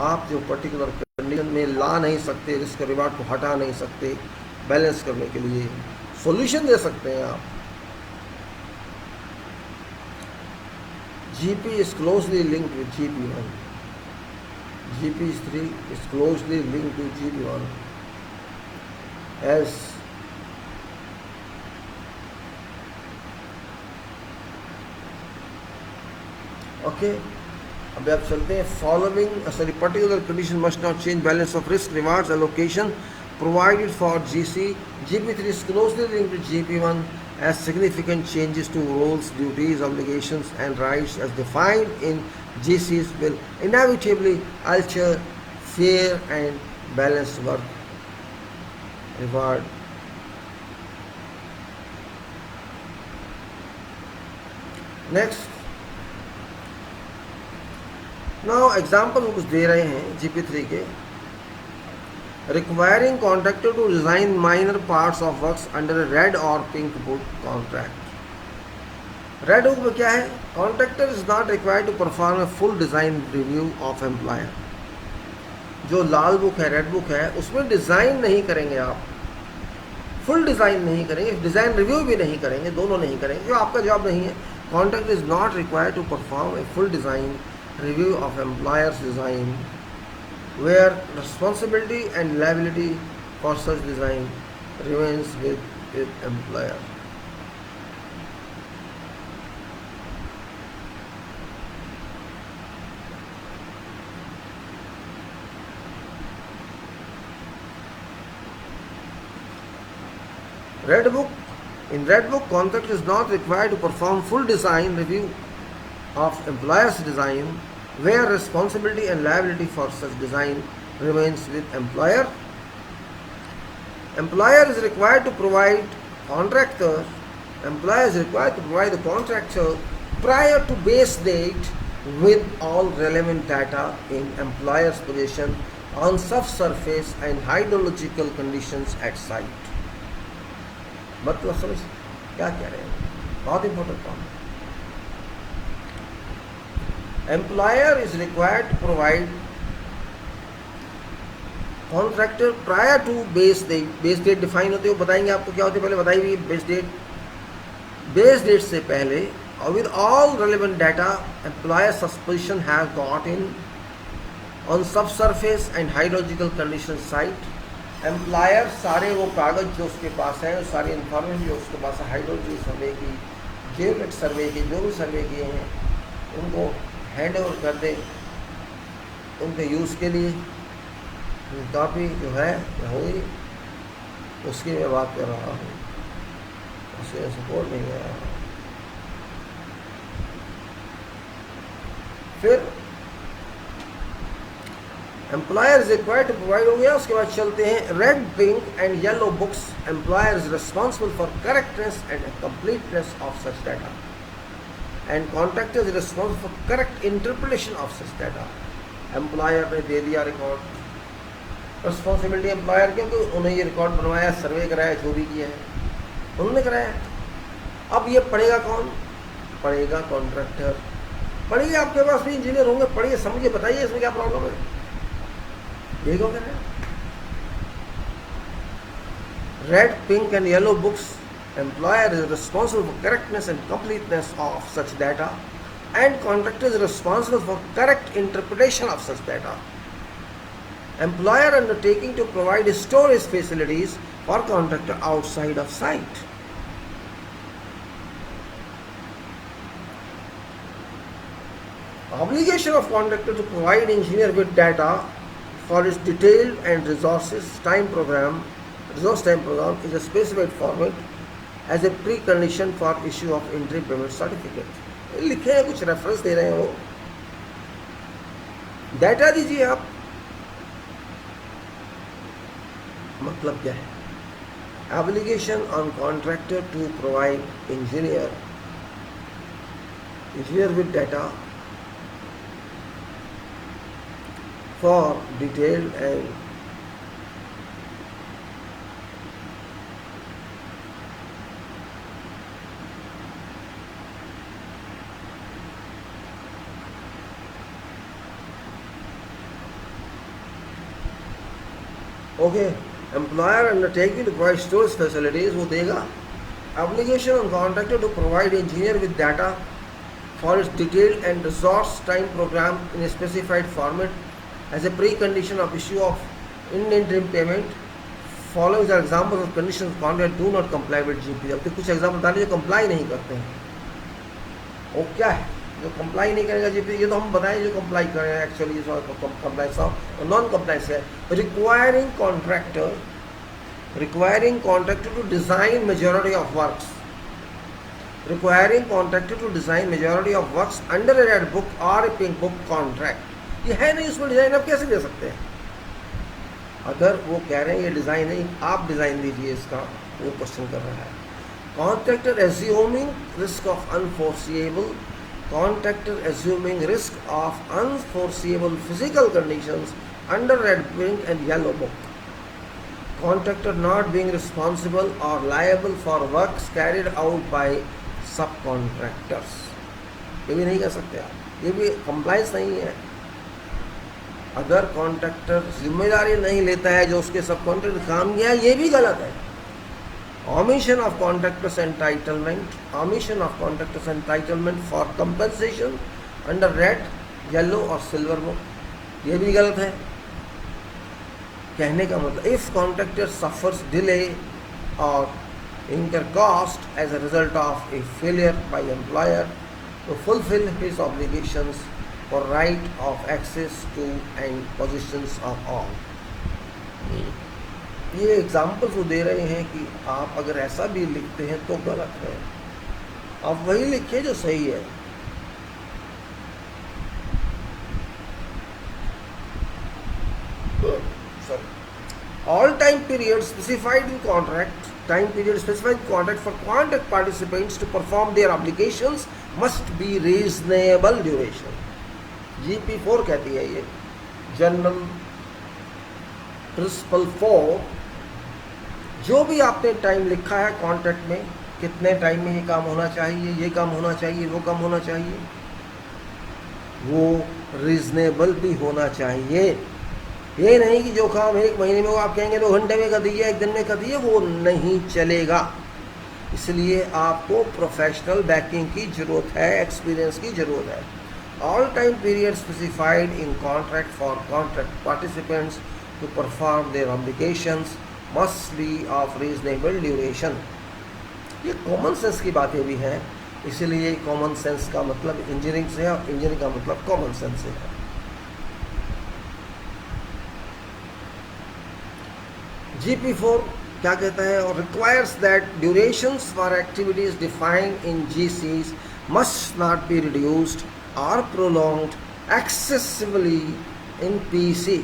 Speaker 1: आप जो पर्टिकुलर कंडीशन में ला नहीं सकते, रिस्क रिवार्ड को हटा नहीं सकते, बैलेंस करने के लिए सॉल्यूशन दे सकते हैं आप. GP is closely linked with GP1. GP3 is closely linked to GP1 as okay. अब आप चलते हैं. Following particular condition must not change balance of risk rewards allocation provided for GC. GP3 is closely linked to GP1 as significant changes to roles, duties, obligations, and rights as defined in GCs will inevitably alter fair and balanced work reward. Next, now example वो कुछ दे रहे हैं GP3 के. Requiring contractor to design minor parts of works under a red or pink book contract. Red book में क्या है? Contractor is not required to perform a full design review of employer. जो लाल book है, red book है, उसमें design नहीं करेंगे आप, फुल डिज़ाइन नहीं करेंगे, डिज़ाइन रिव्यू भी नहीं करेंगे, दोनों नहीं करेंगे, जो आपका जॉब नहीं है. Contractor is not required to perform a full design review of employer's design, where responsibility and liability for such design remains with employer. Red book. In red book, contractor is not required to perform full design review of employer's design, where responsibility and liability for such design remains with employer. Employer is required to provide the contractor prior to base date with all relevant data in employer's possession on subsurface and hydrological conditions at site. मतलब समझ क्या कह रहे हैं, बहुत important point. Employer is required to provide contractor prior to base date. Base date define होती है, वो बताएंगे आपको क्या होती है, पहले बताई हुई base date. Base date से पहले और with all relevant data employer's position has got in on subsurface and hydrological conditions site. Employer सारे वो कागज़ जो उसके पास हैं, सारी इंफॉर्मेशन जो उसके पास है, हाइड्रोलॉजी सर्वे की, जियोमेट्रिक सर्वे की, जो भी सर्वे किए हैं, उनको हैंड ओवर कर दे उनके यूज़ के लिए. काफ़ी जो है होगी उसकी मैं बात कर रहा हूँ, उससे सपोर्ट नहीं कर रहा हूँ. फिर employer is required to provide हो गया. उसके बाद चलते हैं red, pink and yellow books. Employer is responsible for correctness and completeness of such data and contractor is responsible for correct interpretation of such data. Employer ने दे दिया record, responsibility employer, क्योंकि उन्हें ये रिकॉर्ड बनवाया, सर्वे कराया, जो भी किया है उन्होंने कराया. अब ये पढ़ेगा कौन? पढ़ेगा कॉन्ट्रैक्टर. पढ़िए, आपके पास भी इंजीनियर होंगे, पढ़िए, समझिए, बताइए इसमें क्या प्रॉब्लम है. देखो क्या है, red, pink and yellow books. Employer is responsible for correctness and completeness of such data and contractor is responsible for correct interpretation of such data. Employer undertaking to provide storage facilities for contractor outside of site. Obligation of contractor to provide engineer with data for its detailed and resource time program is a specified format as a precondition for issue of interim payment certificate. लिखे हैं, कुछ reference दे रहे हैं, वो data दीजिए आप. मतलब क्या है? Obligation on contractor to provide engineer with data for detailed and employer undertaking to provide storage facilities, वो देगा. Obligation on contractor to provide engineer with data for its detailed and resource time program in a specified format as a precondition of issue of interim payment. Following are examples of conditions contract do not comply with GP. अब तो कुछ example डालिए जो comply नहीं करते हैं. वो क्या है जो कंप्लाई नहीं करेगा GP? ये तो हम बताएं जो कंप्लाई करें. एक्चुअली कंप्लाइंस और नॉन कंप्लाइंस है. Requiring contractor to design majority of works. requiring contractor to design majority of works under a red book or a pink book contract। ये है नहीं उसमें डिजाइन, आप कैसे दे सकते हैं? अगर वो कह रहे हैं ये डिजाइन नहीं, आप डिजाइन दीजिए इसका, वो क्वेश्चन कर रहा है। Contractor assuming risk of unforeseeable, contractor assuming risk of unforeseeable physical conditions under red, pink and yellow book, contractor not being responsible or liable for works carried out by subcontractors। ये भी नहीं कर सकते आप, ये भी कंप्लाइंस नहीं है। अगर कॉन्ट्रैक्टर जिम्मेदारी नहीं लेता है जो उसके सब कॉन्ट्रैक्टर काम किया, ये भी गलत है। omission of contractor's entitlement for compensation under red, yellow और silver book, ये भी गलत है। कहने का मतलब if contractor suffers delay or incur cost as a result of a failure by employer to fulfill his obligations for right of access to and possessions of all। ये examples वो दे रहे हैं कि आप अगर ऐसा भी लिखते हैं तो गलत है, आप वही लिखिए जो सही है। All time period specified in contract, for contract participants to perform their obligations must be reasonable duration। GP4 कहती है ये जनरल प्रिंसिपल 4। जो भी आपने टाइम लिखा है कॉन्ट्रैक्ट में, कितने टाइम में ये काम होना चाहिए, ये काम होना चाहिए, वो काम होना चाहिए, वो रीजनेबल भी होना चाहिए। ये नहीं कि जो काम 1 महीने में वो आप कहेंगे 2 घंटे में कर दीजिए, 1 दिन में कर दीजिए, वो नहीं चलेगा। इसलिए आपको प्रोफेशनल बैकिंग की ज़रूरत है, एक्सपीरियंस की ज़रूरत है। All time period specified in contract for contract participants to perform their obligations must be of reasonable duration. ये कॉमन सेंस की बातें भी हैं, इसलिए कॉमन सेंस का मतलब इंजीनियरिंग से है और इंजीनियरिंग का मतलब कॉमन सेंस से है। GP4 क्या कहता है? और requires that durations for activities defined in GCs must not be reduced or prolonged excessively in PC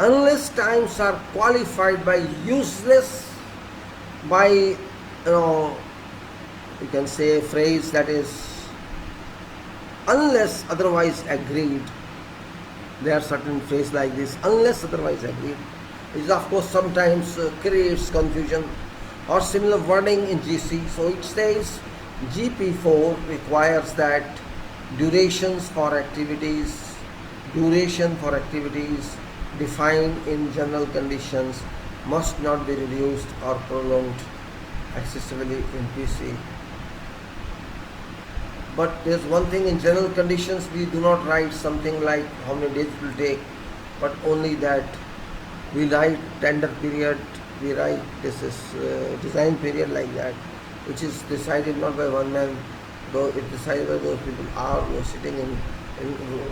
Speaker 1: unless times are qualified by useless by you can say a phrase that is unless otherwise agreed. There are certain phrases like this, unless otherwise agreed, which of course sometimes creates confusion or similar wording in GC. So it says GP4 requires that duration for activities defined in general conditions must not be reduced or prolonged excessively in PC. But there's one thing, in general conditions we do not write something like how many days it will take, but only that we write tender period, we write this is design period like that, which is decided not by one man, though it decided by those people are sitting in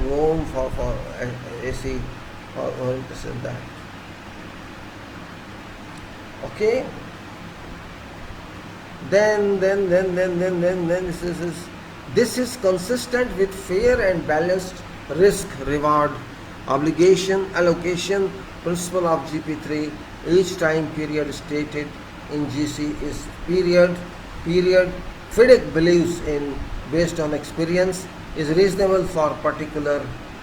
Speaker 1: room for AC or this and that. Okay. Then this is consistent with fair and balanced risk reward obligation allocation principle of GP3. Each time period stated in GC is period FIDIC believes in based on experience is reasonable for particular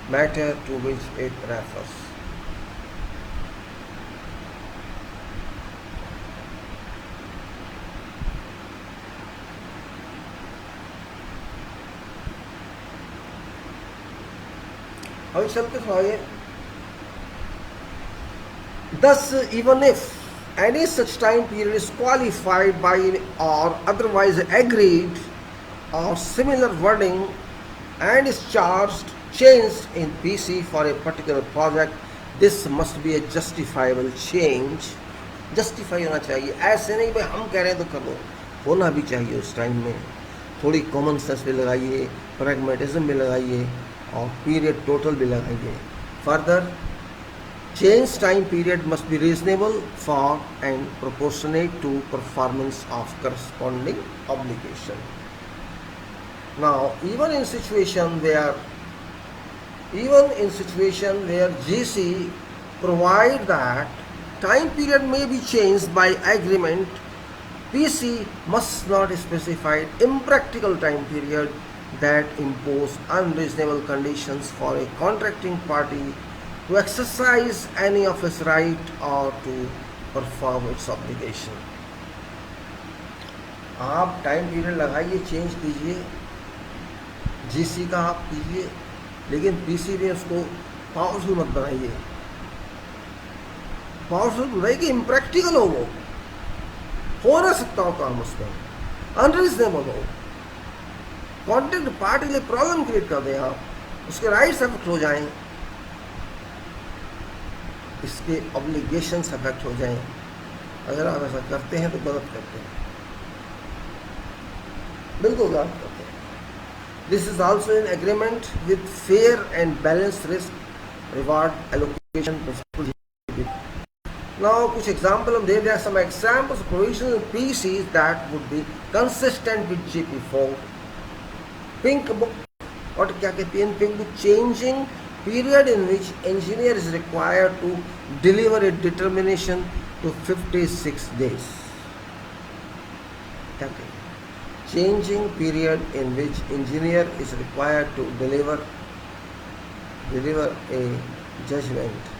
Speaker 1: matter to which it refers. अब चलते आगे। Thus, even if any such time period is qualified by or otherwise agreed or similar wording and is changed in PC for a particular project, this must be a justifiable change. Justify होना चाहिए, ऐसे नहीं भाई हम कह रहे हैं तो कर लो, होना भी चाहिए उस टाइम में। थोड़ी कॉमन सेंस भी लगाइए, प्रैग्मेटिज्म भी लगाइए और पीरियड टोटल भी लगाइए। Further, change time period must be reasonable for and proportionate to performance of corresponding obligation. Now, even in situation where GC provide that time period may be changed by agreement, PC must not specify impractical time period that impose unreasonable conditions for a contracting party to exercise any of its right or to perform its obligation. आप time period लगाइए, change कीजिए, GC का आप कीजिए, लेकिन PC में उसको powerful मत बनाइए। पावरफुल बनाइए कि इम्प्रैक्टिकल हो ना सकता हो काम उसमें, अनरीजनेबल हो, कॉन्ट्रैक्ट पार्टी के लिए प्रॉब्लम क्रिएट कर दें आप, उसके राइट्स अफेक्ट हो जाएं, इसके ऑब्लिगेशंस अफेक्ट हो जाएं। अगर आप ऐसा करते हैं तो गलत करते हैं, बिल्कुल गलत करते हैं। This is also in agreement with fair and balanced risk reward allocation principle. Now, कुछ एग्जाम्पल हम दे रहे हैं, some examples of provisions in PCs that would be consistent with GP4. Pink book, और क्या कहती है pink book? Changing period in which engineer is required to deliver a determination to 56 days. क्या कहते हैं? Changing period in which engineer is required to deliver a judgment.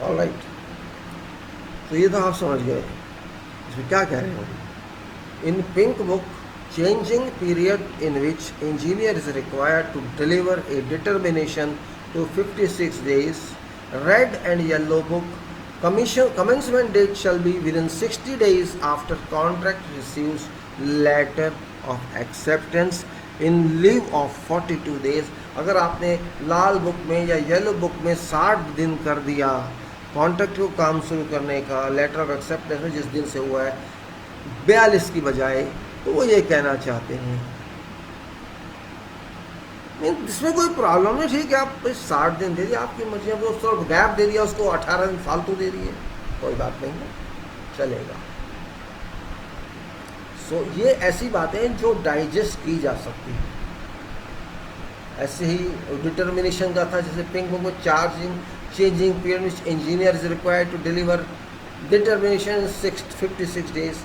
Speaker 1: All right. तो ये तो आप समझ गए इसमें क्या कह रहे हैं। In pink book, changing period in which engineer is required to deliver a determination to 56 days. Red and yellow book, commencement date shall be within 60 days after contract receives letter of acceptance in lieu of 42 days. अगर आपने लाल book में या yellow book में 60 दिन कर दिया contract को काम शुरू करने का, लेटर ऑफ एक्सेप्टेंस में जिस दिन से हुआ है 42 की बजाय, तो वो ये कहना चाहते हैं इसमें कोई प्रॉब्लम नहीं, ठीक है आप 60 दिन दे दिए, आपकी मर्जी है, वो उसको गैप दे दिया, उसको 18 दिन फालतू दे दिए, कोई बात नहीं है, चलेगा। सो ये ऐसी बातें जो डाइजेस्ट की जा सकती है। ऐसे ही डिटर्मिनेशन का था, जैसे पिंक बुक में changing period which engineer is required to deliver determination in 56 days.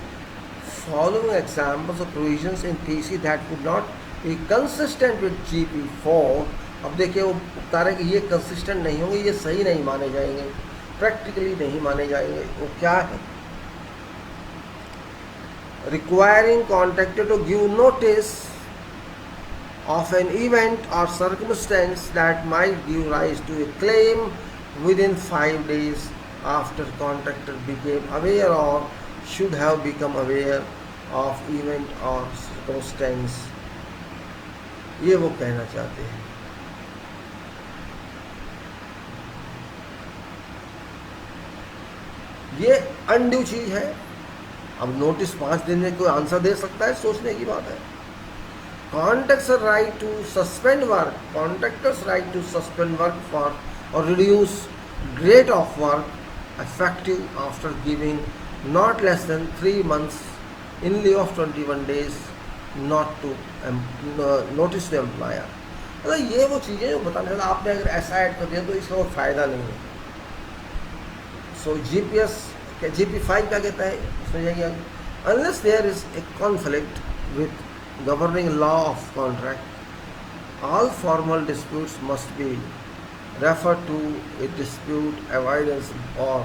Speaker 1: Following examples of provisions in PC that would not be consistent with GP4. अब देखिए वो बता रहे कि ये कंसिस्टेंट नहीं होंगे, ये सही नहीं माने जाएंगे, प्रैक्टिकली नहीं माने जाएंगे। वो क्या है? Requiring contractor to give notice of an event or circumstance that might give rise to a claim within 5 days after contractor became aware or should have become aware of event or circumstance. ये वो कहना चाहते हैं। ये undue चीज है। अब notice 5 दिन में कोई आंसर दे सकता है, सोचने की बात है। Contractor's right to suspend work. Contractor's right to suspend work for or reduce rate of work effective after giving not less than 3 months in lieu of 21 days not to notice the employer. मतलब ये वो चीज़ें जो बताने वाला, आपने अगर ऐसा ऐड कर दिया तो इसका कोई फ़ायदा नहीं है। सो GP5 क्या कहता है इसमें जाइए, unless there is a conflict with governing law of contract, all formal disputes must be referred to a dispute avoidance or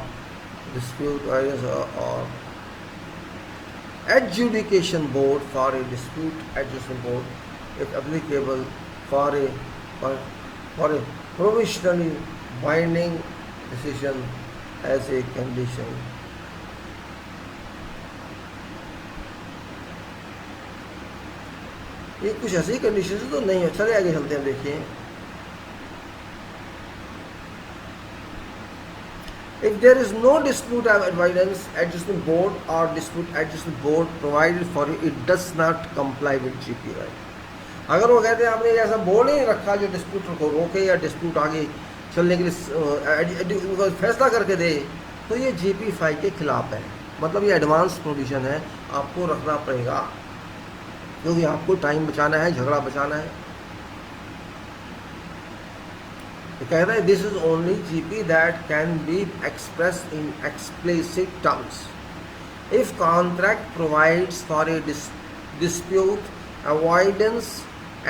Speaker 1: adjudication board for a dispute adjustment board, if applicable, for a provisionally binding decision as a condition. ये कुछ ऐसी condition तो नहीं है। चले आगे चलते हैं, देखिए। If there is no dispute avoidance adjustment board or dispute adjustment board provided for it does not comply with GP right. अगर वो कहते हैं आपने ऐसा बोर्ड ही नहीं रखा जो डिस्प्यूट को रोके या डिस्प्यूट आगे चलने के लिए फैसला करके दे, तो ये GP5 के खिलाफ है। मतलब ये एडवांस प्रोविज़न है, आपको रखना पड़ेगा, क्योंकि आपको टाइम बचाना है, झगड़ा बचाना है। तो कह रहा है this is only GP that can be express in explicit terms if contract provides for a dispute avoidance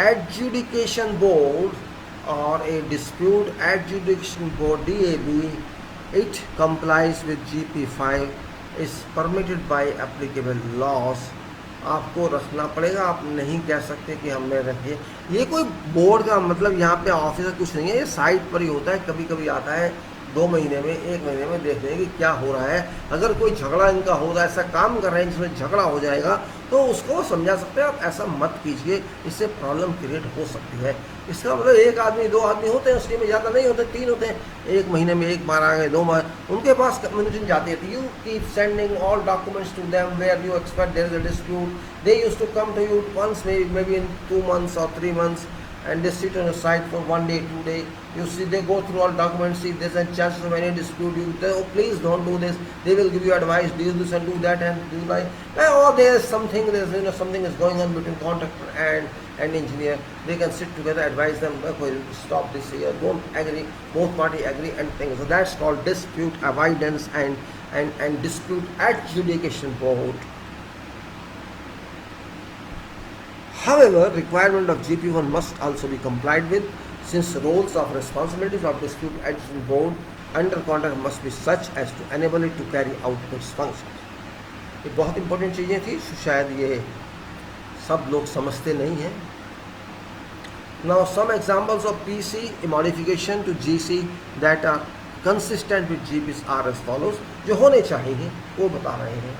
Speaker 1: adjudication board or a dispute adjudication board DAB, it complies with GP5 is permitted by applicable laws। आपको रखना पड़ेगा, आप नहीं कह सकते कि हमने रखे। ये कोई बोर्ड का मतलब यहाँ पे ऑफिस कुछ नहीं है, ये साइट पर ही होता है, कभी कभी आता है 2 महीने में, 1 महीने में देखते हैं कि क्या हो रहा है। अगर कोई झगड़ा इनका हो रहा है, ऐसा काम कर रहे हैं जिसमें झगड़ा हो जाएगा, तो उसको समझा सकते हैं आप ऐसा मत कीजिए, इससे प्रॉब्लम क्रिएट हो सकती है। इसका मतलब 1 आदमी 2 आदमी होते हैं, उसके में ज़्यादा नहीं होते, 3 होते हैं, 1 महीने में 1 बार आ गए, 2 बार, उनके पास कम्युनिकेशन जाती है। You keep sending all documents to them where you expect there is a dispute, they used to come to you once maybe in 2 months or 3 months, and they sit on your site for 1 day, 2 day. You see, they go through all documents, see there's a chance of any dispute. You say, oh please don't do this. They will give you advice, do this and do that and do like. Or there's something, something is going on between contractor and engineer. They can sit together, advise them, okay, stop this here, don't agree, both party agree and things. So that's called dispute avoidance and dispute adjudication board. However, requirement of GP1 must also be complied with, since roles of responsibilities of dispute adjudication board under contract must be such as to enable it to carry out its function. ये बहुत important चीज़ें थी, शायद ये सब लोग समझते नहीं हैं। Now some examples of PC modification to GC that are consistent with GPs are as follows, जो होने चाहिए वो बता रहे हैं।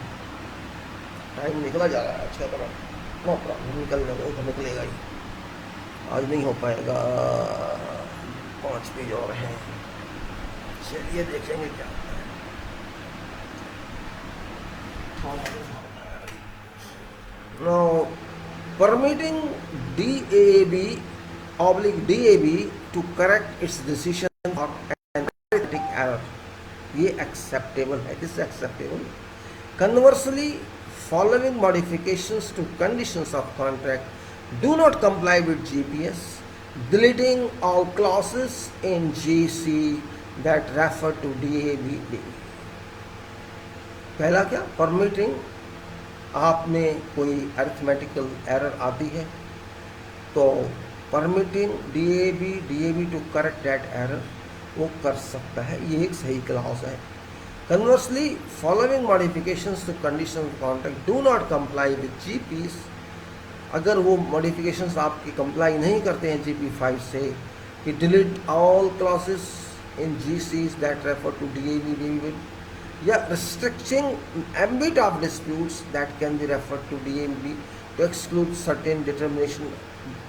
Speaker 1: टाइम निकला जा रहा है अच्छा तरह, नो प्रॉब्लम, निकलने दो, तो निकलेगा ही, आज नहीं हो पाएगा, 5 पेज और हैं, चलिए देखेंगे क्या होता है। No permitting DAB to correct its decision for an arithmetic error, ये acceptable है, किससे acceptable? Conversely, following modifications to conditions of contract do not comply with GPS, deleting all clauses in GC that refer to DAB. पहला क्या, permitting, आप में कोई arithmetical error आती है तो permitting DAB to correct that error, वो कर सकता है, ये एक सही क्लॉज है। Conversely, following modifications to conditions of contract do not comply with GPs, अगर वो modifications आपकी comply नहीं करते हैं GP5 से, कि delete all clauses in GCs that refer to DAB, या restricting ambit of disputes that can be referred to DAB to exclude certain determination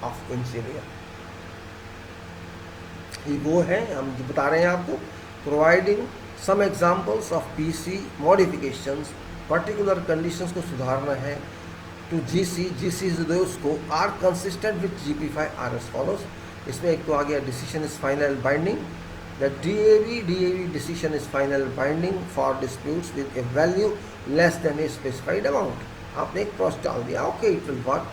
Speaker 1: of engineer। ये वो है, हम बता रहे हैं आपको, providing some examples of PC modifications, particular conditions को सुधारना है to GCs those को are consistent with GP5 are as follows। इसमें एक तो आ गया decision is final binding, that DAB decision is final binding for disputes with a value less than a specified amount। आपने एक cross डाल दिया, okay it will work।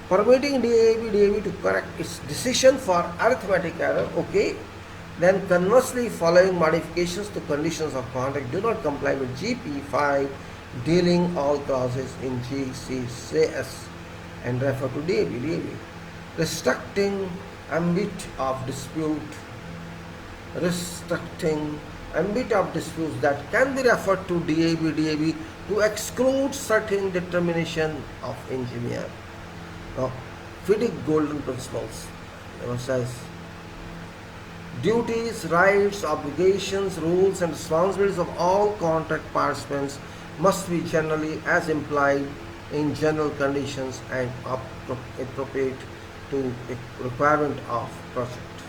Speaker 1: Permitting DAB to correct its decision for arithmetic error, okay। Then conversely, following modifications to conditions of contract do not comply with GP5, dealing all clauses in GCs and refer to DAB, restricting ambit of dispute, that can be referred to DAB to exclude certain determination of engineer. Now, Fitting golden principles says, duties, rights, obligations, rules and responsibilities of all contract participants must be generally as implied in general conditions and appropriate to the requirement of project.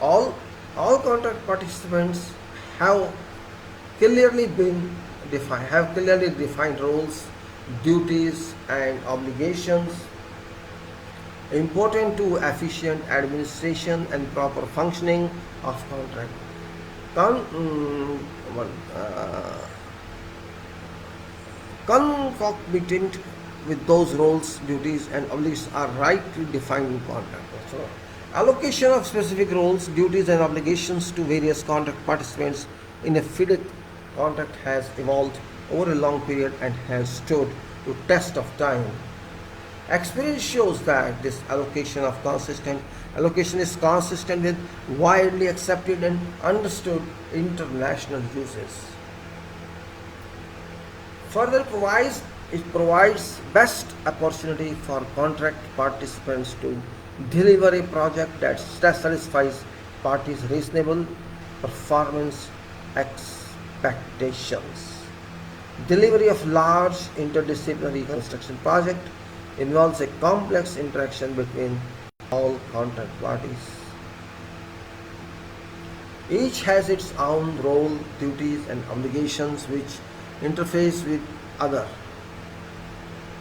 Speaker 1: All contract participants have clearly defined roles, duties and obligations important to efficient administration and proper functioning of contract. Well, concomitant with those roles, duties, and obligations are rightly defined in contract. So, allocation of specific roles, duties, and obligations to various contract participants in a FIDIC contract has evolved over a long period and has stood to test of time. Experience shows that this allocation is consistent with widely accepted and understood international uses. Further it provides best opportunity for contract participants to deliver a project that satisfies parties' reasonable performance expectations. Delivery of large interdisciplinary construction project involves a complex interaction between all contract parties. Each has its own role, duties, and obligations which interface with other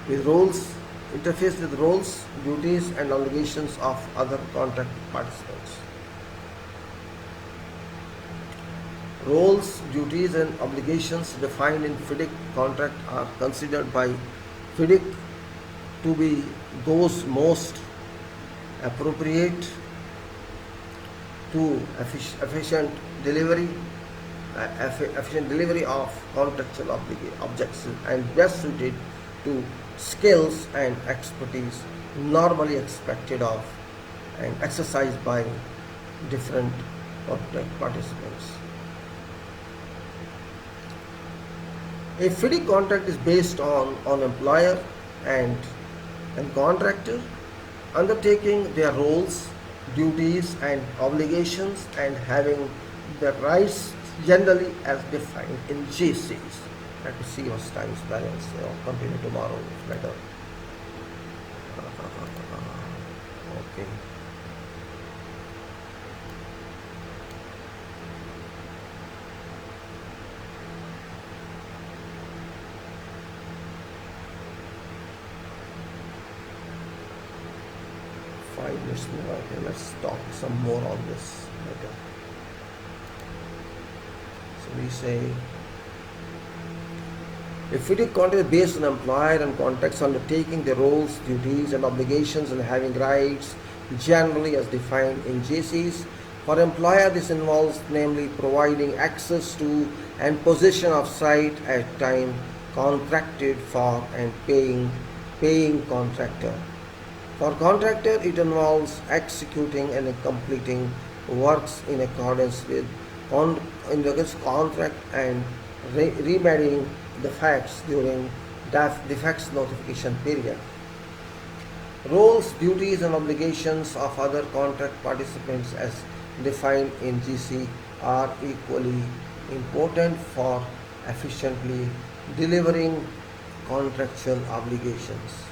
Speaker 1: with roles interface with roles, duties, and obligations of other contract participants. Roles, duties, and obligations defined in FIDIC contract are considered by FIDIC to be those most appropriate to efficient delivery of contractual objectives and best suited to skills and expertise normally expected of and exercised by different contract participants. A FIDIC contract is based on employer and contractor undertaking their roles, duties, and obligations and having the rights generally as defined in GCs. Let me see what's time's balance. Continue tomorrow if better. Okay. Minutes more. Okay, let's talk some more on this later. So we say a FIDIC contract is based on employer and contracts undertaking their roles, duties, and obligations and having rights generally as defined in JCs. For employer, this involves namely providing access to and possession of site at time contracted for and paying contractor. For contractor, it involves executing and completing works in accordance with contract and remedying defects during defects notification period. Roles, duties, and obligations of other contract participants as defined in GC are equally important for efficiently delivering contractual obligations.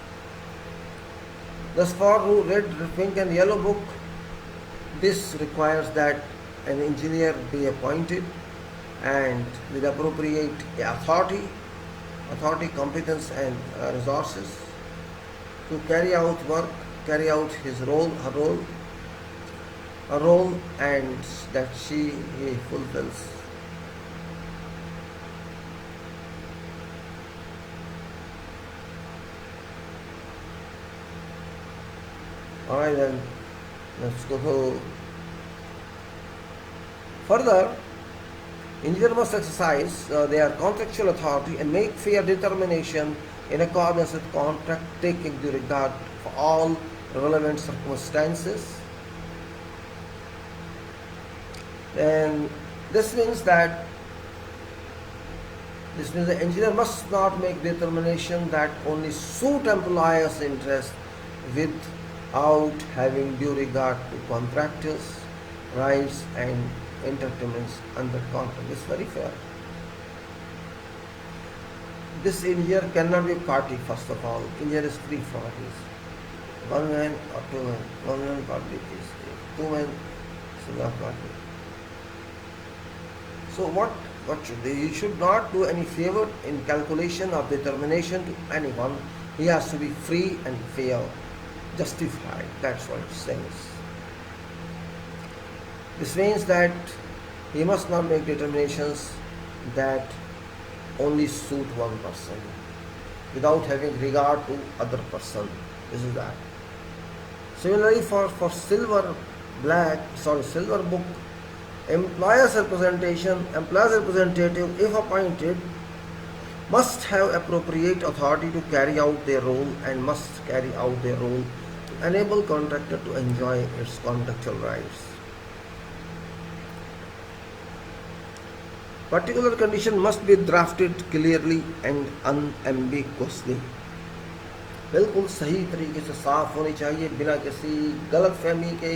Speaker 1: Thus, for red, pink, and yellow book, this requires that an engineer be appointed and with appropriate authority, competence, and resources to carry out work, carry out his role, a role, and that he fulfills. Alright then, let's go to further. Engineer must exercise their contractual authority and make fair determination in accordance with contract, taking due regard for all relevant circumstances. And this means the engineer must not make determination that only suit employer's interest without having due regard to contractors' rights and entitlements under contract. It's very fair. This engineer cannot be party, first of all. Engineer is three parties. One man or two men. One man party is two men, so not party. So what should they? He should not do any favor in calculation of determination to anyone. He has to be free and fair. justified. That's what it says. This means that he must not make determinations that only suit one person without having regard to other person. This is that. Similarly, for silver book, employer's representative, if appointed, must have appropriate authority to carry out their role and must carry out their role to enable contractor to enjoy its contractual rights. Particular condition must be drafted clearly and unambiguously. बिल्कुल सही तरीके से साफ होनी चाहिए, बिना किसी गलत फहमी के,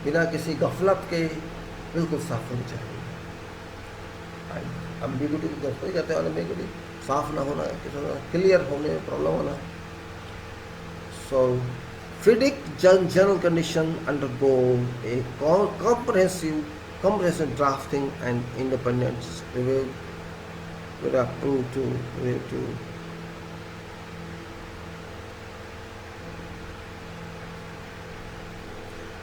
Speaker 1: बिना किसी गफलत के, बिल्कुल साफ होनी चाहिए. एम्बिग्युइटी को कहते हैं, एम्बिग्युइटी साफ ना होना, क्लियर होने में प्रॉब्लम होना. सो FIDIC general condition undergo a comprehensive drafting and independent review with approved to review.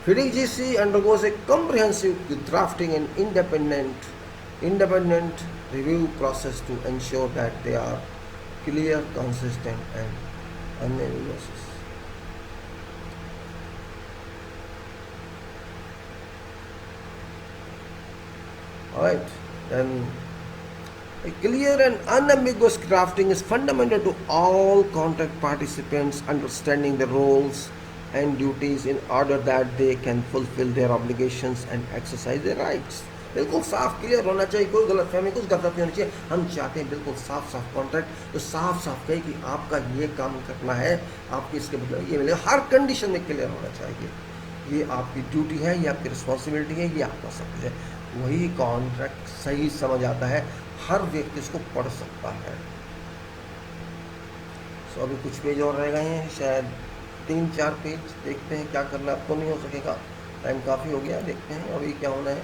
Speaker 1: FIDIC GC undergoes a comprehensive drafting and independent review process to ensure that they are clear, consistent and unambiguous. Alright, then a clear and unambiguous drafting is fundamental to all contract participants understanding the roles and duties in order that they can fulfill their obligations and exercise their rights. बिल्कुल साफ clear होना चाहिए, कोई गलत फहमी, कुछ गलत नहीं होनी चाहिए. हम चाहते हैं बिल्कुल साफ कॉन्ट्रैक्ट, तो साफ कहे कि आपका ये काम करना है, आपकी इसके बदले ये मिलेगा. हर कंडीशन में क्लियर होना चाहिए. ये आपकी ड्यूटी है, ये आपकी रिस्पॉन्सिबिलिटी है, ये आपका सब कुछ है. वही कॉन्ट्रैक्ट सही समझ आता है, हर व्यक्ति इसको पढ़ सकता है. सो अभी कुछ पेज और रह गए हैं, शायद 3-4 पेज. देखते हैं क्या करना. आपको नहीं हो सकेगा, टाइम काफ़ी हो गया. देखते हैं अभी क्या होना है.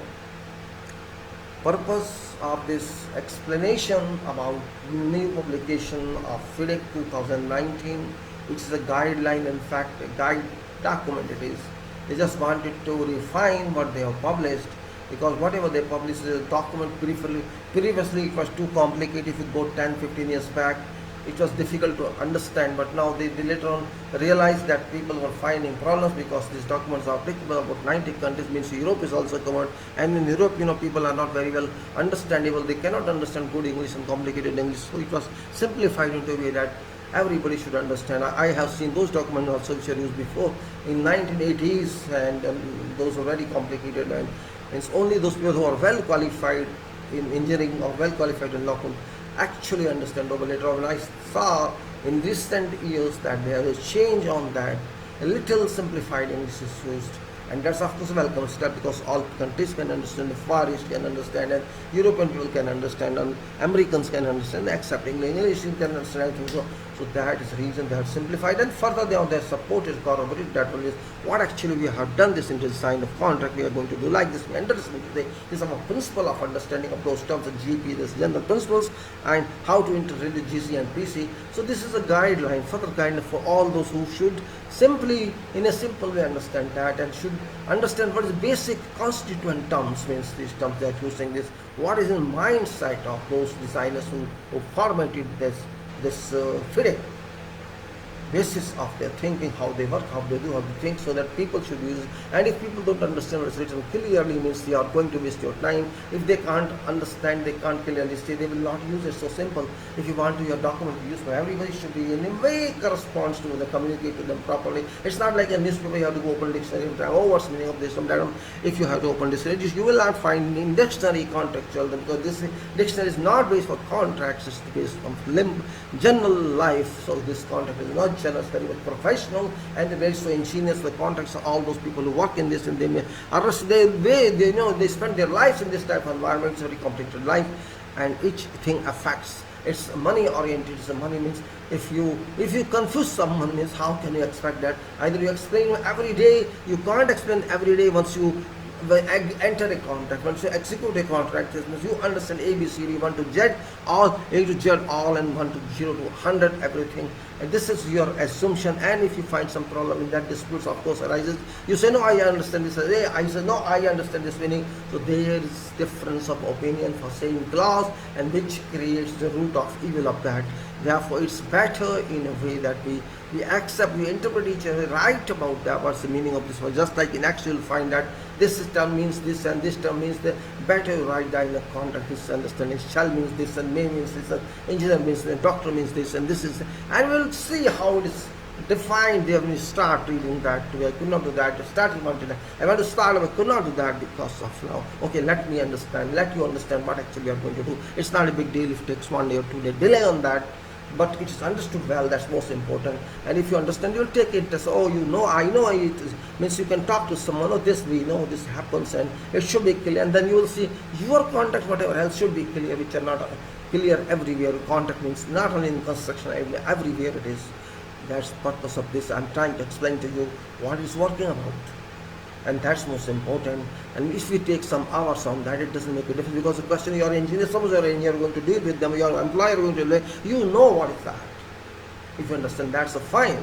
Speaker 1: Purpose of this explanation about new publication of FIDIC 2019, which is a guideline, in fact a guide document it is. They just wanted to refine what they have published, because whatever they published is a document. Previously it was too complicated. If you go 10-15 years back, it was difficult to understand, but now they later on realized that people were finding problems because these documents are applicable about 90 countries, means Europe is also covered, and in Europe, people are not very well understandable. They cannot understand good English and complicated English, so it was simplified into a way that everybody should understand. I have seen those documents also which were used before in 1980s, and those were very complicated, and it's only those people who are well qualified in engineering or well qualified in law could actually understand. Over later on, I saw in recent years that there is a change on that. A little simplified English is used, and that's of course a welcome step, because all countries can understand, the Far East can understand, and European people can understand, and Americans can understand, except English can understand. So that is the reason they have simplified, and further they have supported, corroborated that one is what actually we have done this into the sign of contract. We are going to do like this. We understand today is our principle of understanding of those terms of GP, this general principles, and how to interrelate GC and PC. So this is a guideline, further guideline for all those who should simply, in a simple way, understand that, and should understand what is basic constituent terms, means these terms they are using this, what is in mindset of those designers who formatted this FIDIC, basis of their thinking, how they work, how they do, how they think, so that people should use it. And if people don't understand what's written clearly, means they are going to waste your time. If they can't understand, they can't clearly see, they will not use it. So simple. If you want your document to be used by everybody, should be in a way corresponds to the communicate to them properly. It's not like a newspaper, you have to go open dictionary and try, what's the meaning of this and that. If you have to open dictionary, you will not find in dictionary contractual, because this dictionary is not based for contracts, it's based on general life. So this contract is not general, very much professional, and they're very so ingenious. The contracts are all those people who work in this, and they spend their lives in this type of environment. It's a very complicated life, and each thing affects. It's money oriented. So money means if you confuse someone, means how can you expect that? Either you explain every day, you can't explain every day. Once you enter a contract, once you execute a contract, this means you understand ABCD, 1 to Z, all A to Z, all, and 1 to 0 to 100, everything. And this is your assumption. And if you find some problem in that, disputes of course arises. You say, no, I understand this. I say, no, I understand this meaning. So there is difference of opinion for same clause, and which creates the root of evil of that. Therefore, it's better in a way that we accept, we interpret each other right about that, what's the meaning of this word. Just like in actual find that this term means this and this term means that, better you write that in a contract. His understanding, shall means this and may means this, and engineer means this, and doctor means this, and this is, and we'll see how it is defined there when you start reading that. I could not do that. I want to start, I could not do that because of now. Okay, let me understand, let you understand what actually you are going to do. It's not a big deal if it takes 1 day or 2 days delay on that, but it is understood well. That's most important. And if you understand, you'll take it as, oh, you know, I know it is, means you can talk to someone, oh, this we know, this happens, and it should be clear. And then you will see your contact, whatever else should be clear, which are not clear everywhere. Contact means not only in construction, everywhere it is. That's the purpose of this. I'm trying to explain to you what is working about, and that's most important. And if you take some hours on that, it doesn't make a difference, because the question, your engineer, suppose your engineer going to deal with them, your employer going to deal, you know what is that. If you understand, that's a fine.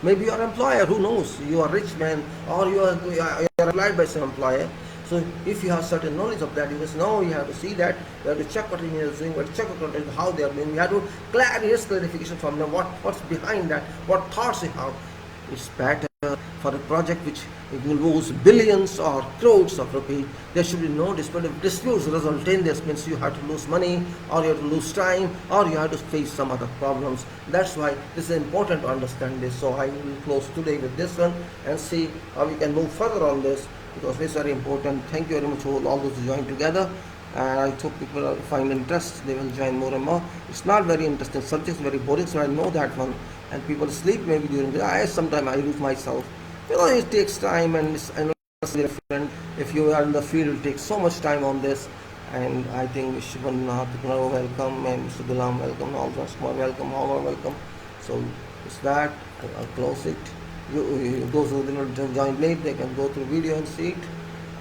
Speaker 1: Maybe your employer, who knows, you are a rich man, or you are employed by some employer. So if you have certain knowledge of that, you just know, you have to see that, you have to check what engineer is doing, what check what how they are doing. You have to clarification from them, what's behind that, what thoughts you have. It's better for a project which involves billions or crores of rupees. There should be no dispute. If disputes result in this, means you have to lose money, or you have to lose time, or you have to face some other problems. That's why this is important to understand this. So I will close today with this one and see how we can move further on this, because this is very important. Thank you very much for all those who joined together, and I hope people find interest, they will join more and more. It's not very interesting subject, very boring, so I know that one, and people sleep maybe during the day. Sometimes I lose myself, it takes time, and I know it's different. If you are in the field, it takes so much time on this, and I think Mr. Panna welcome, and Mr. Gulam welcome, all those more welcome, all are welcome. So it's that. I'll close it. Those who did not join late, they can go through video and see it.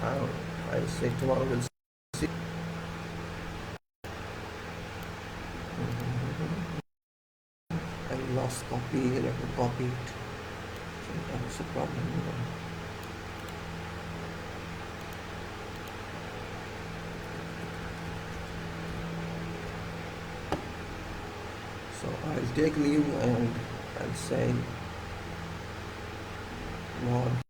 Speaker 1: I'll say tomorrow we'll see. I lost copy, I have to copy it. So that's a problem. So I'll take leave, and I'll say more.